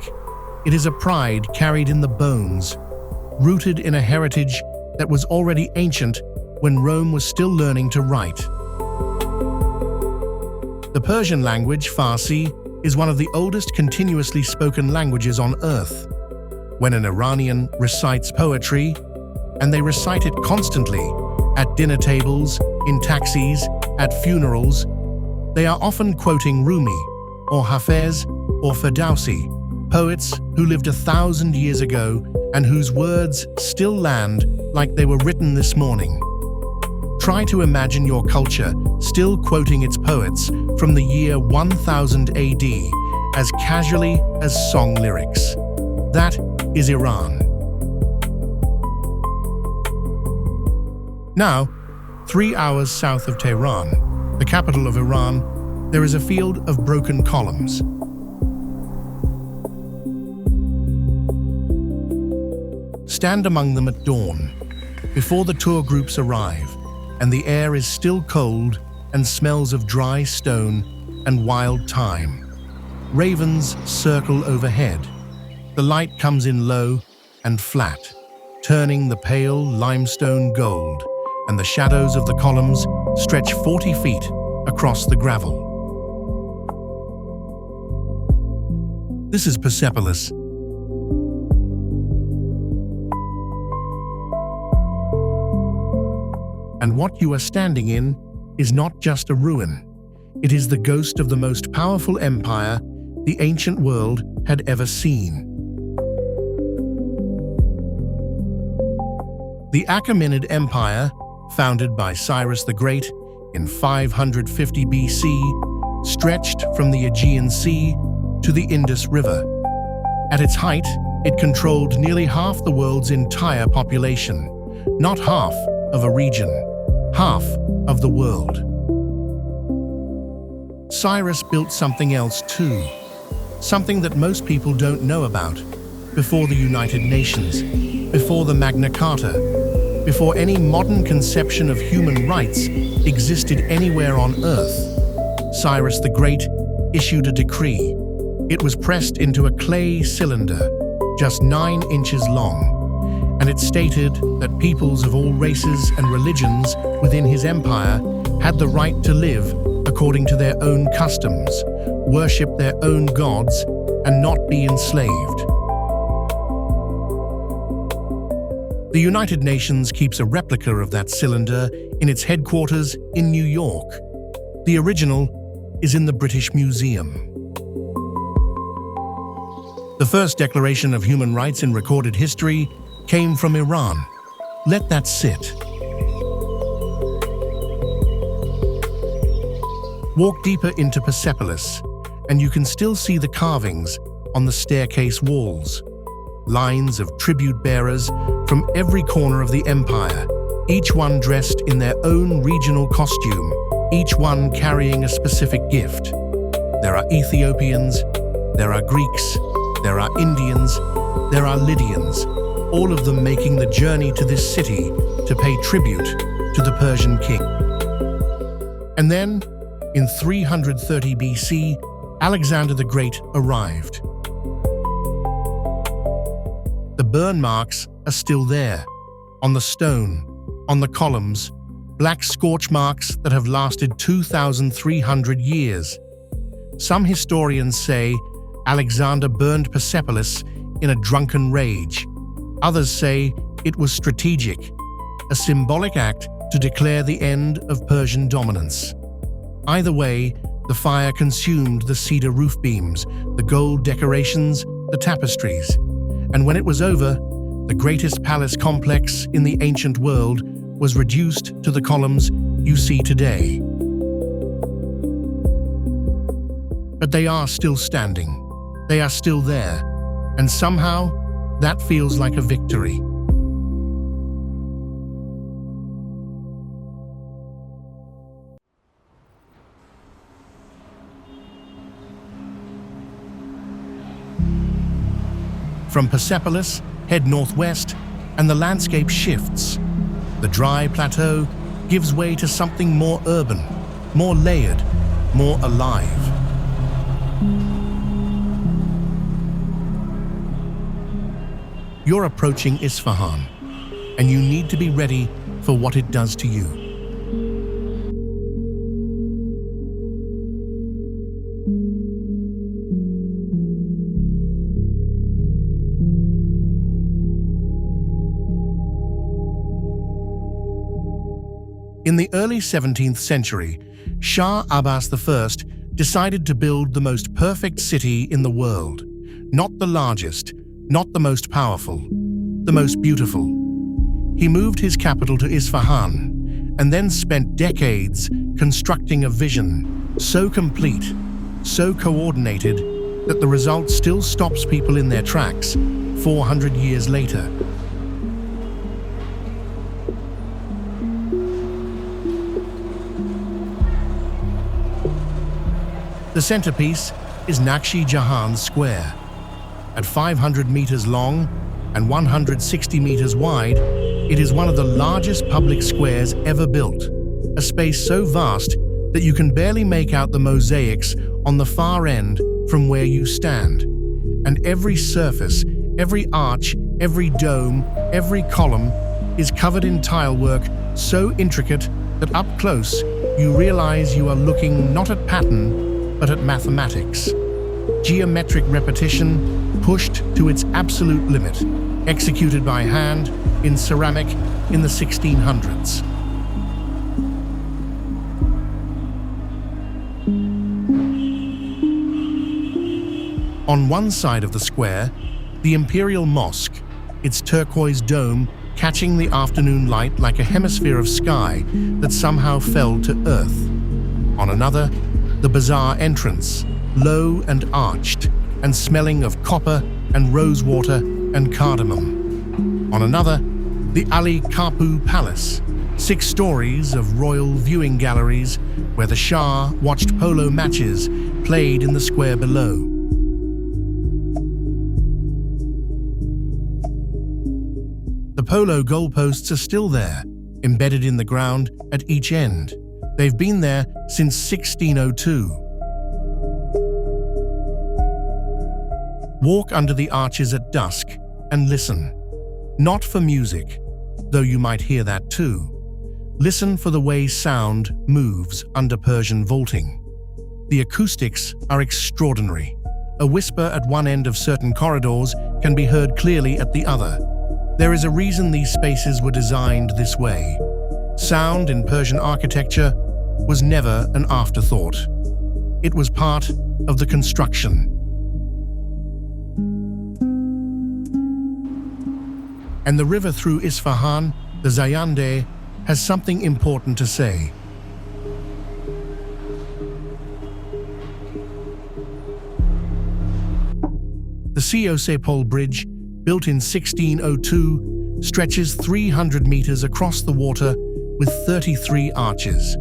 It is a pride carried in the bones, rooted in a heritage that was already ancient when Rome was still learning to write. The Persian language, Farsi, is one of the oldest continuously spoken languages on earth. When an Iranian recites poetry, and they recite it constantly, at dinner tables, in taxis, at funerals, they are often quoting Rumi, or Hafez, or Ferdowsi, poets who lived 1,000 years ago and whose words still land like they were written this morning. Try to imagine your culture still quoting its poets from the year 1000 AD as casually as song lyrics. That is Iran. Now, 3 hours south of Tehran, the capital of Iran, there is a field of broken columns. Stand among them at dawn, before the tour groups arrive, and the air is still cold and smells of dry stone and wild thyme. Ravens circle overhead. The light comes in low and flat, turning the pale limestone gold, and the shadows of the columns stretch 40 feet across the gravel. This is Persepolis. And what you are standing in is not just a ruin. It is the ghost of the most powerful empire the ancient world had ever seen. The Achaemenid Empire, founded by Cyrus the Great in 550 BC, stretched from the Aegean Sea to the Indus River. At its height, it controlled nearly half the world's entire population, not half of a region, half of the world. Cyrus built something else too, something that most people don't know about. Before the United Nations, before the Magna Carta, before any modern conception of human rights existed anywhere on Earth, Cyrus the Great issued a decree. It was pressed into a clay cylinder, just 9 inches long, and it stated that peoples of all races and religions within his empire had the right to live according to their own customs, worship their own gods, and not be enslaved. The United Nations keeps a replica of that cylinder in its headquarters in New York. The original is in the British Museum. The first declaration of human rights in recorded history came from Iran. Let that sit. Walk deeper into Persepolis, and you can still see the carvings on the staircase walls. Lines of tribute bearers from every corner of the empire, each one dressed in their own regional costume, each one carrying a specific gift. There are Ethiopians, there are Greeks, there are Indians, there are Lydians, all of them making the journey to this city to pay tribute to the Persian king. And then, in 330 BC, Alexander the Great arrived. The burn marks are still there, on the stone, on the columns, black scorch marks that have lasted 2,300 years. Some historians say Alexander burned Persepolis in a drunken rage. Others say it was strategic, a symbolic act to declare the end of Persian dominance. Either way, the fire consumed the cedar roof beams, the gold decorations, the tapestries. And when it was over, the greatest palace complex in the ancient world was reduced to the columns you see today. But they are still standing. They are still there. And somehow, that feels like a victory. From Persepolis, head northwest, and the landscape shifts. The dry plateau gives way to something more urban, more layered, more alive. You're approaching Isfahan, and you need to be ready for what it does to you. In the early 17th century, Shah Abbas I decided to build the most perfect city in the world. Not the largest, not the most powerful, the most beautiful. He moved his capital to Isfahan and then spent decades constructing a vision so complete, so coordinated, that the result still stops people in their tracks 400 years later. The centerpiece is Naqshi Jahan Square. At 500 meters long and 160 meters wide, it is one of the largest public squares ever built, a space so vast that you can barely make out the mosaics on the far end from where you stand. And every surface, every arch, every dome, every column is covered in tilework so intricate that up close you realize you are looking not at pattern, but at mathematics. Geometric repetition pushed to its absolute limit, executed by hand in ceramic in the 1600s. On one side of the square, the Imperial Mosque, its turquoise dome catching the afternoon light like a hemisphere of sky that somehow fell to earth. On another, the bazaar entrance, low and arched, and smelling of copper and rosewater and cardamom. On another, the Ali Kapu Palace, 6 stories of royal viewing galleries where the Shah watched polo matches played in the square below. The polo goalposts are still there, embedded in the ground at each end. They've been there since 1602. Walk under the arches at dusk and listen. Not for music, though you might hear that too. Listen for the way sound moves under Persian vaulting. The acoustics are extraordinary. A whisper at one end of certain corridors can be heard clearly at the other. There is a reason these spaces were designed this way. Sound in Persian architecture was never an afterthought. It was part of the construction. And the river through Isfahan, the Zayandeh, has something important to say. The Seo-Sepol Bridge, built in 1602, stretches 300 meters across the water with 33 arches.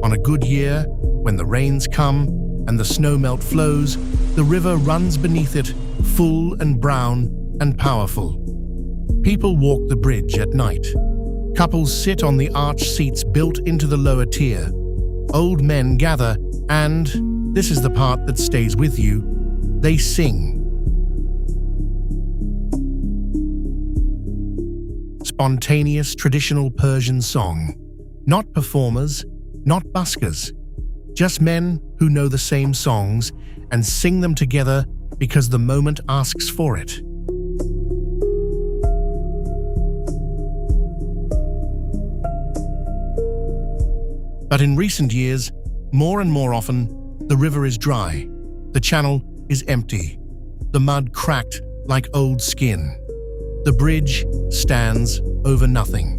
On a good year, when the rains come and the snowmelt flows, the river runs beneath it, full and brown and powerful. People walk the bridge at night. Couples sit on the arch seats built into the lower tier. Old men gather and, this is the part that stays with you, they sing. Spontaneous traditional Persian song. Not performers, not buskers. Just men who know the same songs and sing them together because the moment asks for it. But in recent years, more and more often, the river is dry. The channel is empty. The mud cracked like old skin. The bridge stands over nothing.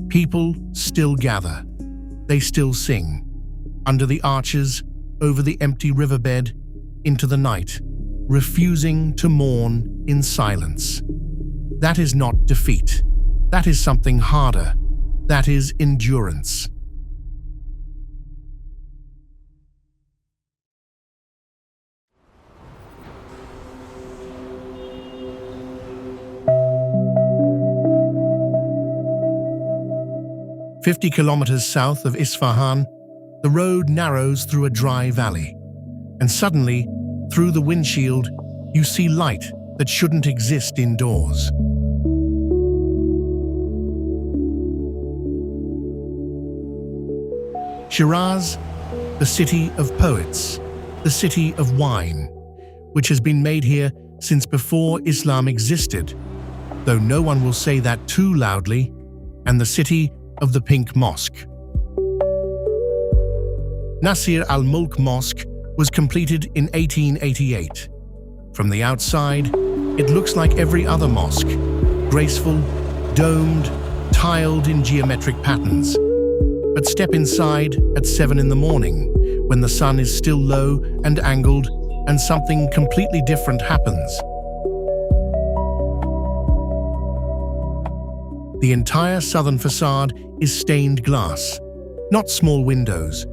People still gather. They still sing. Under the arches, over the empty riverbed, into the night, refusing to mourn in silence. That is not defeat. That is something harder. That is endurance. "50 kilometers south of Isfahan, the road narrows through a dry valley. And suddenly, through the windshield, you see light that shouldn't exist indoors. Shiraz, the city of poets, the city of wine, which has been made here since before Islam existed, though no one will say that too loudly, and the city of the Pink Mosque. Nasir al-Mulk Mosque was completed in 1888. From the outside, it looks like every other mosque, graceful, domed, tiled in geometric patterns. But step inside at 7 in the morning, when the sun is still low and angled, and something completely different happens. The entire southern facade is stained glass, not small windows,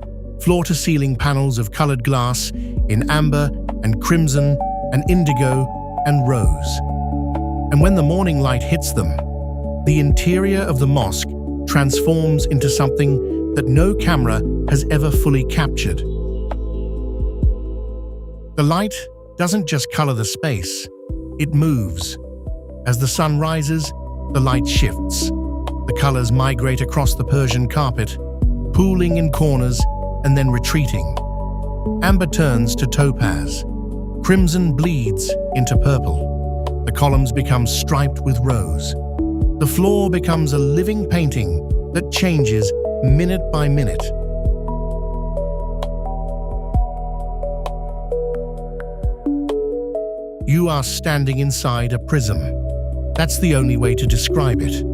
floor-to-ceiling panels of colored glass in amber and crimson and indigo and rose. And when the morning light hits them, the interior of the mosque transforms into something that no camera has ever fully captured. The light doesn't just color the space, it moves. As the sun rises, the light shifts. The colors migrate across the Persian carpet, pooling in corners and then retreating. Amber turns to topaz. Crimson bleeds into purple. The columns become striped with rose. The floor becomes a living painting that changes minute by minute. You are standing inside a prism. That's the only way to describe it.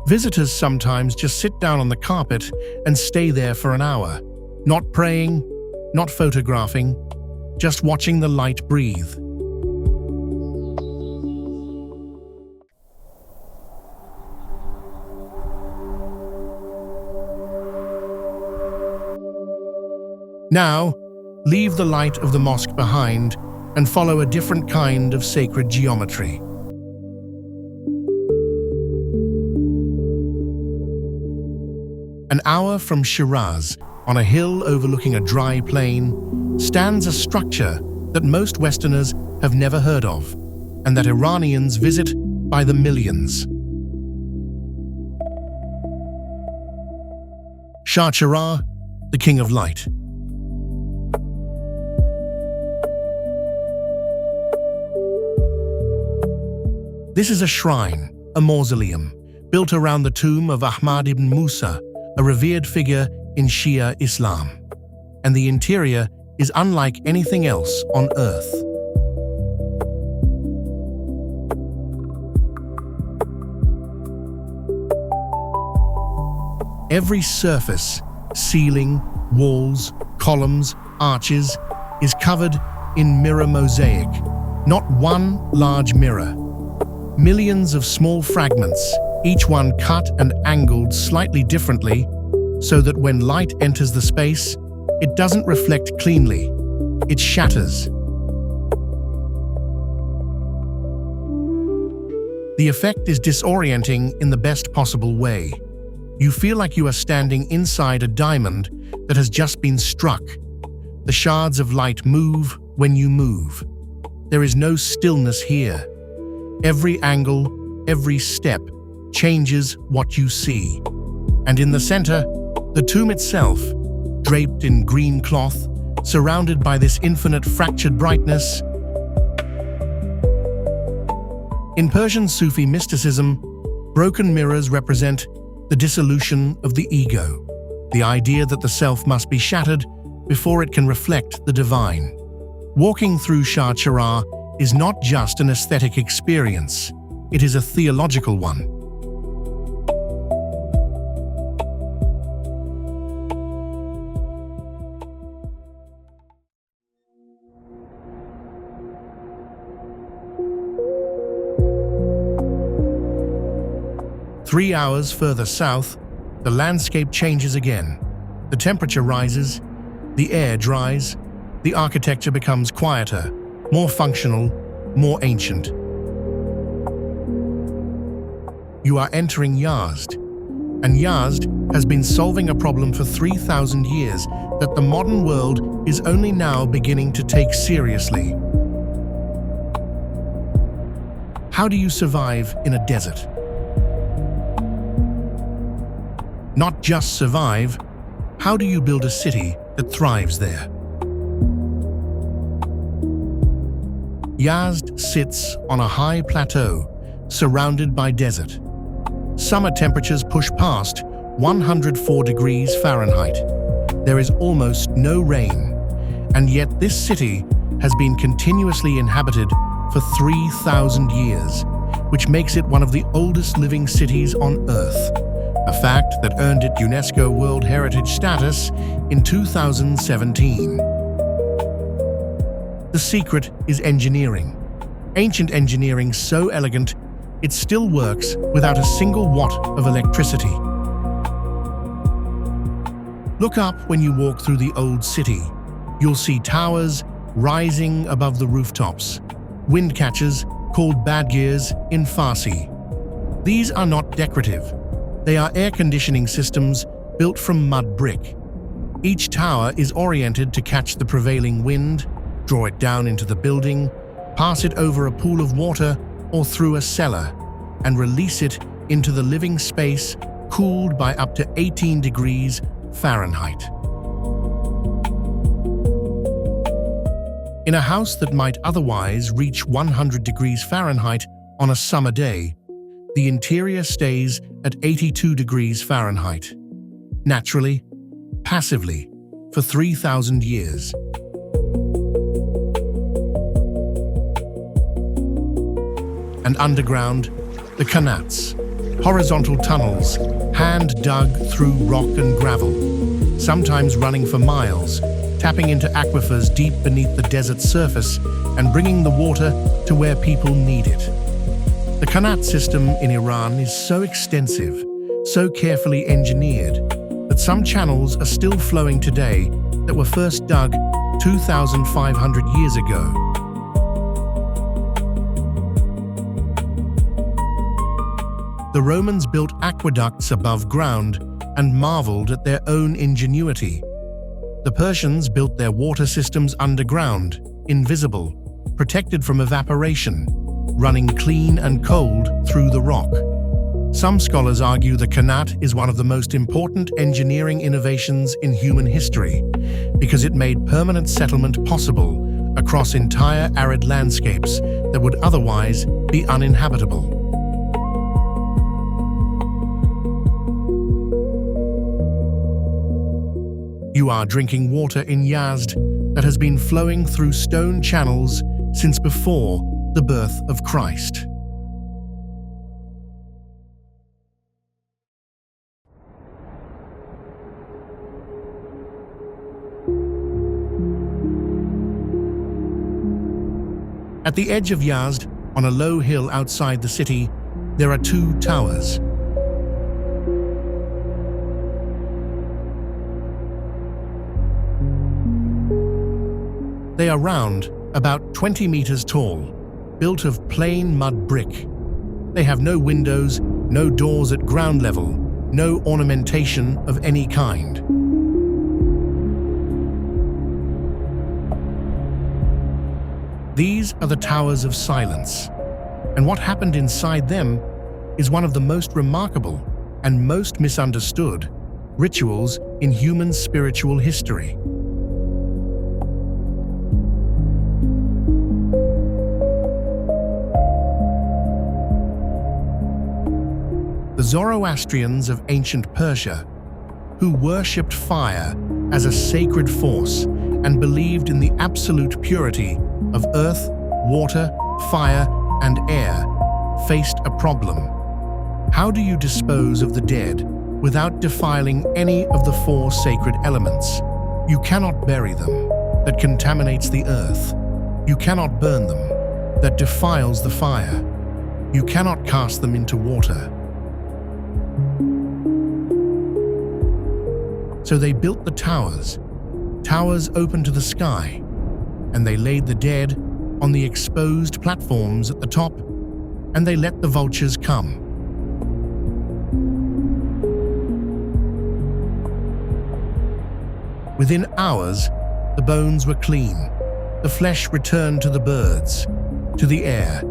Visitors sometimes just sit down on the carpet and stay there for an hour, not praying, not photographing, just watching the light breathe. Now, leave the light of the mosque behind and follow a different kind of sacred geometry. An hour from Shiraz, on a hill overlooking a dry plain, stands a structure that most Westerners have never heard of, and that Iranians visit by the millions. Shah Cheragh, the King of Light. This is a shrine, a mausoleum, built around the tomb of Ahmad ibn Musa, a revered figure in Shia Islam, and the interior is unlike anything else on Earth. Every surface, ceiling, walls, columns, arches, is covered in mirror mosaic, not one large mirror. Millions of small fragments, each one cut and angled slightly differently, so that when light enters the space, it doesn't reflect cleanly, it shatters. The effect is disorienting in the best possible way. You feel like you are standing inside a diamond that has just been struck. The shards of light move when you move. There is no stillness here. Every angle, every step changes what you see. And in the center, the tomb itself, draped in green cloth, surrounded by this infinite fractured brightness. In Persian Sufi mysticism, broken mirrors represent the dissolution of the ego, the idea that the self must be shattered before it can reflect the divine. Walking through Shah Cheragh is not just an aesthetic experience, it is a theological one. Three hours further south, the landscape changes again. The temperature rises, the air dries, the architecture becomes quieter, more functional, more ancient. You are entering Yazd, and Yazd has been solving a problem for 3,000 years that the modern world is only now beginning to take seriously. How do you survive in a desert? Not just survive, how do you build a city that thrives there? Yazd sits on a high plateau, surrounded by desert. Summer temperatures push past 104 degrees Fahrenheit. There is almost no rain, and yet this city has been continuously inhabited for 3,000 years, which makes it one of the oldest living cities on Earth. A fact that earned it UNESCO World Heritage status in 2017. The secret is engineering. Ancient engineering so elegant, it still works without a single watt of electricity. Look up when you walk through the old city. You'll see towers rising above the rooftops, wind catchers called badgirs in Farsi. These are not decorative. They are air conditioning systems built from mud brick. Each tower is oriented to catch the prevailing wind, draw it down into the building, pass it over a pool of water or through a cellar, and release it into the living space cooled by up to 18 degrees Fahrenheit. In a house that might otherwise reach 100 degrees Fahrenheit on a summer day, the interior stays at 82 degrees Fahrenheit. Naturally, passively, for 3,000 years. And underground, the qanats, horizontal tunnels, hand-dug through rock and gravel, sometimes running for miles, tapping into aquifers deep beneath the desert's surface and bringing the water to where people need it. The qanat system in Iran is so extensive, so carefully engineered, that some channels are still flowing today that were first dug 2,500 years ago. The Romans built aqueducts above ground and marveled at their own ingenuity. The Persians built their water systems underground, invisible, protected from evaporation, running clean and cold through the rock. Some scholars argue the qanat is one of the most important engineering innovations in human history because it made permanent settlement possible across entire arid landscapes that would otherwise be uninhabitable. You are drinking water in Yazd that has been flowing through stone channels since before the birth of Christ. At the edge of Yazd, on a low hill outside the city, there are two towers. They are round, about 20 meters tall, built of plain mud brick. They have no windows, no doors at ground level, no ornamentation of any kind. These are the Towers of Silence, and what happened inside them is one of the most remarkable and most misunderstood rituals in human spiritual history. The Zoroastrians of ancient Persia, who worshipped fire as a sacred force and believed in the absolute purity of earth, water, fire, and air, faced a problem. How do you dispose of the dead without defiling any of the four sacred elements? You cannot bury them, that contaminates the earth. You cannot burn them, that defiles the fire. You cannot cast them into water. So they built the towers open to the sky, and they laid the dead on the exposed platforms at the top, and they let the vultures come. Within hours, the bones were clean, the flesh returned to the birds, to the air,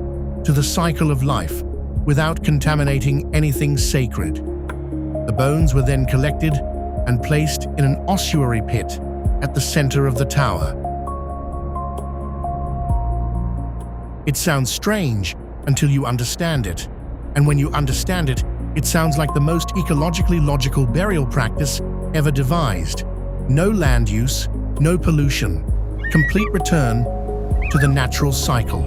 to the cycle of life, without contaminating anything sacred. The bones were then collected and placed in an ossuary pit at the center of the tower. It sounds strange until you understand it, and when you understand it, it sounds like the most ecologically logical burial practice ever devised. No land use, no pollution, complete return to the natural cycle.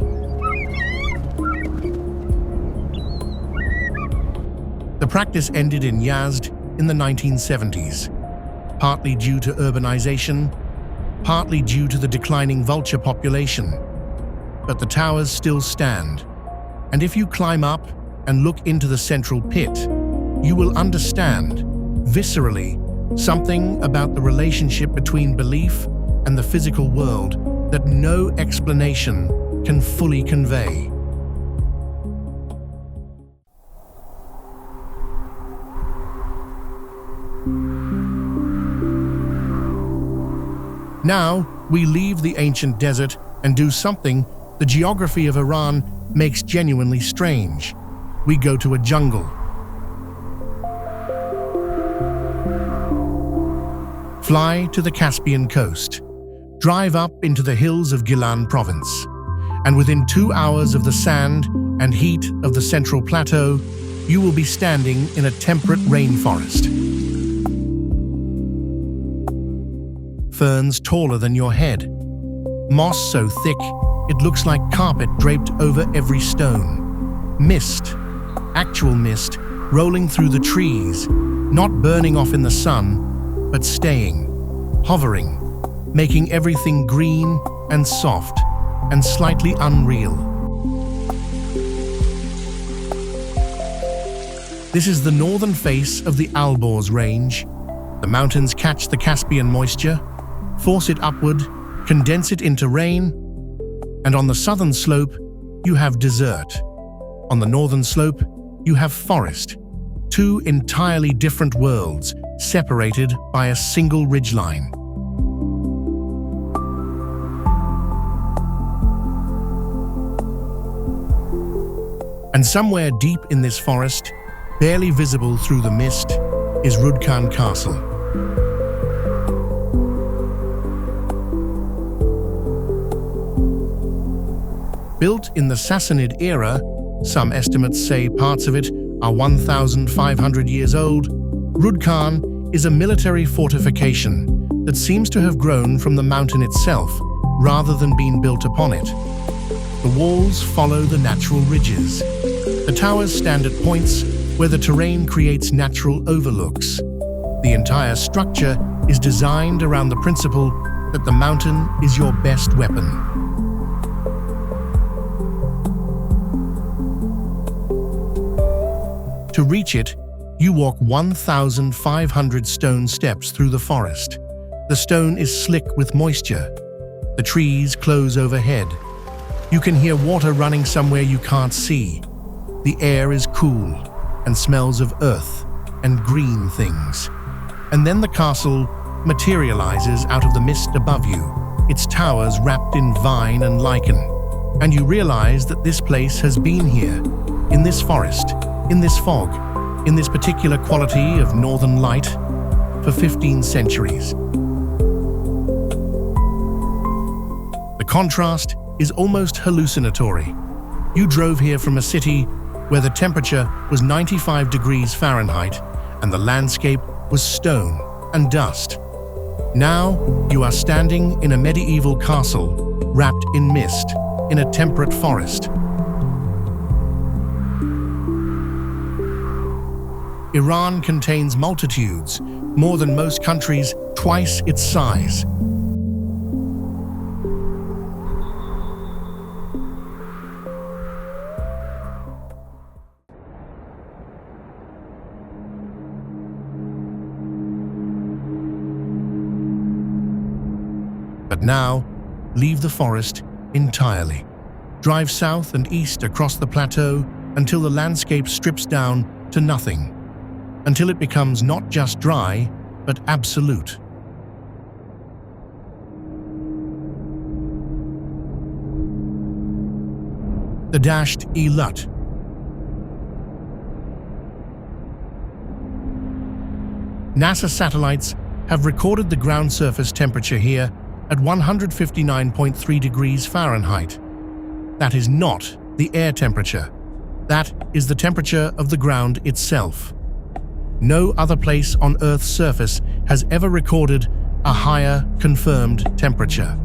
The practice ended in Yazd in the 1970s, partly due to urbanization, partly due to the declining vulture population. But the towers still stand, and if you climb up and look into the central pit, you will understand, viscerally, something about the relationship between belief and the physical world that no explanation can fully convey. Now, we leave the ancient desert and do something the geography of Iran makes genuinely strange. We go to a jungle. Fly to the Caspian coast. Drive up into the hills of Gilan province. And within 2 hours of the sand and heat of the central plateau, you will be standing in a temperate rainforest. Ferns taller than your head. Moss so thick, it looks like carpet draped over every stone. Mist, actual mist, rolling through the trees, not burning off in the sun, but staying, hovering, making everything green and soft and slightly unreal. This is the northern face of the Alborz Range. The mountains catch the Caspian moisture, force it upward, condense it into rain, and on the southern slope, you have desert. On the northern slope, you have forest, two entirely different worlds separated by a single ridgeline. And somewhere deep in this forest, barely visible through the mist, is Rudkan Castle. Built in the Sassanid era, some estimates say parts of it are 1,500 years old, Rudkan is a military fortification that seems to have grown from the mountain itself rather than been built upon it. The walls follow the natural ridges. The towers stand at points where the terrain creates natural overlooks. The entire structure is designed around the principle that the mountain is your best weapon. To reach it, you walk 1,500 stone steps through the forest. The stone is slick with moisture. The trees close overhead. You can hear water running somewhere you can't see. The air is cool and smells of earth and green things. And then the castle materializes out of the mist above you, its towers wrapped in vine and lichen. And you realize that this place has been here, in this forest, in this fog, in this particular quality of northern light, for 15 centuries. The contrast is almost hallucinatory. You drove here from a city where the temperature was 95 degrees Fahrenheit and the landscape was stone and dust. Now you are standing in a medieval castle wrapped in mist in a temperate forest. Iran contains multitudes, more than most countries, twice its size. But now, leave the forest entirely. Drive south and east across the plateau until the landscape strips down to nothing, until it becomes not just dry, but absolute. The Dasht-e-Lut. NASA satellites have recorded the ground surface temperature here at 159.3 degrees Fahrenheit. That is not the air temperature. That is the temperature of the ground itself. No other place on Earth's surface has ever recorded a higher confirmed temperature.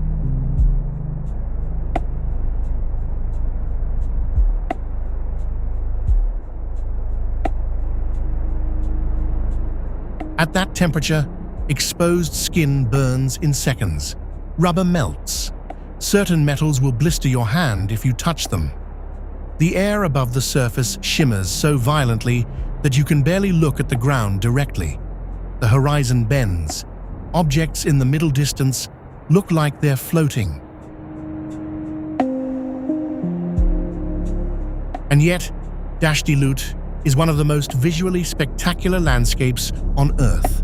At that temperature, exposed skin burns in seconds. Rubber melts. Certain metals will blister your hand if you touch them. The air above the surface shimmers so violently that you can barely look at the ground directly. The horizon bends. Objects in the middle distance look like they're floating. And yet, Dasht-e-Lut is one of the most visually spectacular landscapes on Earth.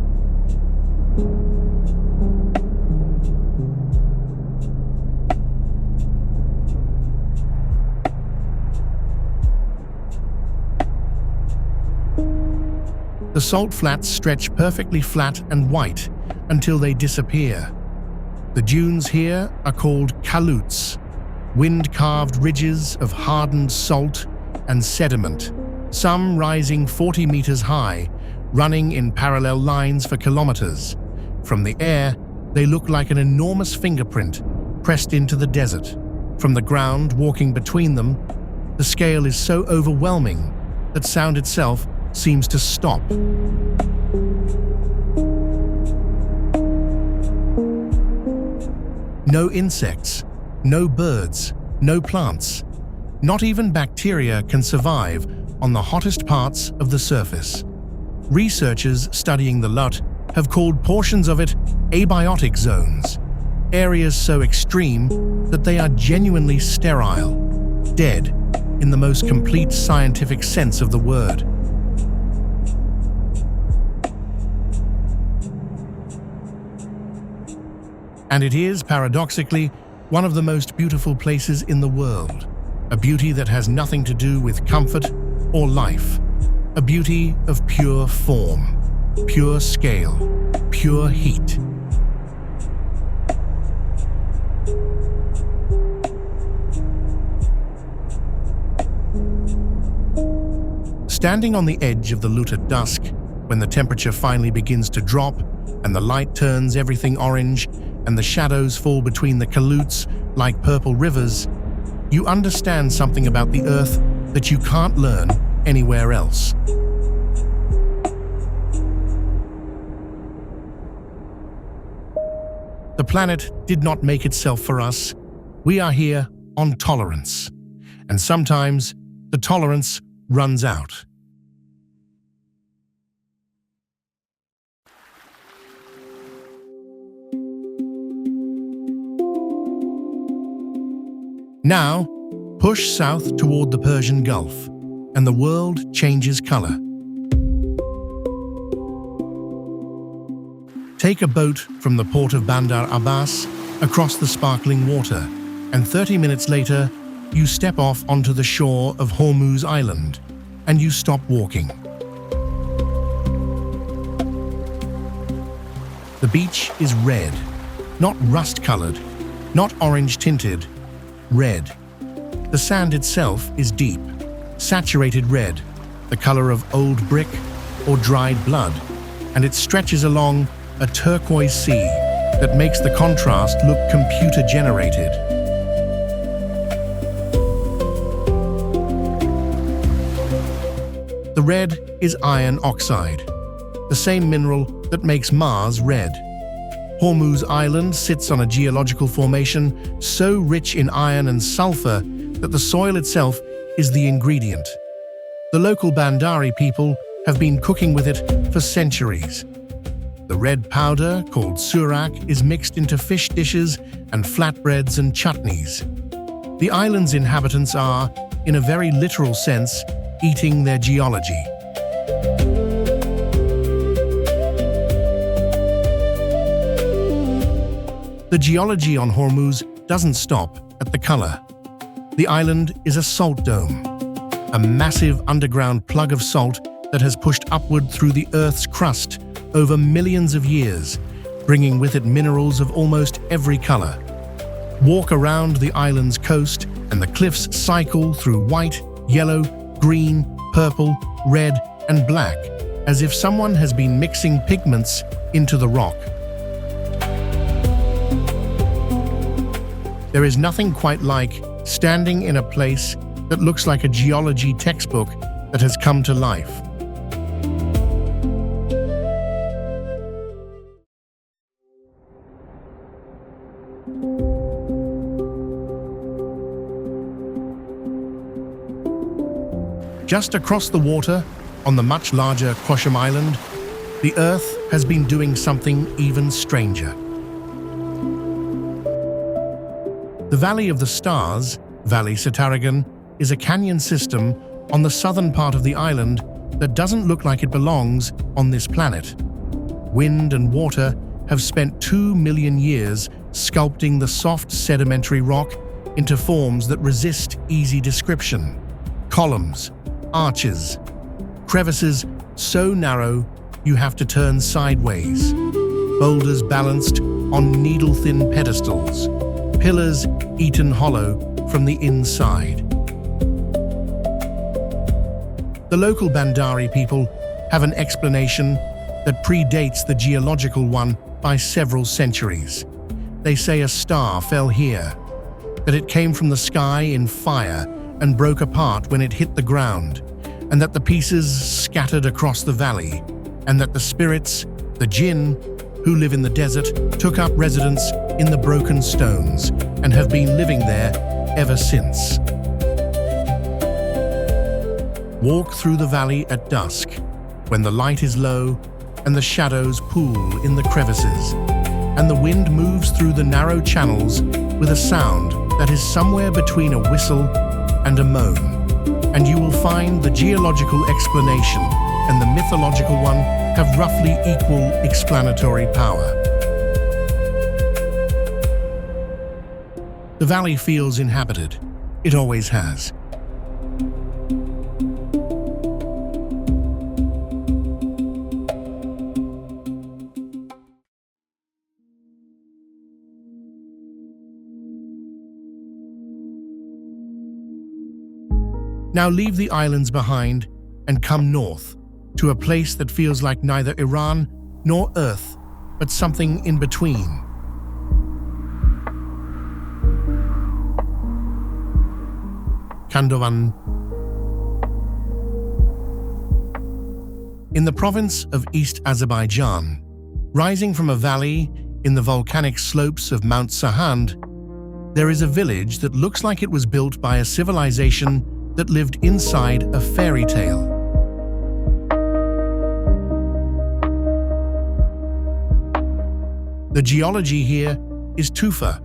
The salt flats stretch perfectly flat and white until they disappear. The dunes here are called kaluts, wind-carved ridges of hardened salt and sediment, some rising 40 meters high, running in parallel lines for kilometers. From the air, they look like an enormous fingerprint pressed into the desert. From the ground, walking between them, The scale is so overwhelming that sound itself seems to stop. No insects, no birds, no plants. Not even bacteria can survive on the hottest parts of the surface. Researchers studying the LUT have called portions of it abiotic zones, areas so extreme that they are genuinely sterile, dead in the most complete scientific sense of the word. And it is, paradoxically, one of the most beautiful places in the world, a beauty that has nothing to do with comfort or life, a beauty of pure form, pure scale, pure heat. Standing on the edge of the LUT at dusk, when the temperature finally begins to drop and the light turns everything orange and the shadows fall between the caloutes like purple rivers, you understand something about the Earth that you can't learn anywhere else. The planet did not make itself for us. We are here on tolerance. And sometimes the tolerance runs out. Now, push south toward the Persian Gulf, and the world changes color. Take a boat from the port of Bandar Abbas across the sparkling water, and 30 minutes later, you step off onto the shore of Hormuz Island, and you stop walking. The beach is red, not rust-colored, not orange-tinted, red. The sand itself is deep, saturated red, the color of old brick or dried blood, and it stretches along a turquoise sea that makes the contrast look computer-generated. The red is iron oxide, the same mineral that makes Mars red. Hormuz Island sits on a geological formation so rich in iron and sulfur that the soil itself is the ingredient. The local Bandari people have been cooking with it for centuries. The red powder, called surak, is mixed into fish dishes and flatbreads and chutneys. The island's inhabitants are, in a very literal sense, eating their geology. The geology on Hormuz doesn't stop at the color. The island is a salt dome, a massive underground plug of salt that has pushed upward through the Earth's crust over millions of years, bringing with it minerals of almost every color. Walk around the island's coast and the cliffs cycle through white, yellow, green, purple, red, and black, as if someone has been mixing pigments into the rock. There is nothing quite like standing in a place that looks like a geology textbook that has come to life. Just across the water, on the much larger Quashim Island, the Earth has been doing something even stranger. The Valley of the Stars, Valley Sataragan, is a canyon system on the southern part of the island that doesn't look like it belongs on this planet. Wind and water have spent 2 million years sculpting the soft sedimentary rock into forms that resist easy description. Columns, arches, crevices so narrow you have to turn sideways, boulders balanced on needle-thin pedestals, pillars eaten hollow from the inside. The local Bandari people have an explanation that predates the geological one by several centuries. They say a star fell here, that it came from the sky in fire and broke apart when it hit the ground, and that the pieces scattered across the valley, and that the spirits, the jinn, who live in the desert, took up residence in the broken stones and have been living there ever since. Walk through the valley at dusk, when the light is low and the shadows pool in the crevices, and the wind moves through the narrow channels with a sound that is somewhere between a whistle and a moan, and you will find the geological explanation and the mythological one have roughly equal explanatory power. The valley feels inhabited. It always has. Now leave the islands behind and come north to a place that feels like neither Iran nor Earth, but something in between. Khandovan. In the province of East Azerbaijan, rising from a valley in the volcanic slopes of Mount Sahand, there is a village that looks like it was built by a civilization that lived inside a fairy tale. The geology here is tufa,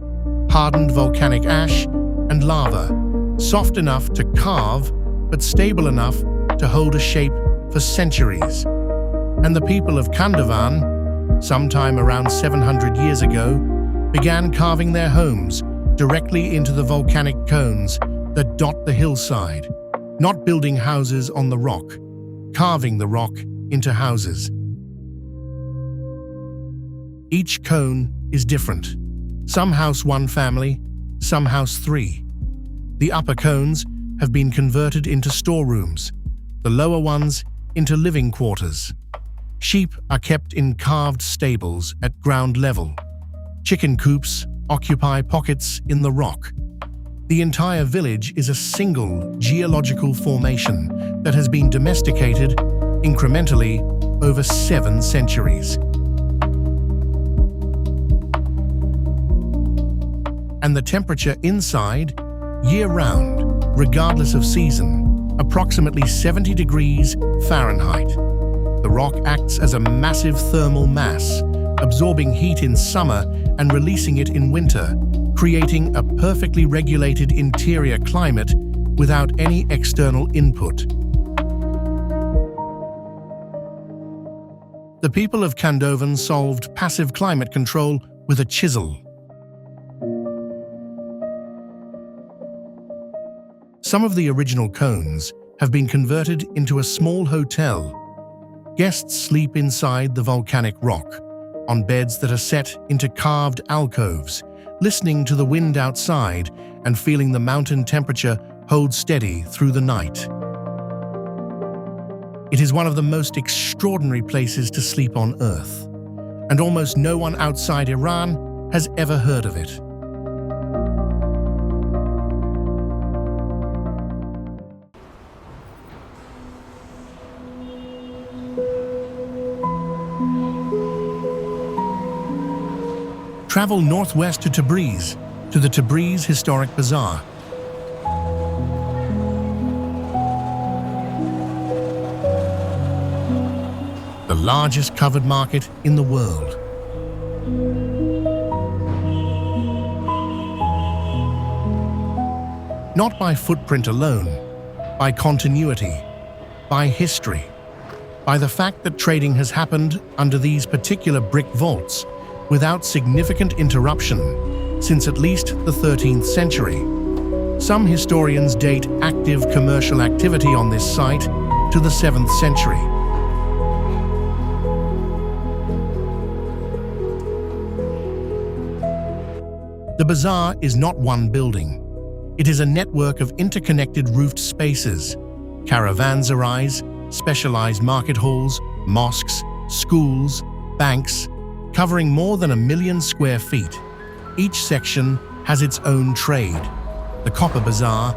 hardened volcanic ash, and lava, soft enough to carve but stable enough to hold a shape for centuries. And the people of Khandovan, sometime around 700 years ago, began carving their homes directly into the volcanic cones that dot the hillside, not building houses on the rock, carving the rock into houses. Each cone is different. Some house one family, some house three. The upper cones have been converted into storerooms, the lower ones into living quarters. Sheep are kept in carved stables at ground level. Chicken coops occupy pockets in the rock. The entire village is a single geological formation that has been domesticated incrementally over 7 centuries. And the temperature inside, year-round, regardless of season, approximately 70 degrees Fahrenheit. The rock acts as a massive thermal mass, absorbing heat in summer and releasing it in winter, creating a perfectly regulated interior climate without any external input. The people of Khandovan solved passive climate control with a chisel. Some of the original cones have been converted into a small hotel. Guests sleep inside the volcanic rock, on beds that are set into carved alcoves, listening to the wind outside and feeling the mountain temperature hold steady through the night. It is one of the most extraordinary places to sleep on Earth, and almost no one outside Iran has ever heard of it. Travel northwest to Tabriz, to the Tabriz Historic Bazaar. The largest covered market in the world. Not by footprint alone, by continuity, by history, by the fact that trading has happened under these particular brick vaults without significant interruption since at least the 13th century. Some historians date active commercial activity on this site to the 7th century. The bazaar is not one building. It is a network of interconnected roofed spaces, caravanserais, specialized market halls, mosques, schools, banks, covering more than 1 million square feet. Each section has its own trade. The copper bazaar,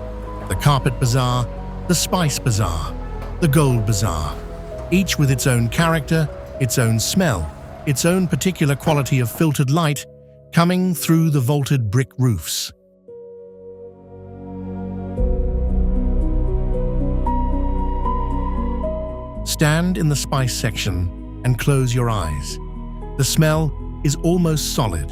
the Carpet Bazaar, the Spice Bazaar, the Gold Bazaar, each with its own character, its own smell, its own particular quality of filtered light coming through the vaulted brick roofs. Stand in the spice section and close your eyes. The smell is almost solid.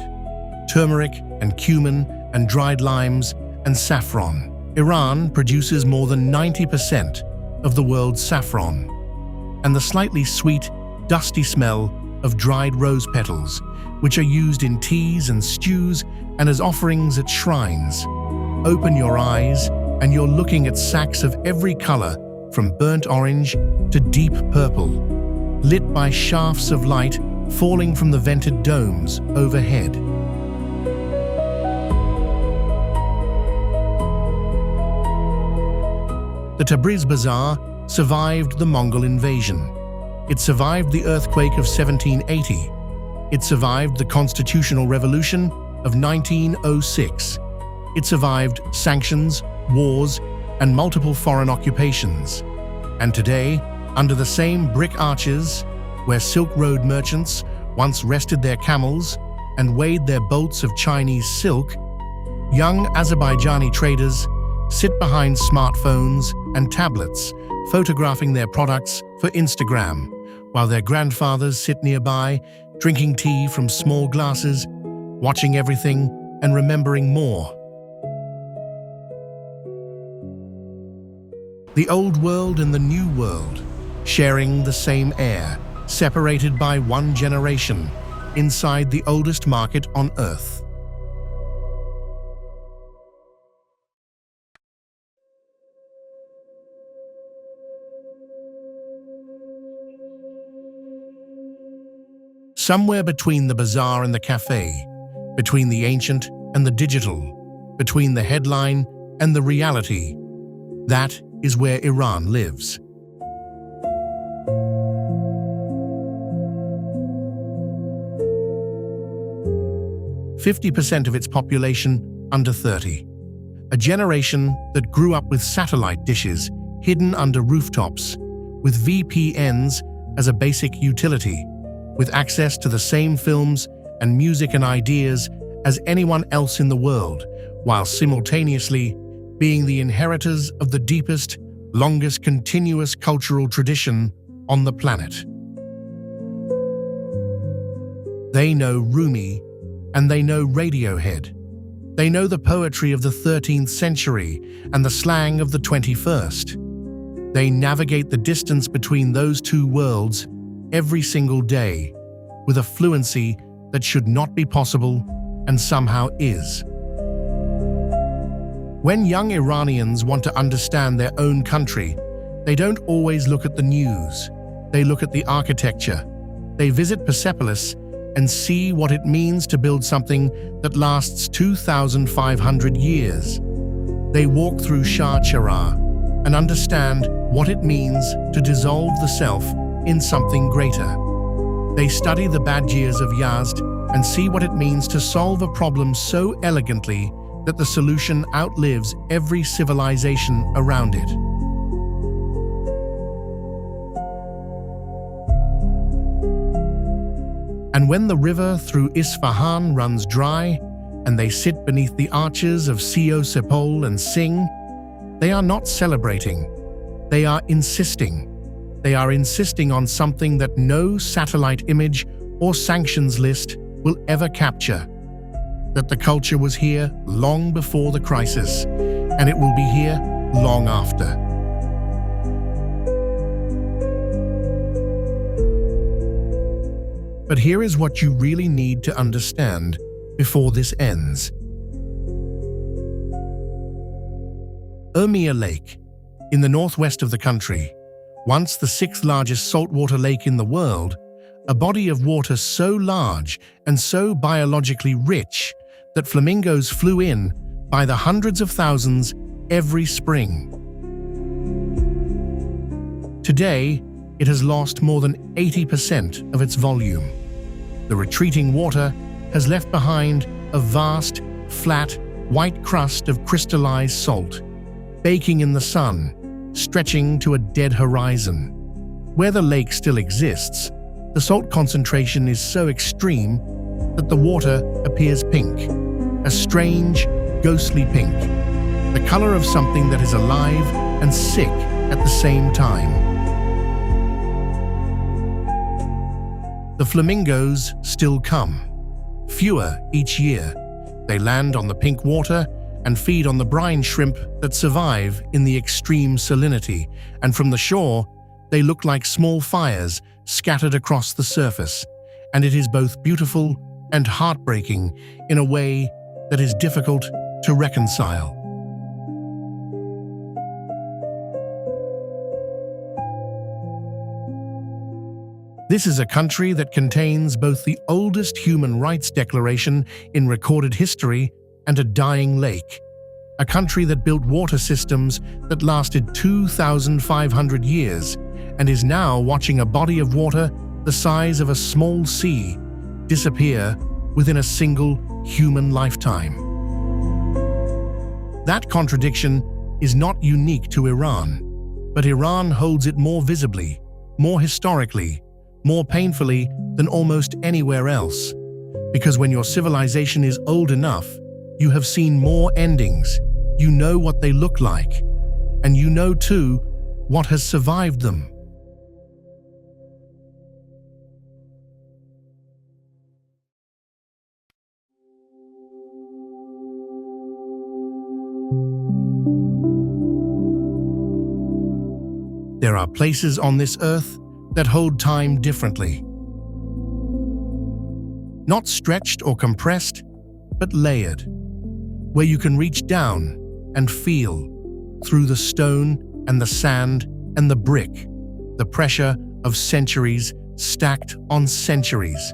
Turmeric and cumin and dried limes and saffron. Iran produces more than 90% of the world's saffron. And the slightly sweet, dusty smell of dried rose petals, which are used in teas and stews and as offerings at shrines. Open your eyes and you're looking at sacks of every color, from burnt orange to deep purple, lit by shafts of light falling from the vented domes overhead. The Tabriz Bazaar survived the Mongol invasion. It survived the earthquake of 1780. It survived the Constitutional Revolution of 1906. It survived sanctions, wars, and multiple foreign occupations. And today, under the same brick arches, where Silk Road merchants once rested their camels and weighed their bolts of Chinese silk, young Azerbaijani traders sit behind smartphones and tablets, photographing their products for Instagram, while their grandfathers sit nearby, drinking tea from small glasses, watching everything and remembering more. The old world and the new world, sharing the same air, separated by one generation, inside the oldest market on Earth. Somewhere between the bazaar and the cafe, between the ancient and the digital, between the headline and the reality, that is where Iran lives. %50 of its population under 30. A generation that grew up with satellite dishes hidden under rooftops, with VPNs as a basic utility, with access to the same films and music and ideas as anyone else in the world, while simultaneously being the inheritors of the deepest, longest continuous cultural tradition on the planet. They know Rumi, and they know Radiohead. They know the poetry of the 13th century and the slang of the 21st. They navigate the distance between those two worlds every single day with a fluency that should not be possible and somehow is. When young Iranians want to understand their own country, they don't always look at the news. They look at the architecture. They visit Persepolis and see what it means to build something that lasts 2,500 years. They walk through Shah Cheragh and understand what it means to dissolve the self in something greater. They study the Badgirs of Yazd and see what it means to solve a problem so elegantly that the solution outlives every civilization around it. And when the river through Isfahan runs dry, and they sit beneath the arches of Sio Sepol and sing, they are not celebrating, they are insisting. They are insisting on something that no satellite image or sanctions list will ever capture. That the culture was here long before the crisis, and it will be here long after. But here is what you really need to understand before this ends. Urmia Lake, in the northwest of the country, once the 6th largest saltwater lake in the world, a body of water so large and so biologically rich that flamingos flew in by the hundreds of thousands every spring. Today, it has lost more than 80% of its volume. The retreating water has left behind a vast, flat, white crust of crystallized salt, baking in the sun, stretching to a dead horizon. Where the lake still exists, the salt concentration is so extreme that the water appears pink, a strange, ghostly pink, the color of something that is alive and sick at the same time. The flamingos still come, fewer each year. They land on the pink water and feed on the brine shrimp that survive in the extreme salinity, and from the shore, they look like small fires scattered across the surface, and it is both beautiful and heartbreaking in a way that is difficult to reconcile. This is a country that contains both the oldest human rights declaration in recorded history and a dying lake. A country that built water systems that lasted 2,500 years and is now watching a body of water the size of a small sea disappear within a single human lifetime. That contradiction is not unique to Iran, but Iran holds it more visibly, more historically, more painfully than almost anywhere else. Because when your civilization is old enough, you have seen more endings, you know what they look like, and you know too what has survived them. There are places on this earth that hold time differently. Not stretched or compressed, but layered, where you can reach down and feel, through the stone and the sand and the brick, the pressure of centuries stacked on centuries,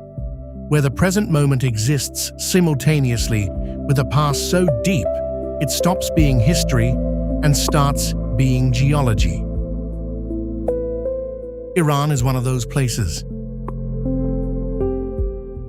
where the present moment exists simultaneously with a past so deep it stops being history and starts being geology. Iran is one of those places.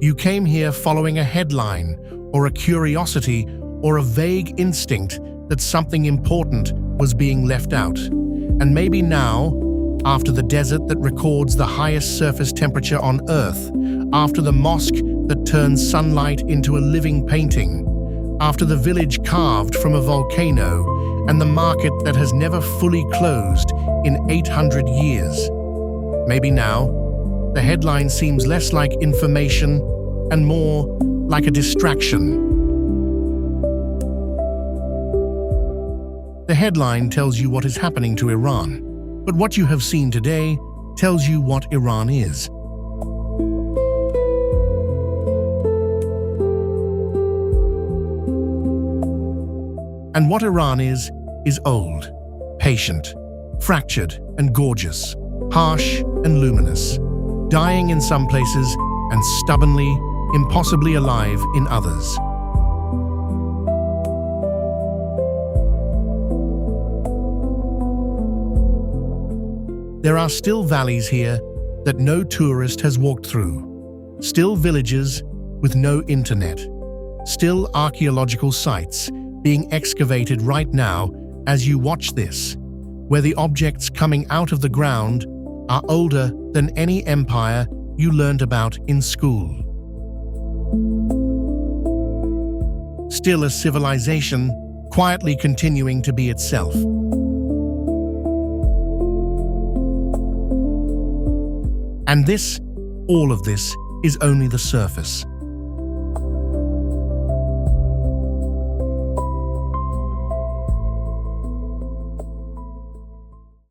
You came here following a headline, or a curiosity, or a vague instinct that something important was being left out. And maybe now, after the desert that records the highest surface temperature on Earth, after the mosque that turns sunlight into a living painting, after the village carved from a volcano, and the market that has never fully closed in 800 years, maybe now, the headline seems less like information and more like a distraction. The headline tells you what is happening to Iran, but what you have seen today tells you what Iran is. And what Iran is old, patient, fractured and gorgeous, harsh and luminous, dying in some places and stubbornly, impossibly alive in others. There are still valleys here that no tourist has walked through, still villages with no internet, still archaeological sites being excavated right now as you watch this, where the objects coming out of the ground are older than any empire you learned about in school. Still a civilization quietly continuing to be itself. And this, all of this, is only the surface.